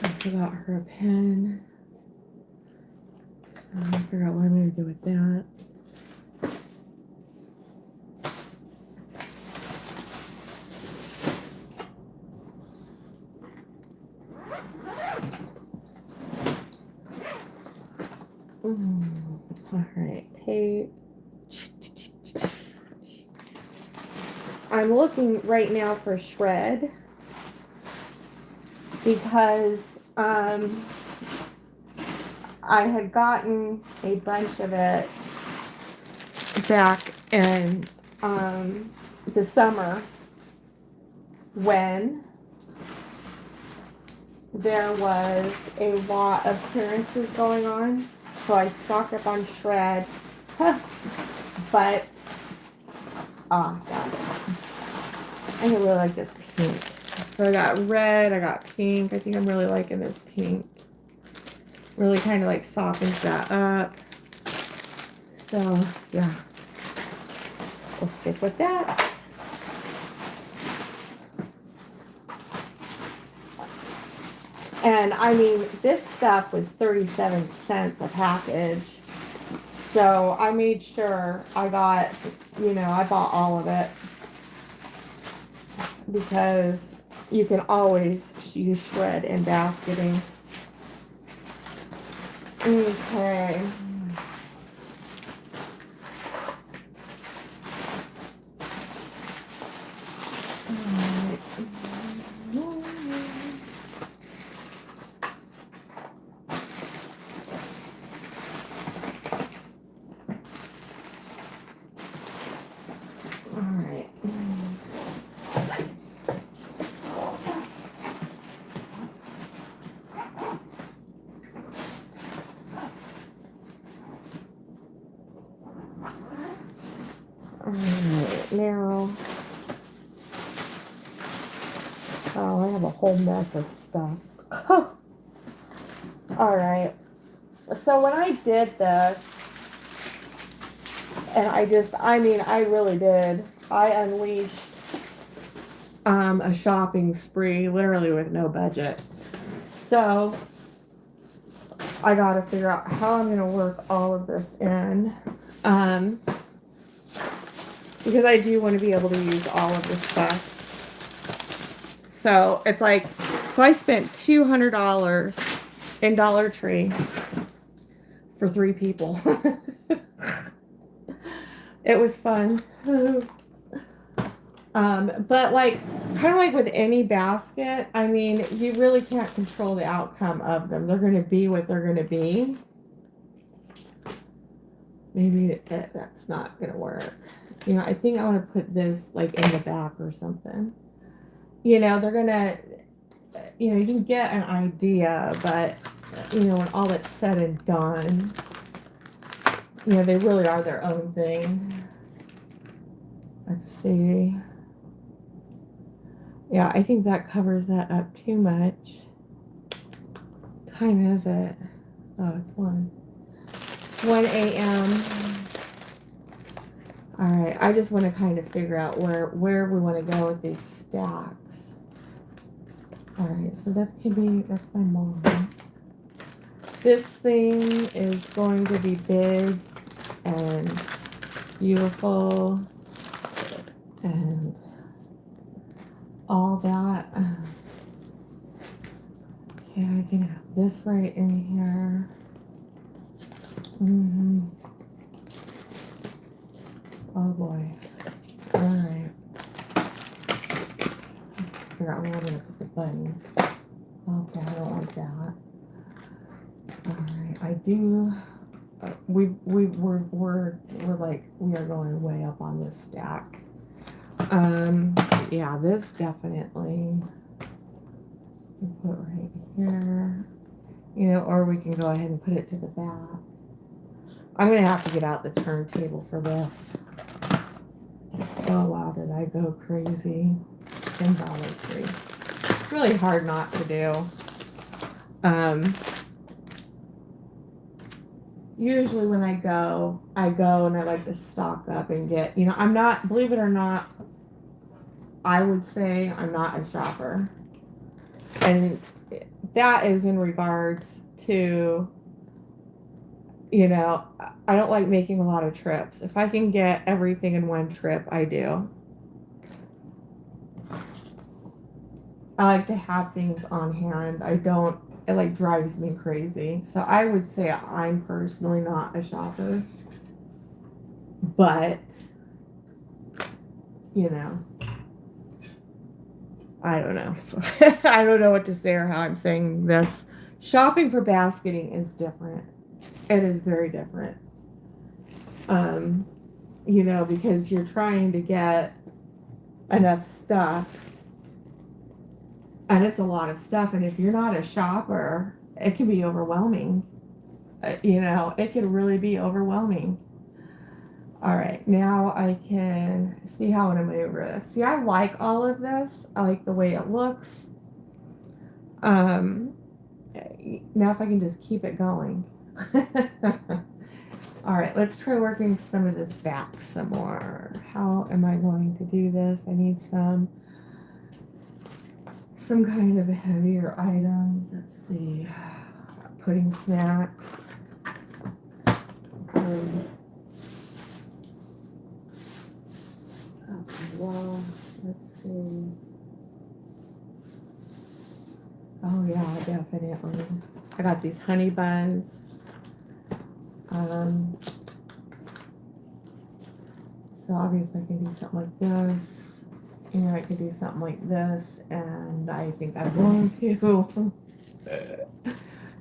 I forgot her pen. So I'm gonna figure out what I'm gonna do with that. All right, tape. I'm looking right now for shred because I had gotten a bunch of it back in the summer when there was a lot of clearances going on. So I stocked up on shred. But God, I really like this pink. So I got red, I got pink. I think I'm really liking this pink. Really kind of like softens that up. So yeah, we'll stick with that. And I mean, this stuff was 37 cents a package. So I made sure I got, I bought all of it. Because you can always use shred in basketing. Okay. Now, I have a whole mess of stuff. All right. So when I did this, and I really did. I unleashed a shopping spree, literally with no budget. So I got to figure out how I'm going to work all of this in. Because I do want to be able to use all of this stuff. So it's like, I spent $200 in Dollar Tree for 3 people. It was fun. But like, kind of like with any basket, I mean, you really can't control the outcome of them. They're going to be what they're going to be. Maybe that's not going to work. I think I want to put this like in the back or something. They're going to, you can get an idea, but, when all it's said and done, they really are their own thing. Let's see. Yeah, I think that covers that up too much. What time is it? Oh, it's 1 a.m. All right, I just want to kind of figure out where we want to go with these stacks. All right, so that's my mom. This thing is going to be big and beautiful and all that. Okay, I can have this right in here. Oh boy. All right. Figure out where I'm gonna put the button. Okay, I don't want that. All right, I do. We're like, we are going way up on this stack. Yeah, this definitely. Put right here. Or we can go ahead and put it to the back. I'm gonna have to get out the turntable for this. Oh wow, did I go crazy? $10 It's really hard not to do. Usually when I go and I like to stock up and get, I'm not, believe it or not, I would say I'm not a shopper. And that is in regards to, I don't like making a lot of trips. If I can get everything in one trip, I do. I like to have things on hand. I don't it like drives me crazy. So I would say I'm personally not a shopper, but you know, I don't know. I don't know what to say or how I'm saying this. Shopping for basketing is different. It is very different. You know, because you're trying to get enough stuff, and it's a lot of stuff, and if you're not a shopper, it can be overwhelming. You know, it can really be overwhelming. All right, now I can see how to maneuver this. See, I like all of this. I like the way it looks. Now if I can just keep it going. All right, let's try working some of this back some more. How am I going to do this? I need some kind of heavier items. Let's see. Pudding snacks. Well, let's see. Oh yeah, definitely. I got these honey buns. So obviously I can do something like this. And I can do something like this. And I think I'm going to.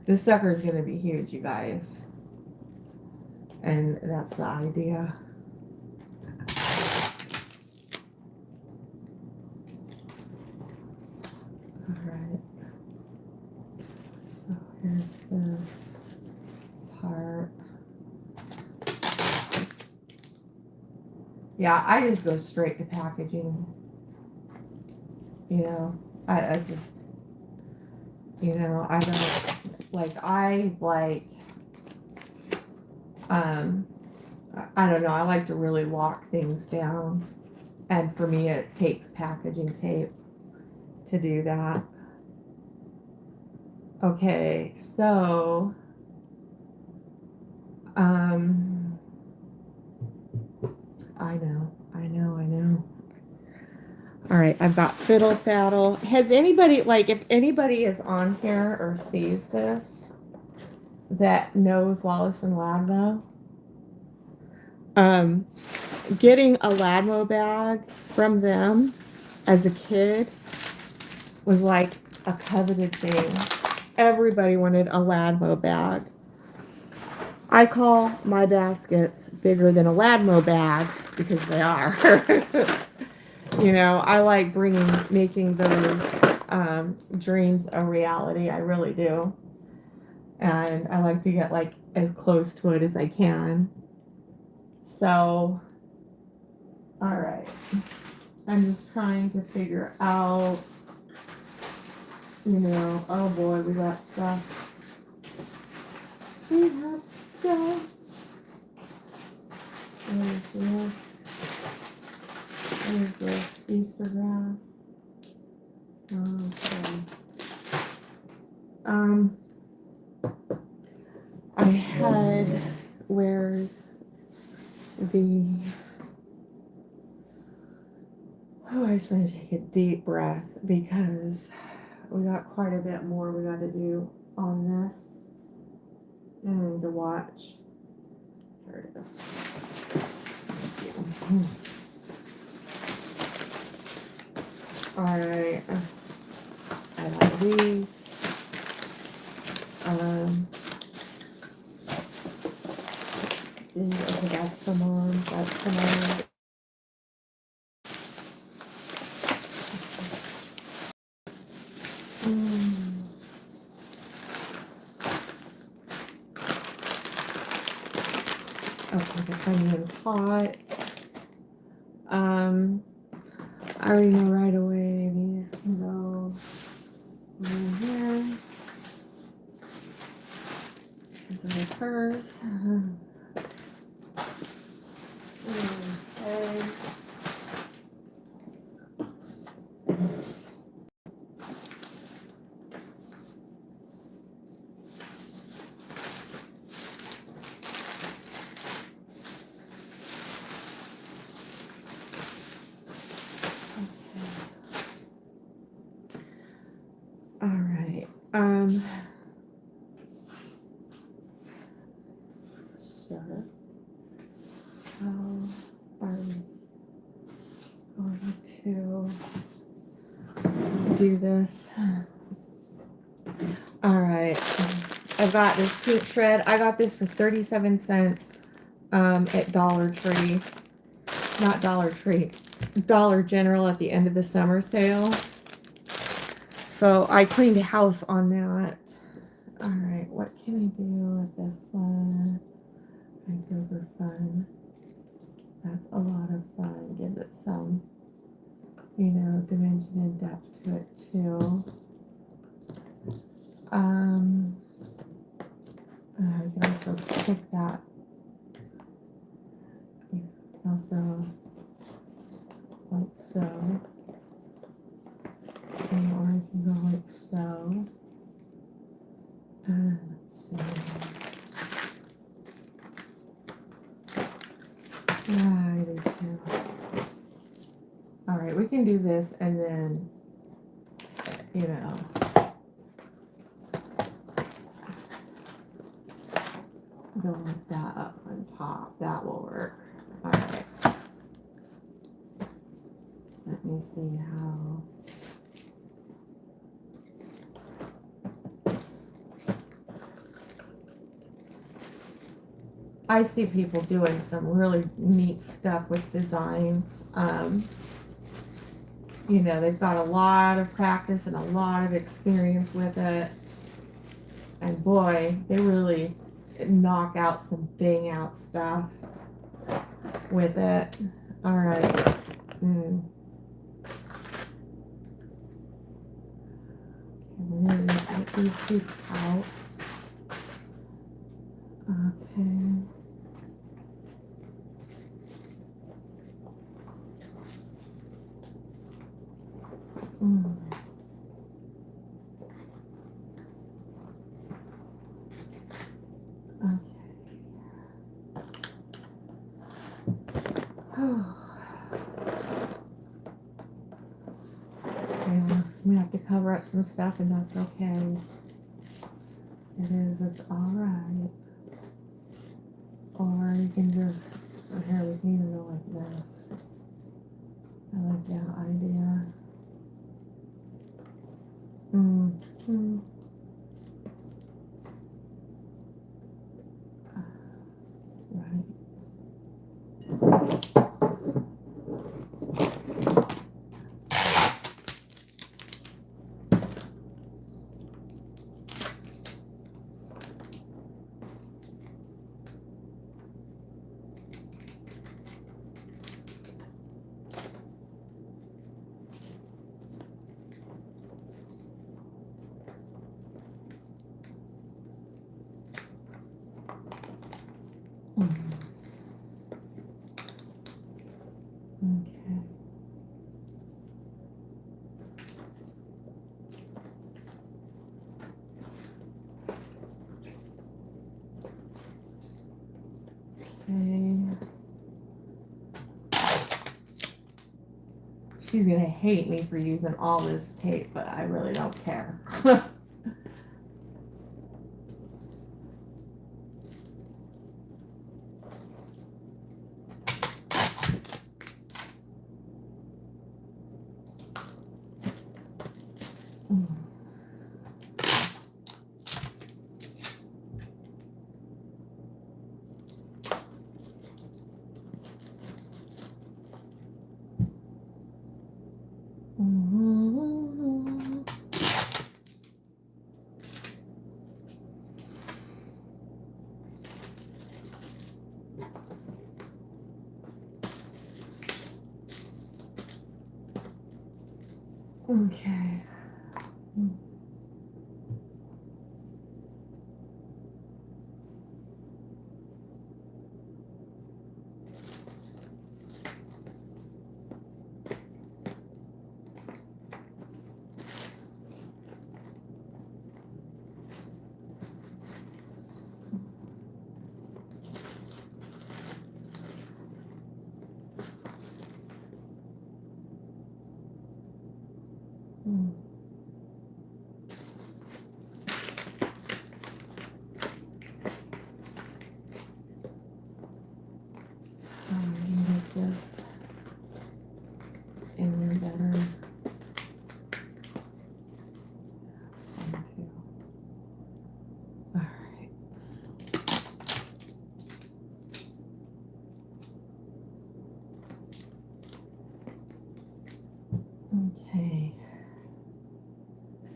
This sucker is going to be huge, you guys. And that's the idea. Alright. So here's this part. Yeah, I just go straight to packaging. You know, I just, you know, I don't, like, I don't know, I like to really lock things down. And for me, it takes packaging tape to do that. Okay, so, I know. All right, I've got fiddle faddle. Has anybody, like, if anybody is on here or sees this that knows Wallace and Ladmo, getting a Ladmo bag from them as a kid was like a coveted thing. Everybody wanted a Ladmo bag. I call my baskets bigger than a Ladmo bag because they are. You know, I like making those dreams a reality. I really do. And I like to get like as close to it as I can. So, all right. I'm just trying to figure out, you know, oh boy, we got stuff. We have stuff. There's the Easter grass. Okay. I had, where's the, I just want to take a deep breath because we got quite a bit more we got to do on this and to watch. Here it is. Thank you. All right, I got these. Okay, that's for mom. That's for mom. Okay, the onion's hot. I already know right away these can go in here. These are the furs. Okay. All right. sure how are we going to do this. All right, I've got this pink shred. I got this for 37 cents at Dollar Tree. Not Dollar Tree, Dollar General at the end of the summer sale. So I cleaned house on that. All right, what can I do with this one? I think those are fun. That's a lot of fun. Gives it some, you know, dimension and depth to it too. I can also pick that. You can also like so. Or I can go like so. Let's see. I do too. All right, we can do this and then, you know, go like that up on top. That will work. All right. Let me see how. I see people doing some really neat stuff with designs. You know, they've got a lot of practice and a lot of experience with it. And boy, they really knock out some bang out stuff with it. All right. We're going to get these two out. Okay. I'm gonna have to cover up some stuff, and that's okay. It's all right. Or you can just, here, we can even go like this. I like that idea. Right. She's gonna hate me for using all this tape, but I really don't care. Okay.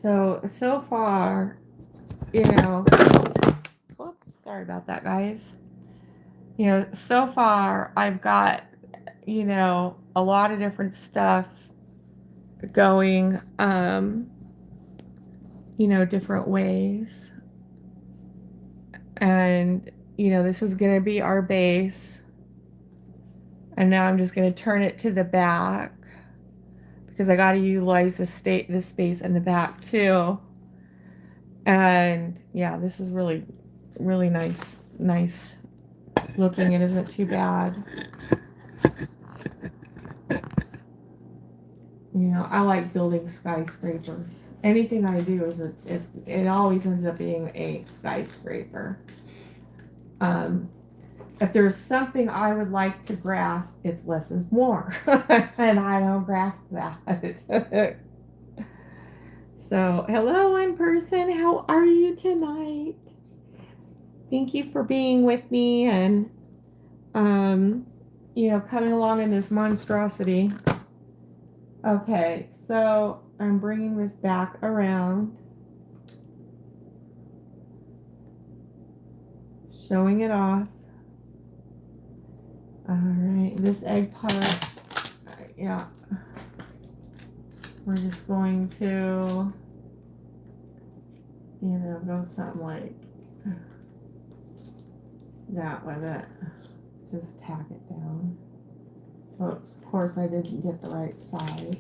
So far, you know, whoops, sorry about that, guys. You know, so far I've got, you know, a lot of different stuff going, you know, different ways. And, you know, this is going to be our base. And now I'm just going to turn it to the back because I got to utilize this space in the back too. And yeah, this is really, really nice looking. It isn't too bad. You know, I like building skyscrapers. Anything I do it always ends up being a skyscraper. If there's something I would like to grasp, it's less is more. And I don't grasp that. So, hello in person. How are you tonight? Thank you for being with me and, you know, coming along in this monstrosity. Okay, so I'm bringing this back around. Showing it off. All right, this egg part, yeah. We're just going to, you know, go something like that with it. Just tack it down. Oops, of course I didn't get the right side.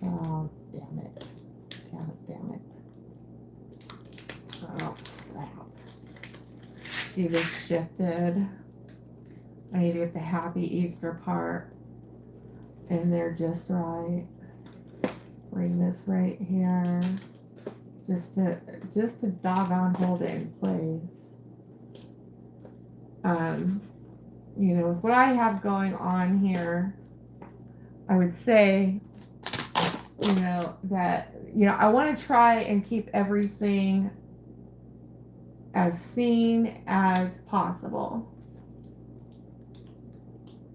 Oh, damn it. Damn it. Oh, crap. See, this shifted. I need to get the happy Easter part in there just right. Bring this right here. Just to doggone hold it in place. You know, with what I have going on here, I would say, you know, that, you know, I want to try and keep everything as seen as possible.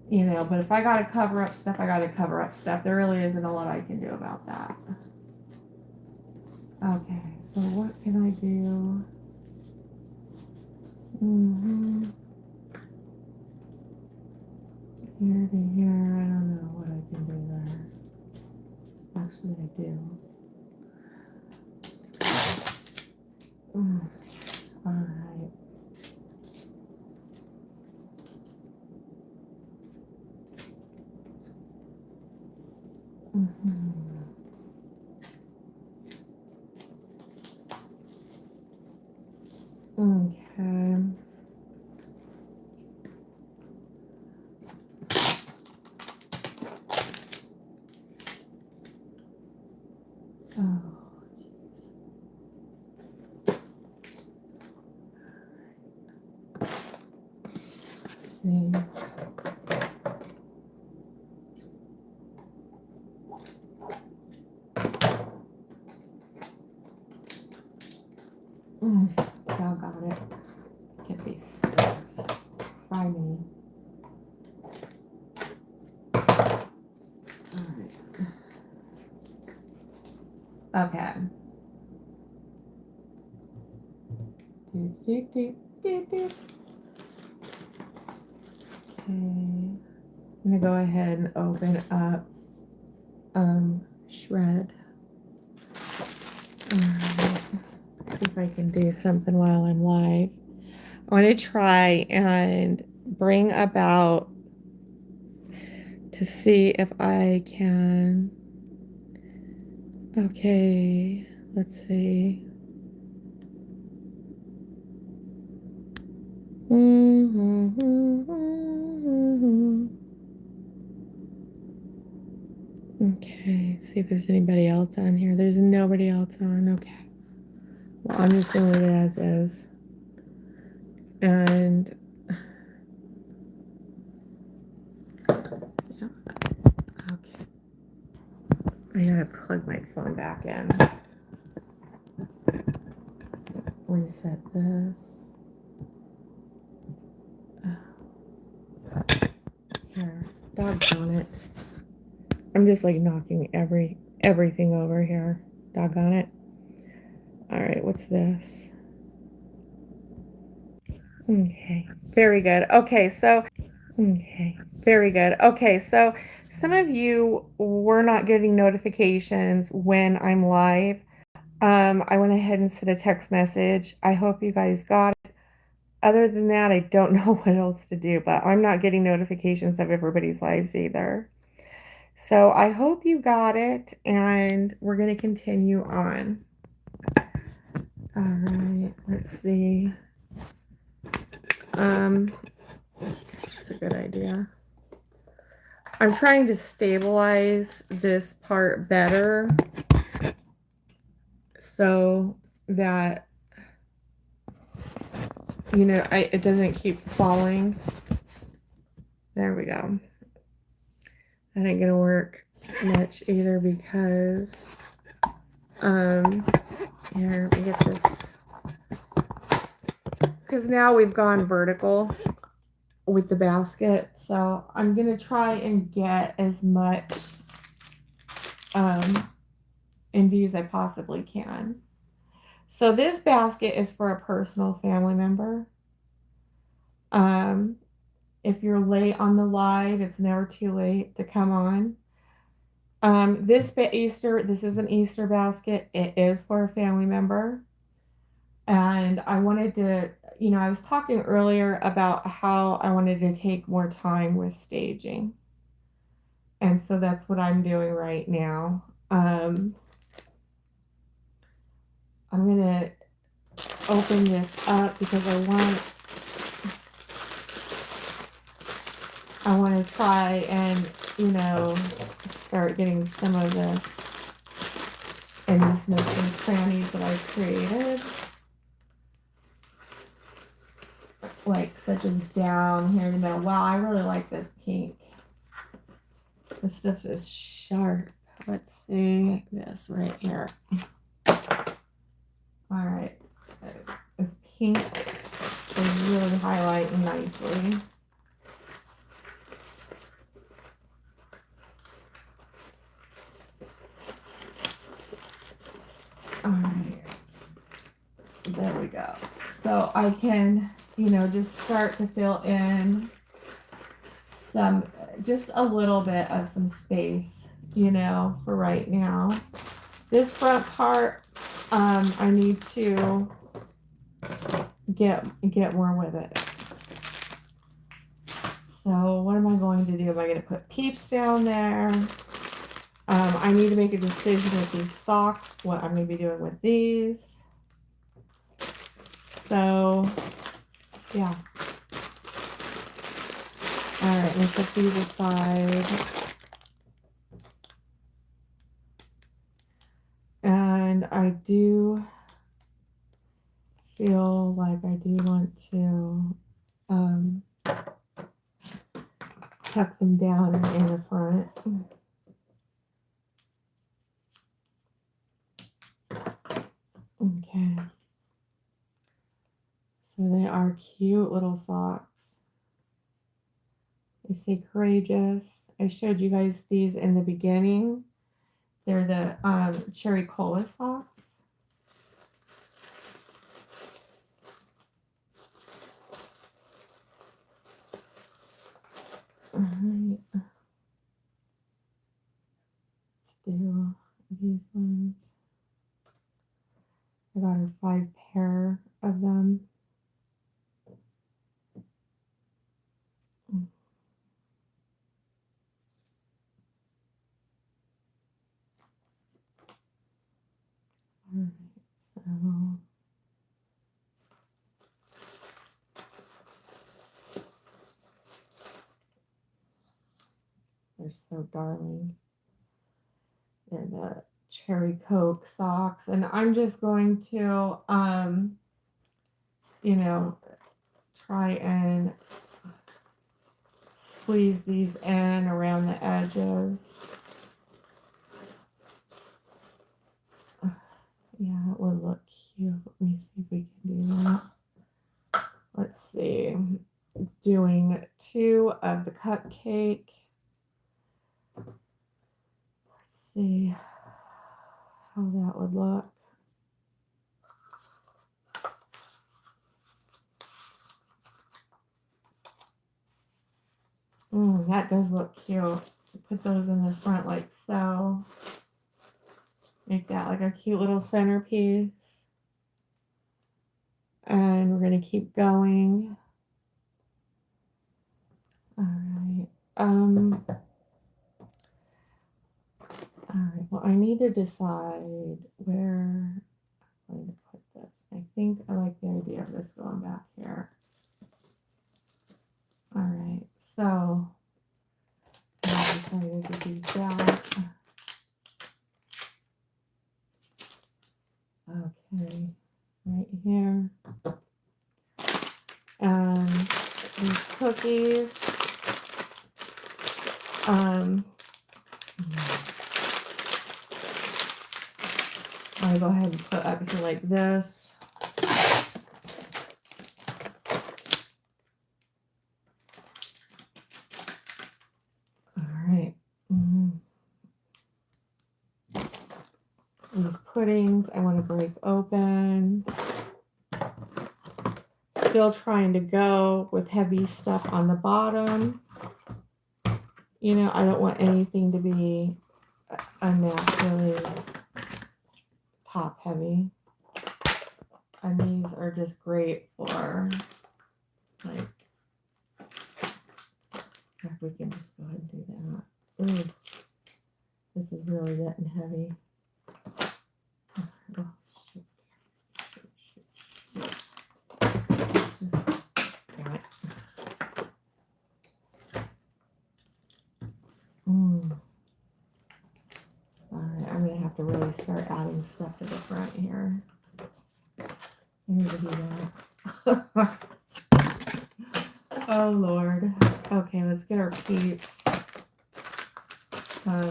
You know, but if I got to cover up stuff, I got to cover up stuff. There really isn't a lot I can do about that. Okay, so what can I do? Here to here, I don't know what I can do there. Actually, I do. All right. Okay. Oh, let's see. Doggone it. Get these scissors. Try me. Alright. Okay. Okay. I'm gonna go ahead and open up Shred. Alright. See if I can do something while I'm live. I want to try and bring about to see if I can. Okay, let's see. Okay, see if there's anybody else on here. There's nobody else on. Okay. Well, I'm just going to leave it as is. And yeah. Okay. I gotta plug my phone back in. Reset this. Here. Doggone it. I'm just like knocking everything over here. Doggone it. All right, what's this? Okay, very good. Okay, very good. Okay, so some of you were not getting notifications when I'm live. I went ahead and sent a text message. I hope you guys got it. Other than that, I don't know what else to do, but I'm not getting notifications of everybody's lives either. So I hope you got it, and we're going to continue on. All right, let's see. That's a good idea. I'm trying to stabilize this part better so that, you know, it doesn't keep falling. There we go. That ain't gonna work much either because, here, let me get this. Because now we've gone vertical with the basket. So I'm gonna try and get as much in view as I possibly can. So this basket is for a personal family member. If you're late on the live, it's never too late to come on. This is an Easter basket. It is for a family member. And I wanted to, you know, I was talking earlier about how I wanted to take more time with staging. And so that's what I'm doing right now. I'm going to open this up because I want to try and, you know, start getting some of this in these nooks and crannies that I created. Like such as down here in the middle. Wow, I really like this pink. This stuff is sharp. Let's see this right here. All right, this pink is really highlighting nicely. All right, there we go. So I can, you know, just start to fill in some, just a little bit of some space, you know, for right now. This front part, I need to get more with it. So what am I going to do? Am I going to put peeps down there? I need to make a decision with these socks, what I'm going to be doing with these. So, yeah. All right, let's set these aside. And I do feel like I do want to tuck them down in the front. Okay. So they are cute little socks. They say courageous. I showed you guys these in the beginning. They're the cherry cola socks. All right. Let's do these ones. I got her 5 pair of them. All right, so they're so darling. They're the cherry Coke socks, and I'm just going to, you know, try and squeeze these in around the edges. Yeah, it would look cute. Let me see if we can do that. Let's see. Doing 2 of the cupcake. Let's see. how that would look. That does look cute. Put those in the front like so. Make that like a cute little centerpiece. And we're going to keep going. All right. All right. Well, I need to decide where I'm going to put this. I think I like the idea of this going back here. All right. So I decided to do that. Okay. Right here. And these cookies. I'll go ahead and put up here like this. All right. These puddings I want to break open. Still trying to go with heavy stuff on the bottom. You know, I don't want anything to be unnaturally top heavy. And these are just great for, like, we can just go ahead and do that. Ooh, this is really getting heavy. Oh, shoot. Damn it. Alright, I'm going to have to really start adding stuff to the front here. I need to do that. Oh, Lord. Okay, let's get our peeps. I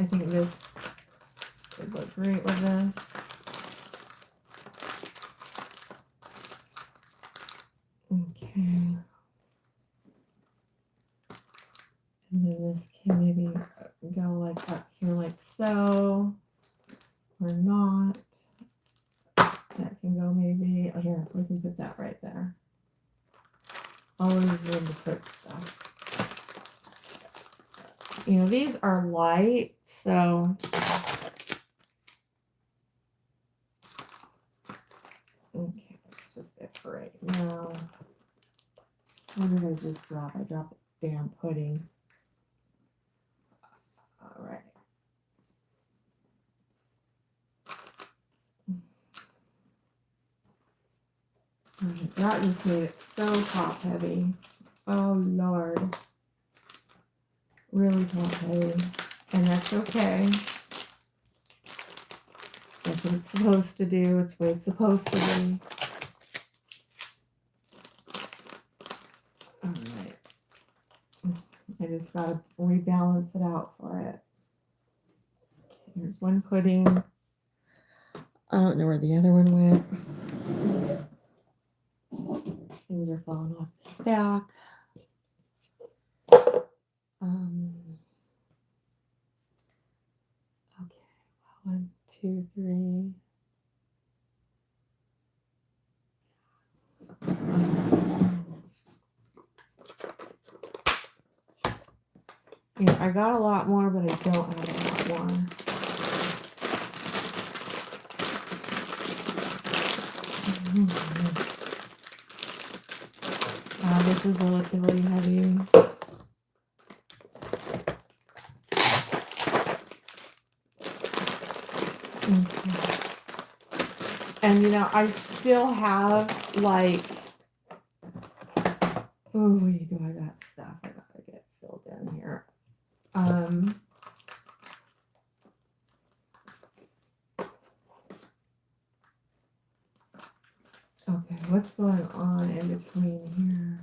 think this would look great with this. Okay. And then this can maybe go like up here like so, or not. That can go maybe, oh here, we can put that right there. Always room to put stuff. You know, these are light, so okay, that's just it for right now. What did I just drop? I dropped the damn pudding. All right. That just made it so top heavy. Oh Lord. Really top heavy. And that's okay. That's what it's supposed to do. It's what it's supposed to be. Alright. I just gotta rebalance it out for it. Okay, here's one pudding. I don't know where the other one went. Things are falling off the stack. Okay, 1, 2, 3. Yeah, I got a lot more, but I don't have a lot more. This is relatively heavy. Okay. And you know, I still have like, oh, wait, do I got stuff I gotta get filled in here? Okay, what's going on in between here?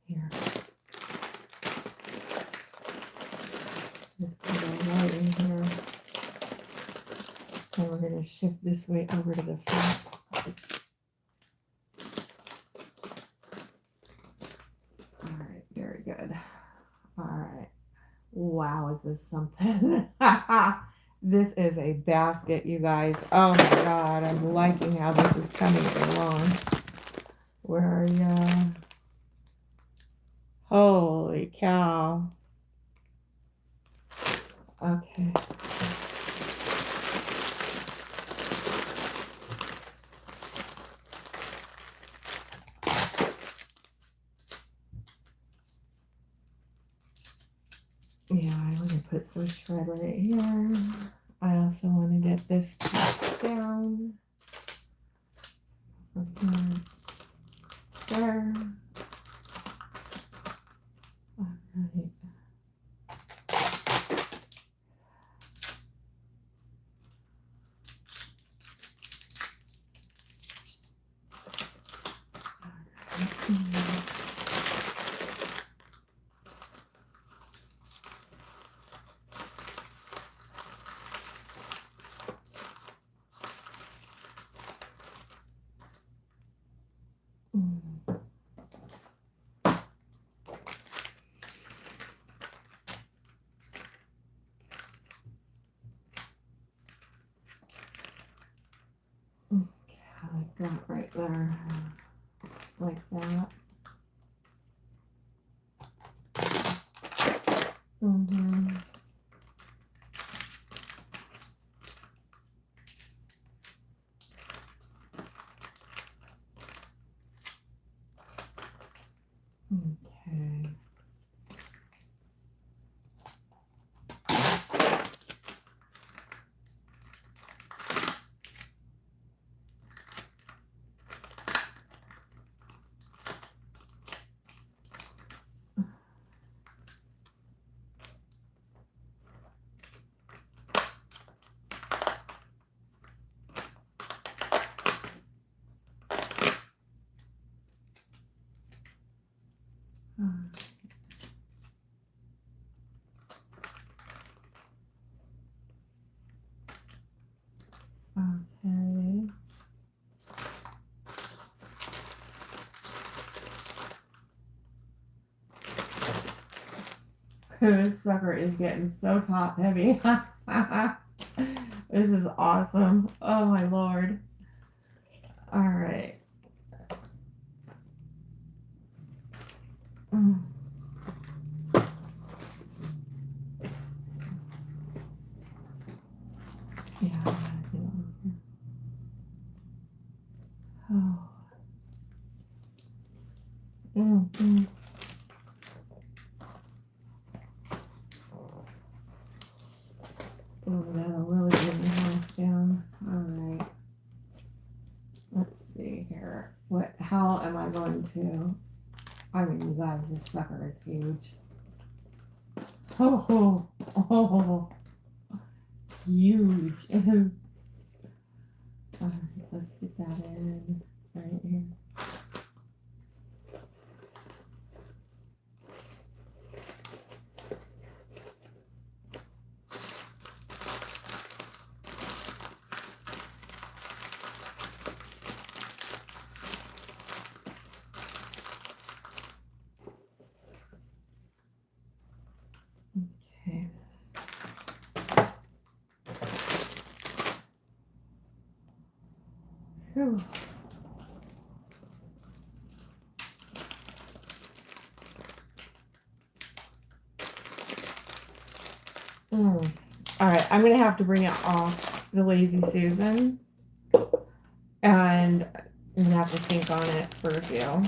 Here. This can go right in here. And we're going to shift this way over to the front. wow, is this something? This is a basket, you guys. Oh my God, I'm liking how this is coming along. Where are you? Holy cow. Okay. Yeah, I want to put some shred right here. I also want to get this down from here there. All right. Like that right there, like that. Mm-hmm. Okay. Okay. This sucker is getting so top heavy. This is awesome. Oh my Lord. All right. Yeah. Oh. Mm-hmm. Oh, that'll really get my hands down. All right. Let's see here. How am I going to? I mean, you guys, this sucker is huge. Oh, huge. All right, let's get that in right here. Okay. Whew. All right, I'm gonna have to bring it off the Lazy Susan, and I'm gonna have to think on it for a few.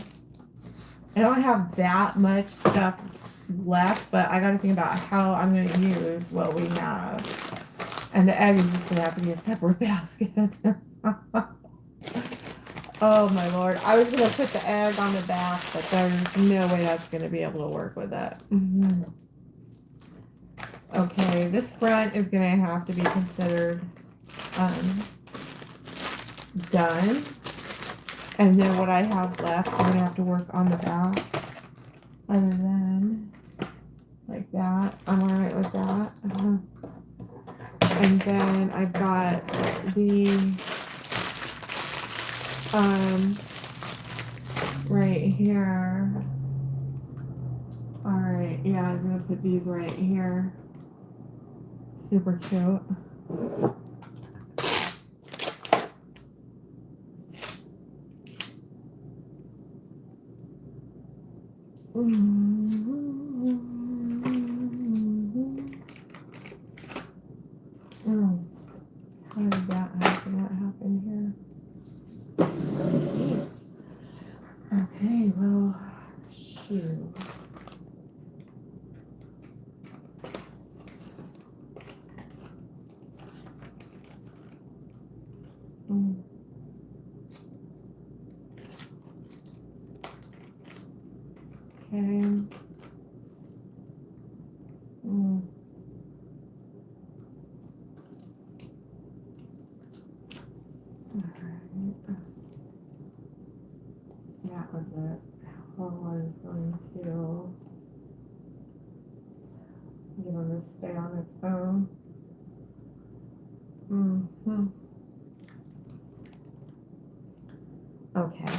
I don't have that much stuff left, but I gotta think about how I'm gonna use what we have. And the egg is just gonna have to be a separate basket. Oh my Lord. I was gonna put the egg on the back, but there's no way that's gonna be able to work with it. Okay, this front is gonna have to be considered done. And then what I have left, I'm gonna have to work on the back. Other than like that. I'm alright with that. And then I've got the right here. Alright, yeah, I was gonna put these right here. super cute. How did that happen? What happened here? Let's see. Okay, well, shoot. Okay. That was it. I was going to get him to stay on its own. Okay.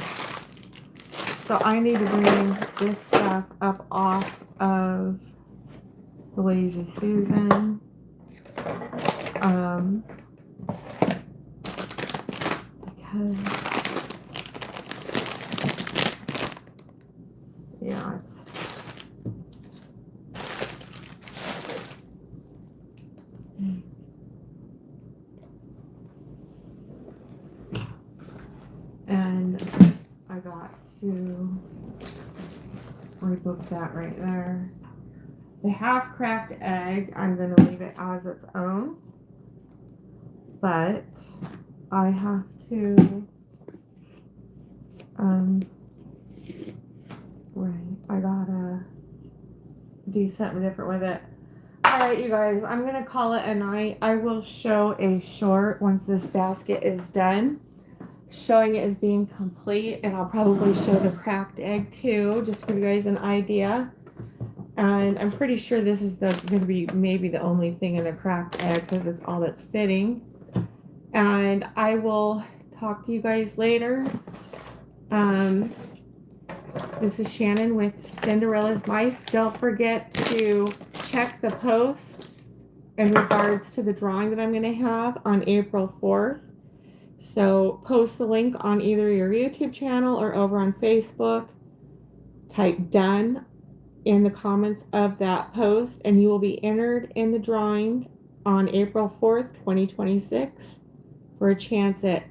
So I need to bring this stuff up off of the Lazy Susan. Because yeah, it's and I got to rebook that right there. The half cracked egg, I'm going to leave it as its own, but I have to I gotta do something different with it. All right, you guys, I'm gonna call it a night. I will show a short once this basket is done, showing it as being complete, and I'll probably show the cracked egg too, just for you guys an idea. And I'm pretty sure this is going to be maybe the only thing in the cracked egg because it's all that's fitting. And I will talk to you guys later. This is Shannon with Cinderella's Mice. Don't forget to check the post in regards to the drawing that I'm going to have on April 4th. So post the link on either your YouTube channel or over on Facebook. Type done in the comments of that post and you will be entered in the drawing on April 4th, 2026 for a chance at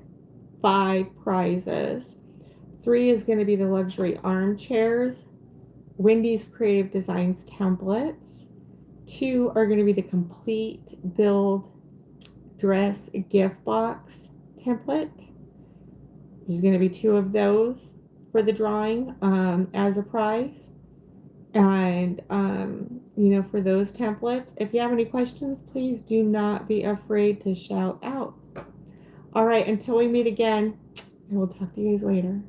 5 prizes. 3 is going to be the luxury armchairs, Wendy's Creative Designs templates. 2 are going to be the complete build dress gift box template. There's going to be 2 of those for the drawing as a prize. And, for those templates, if you have any questions, please do not be afraid to shout out. All right, until we meet again, I will talk to you guys later.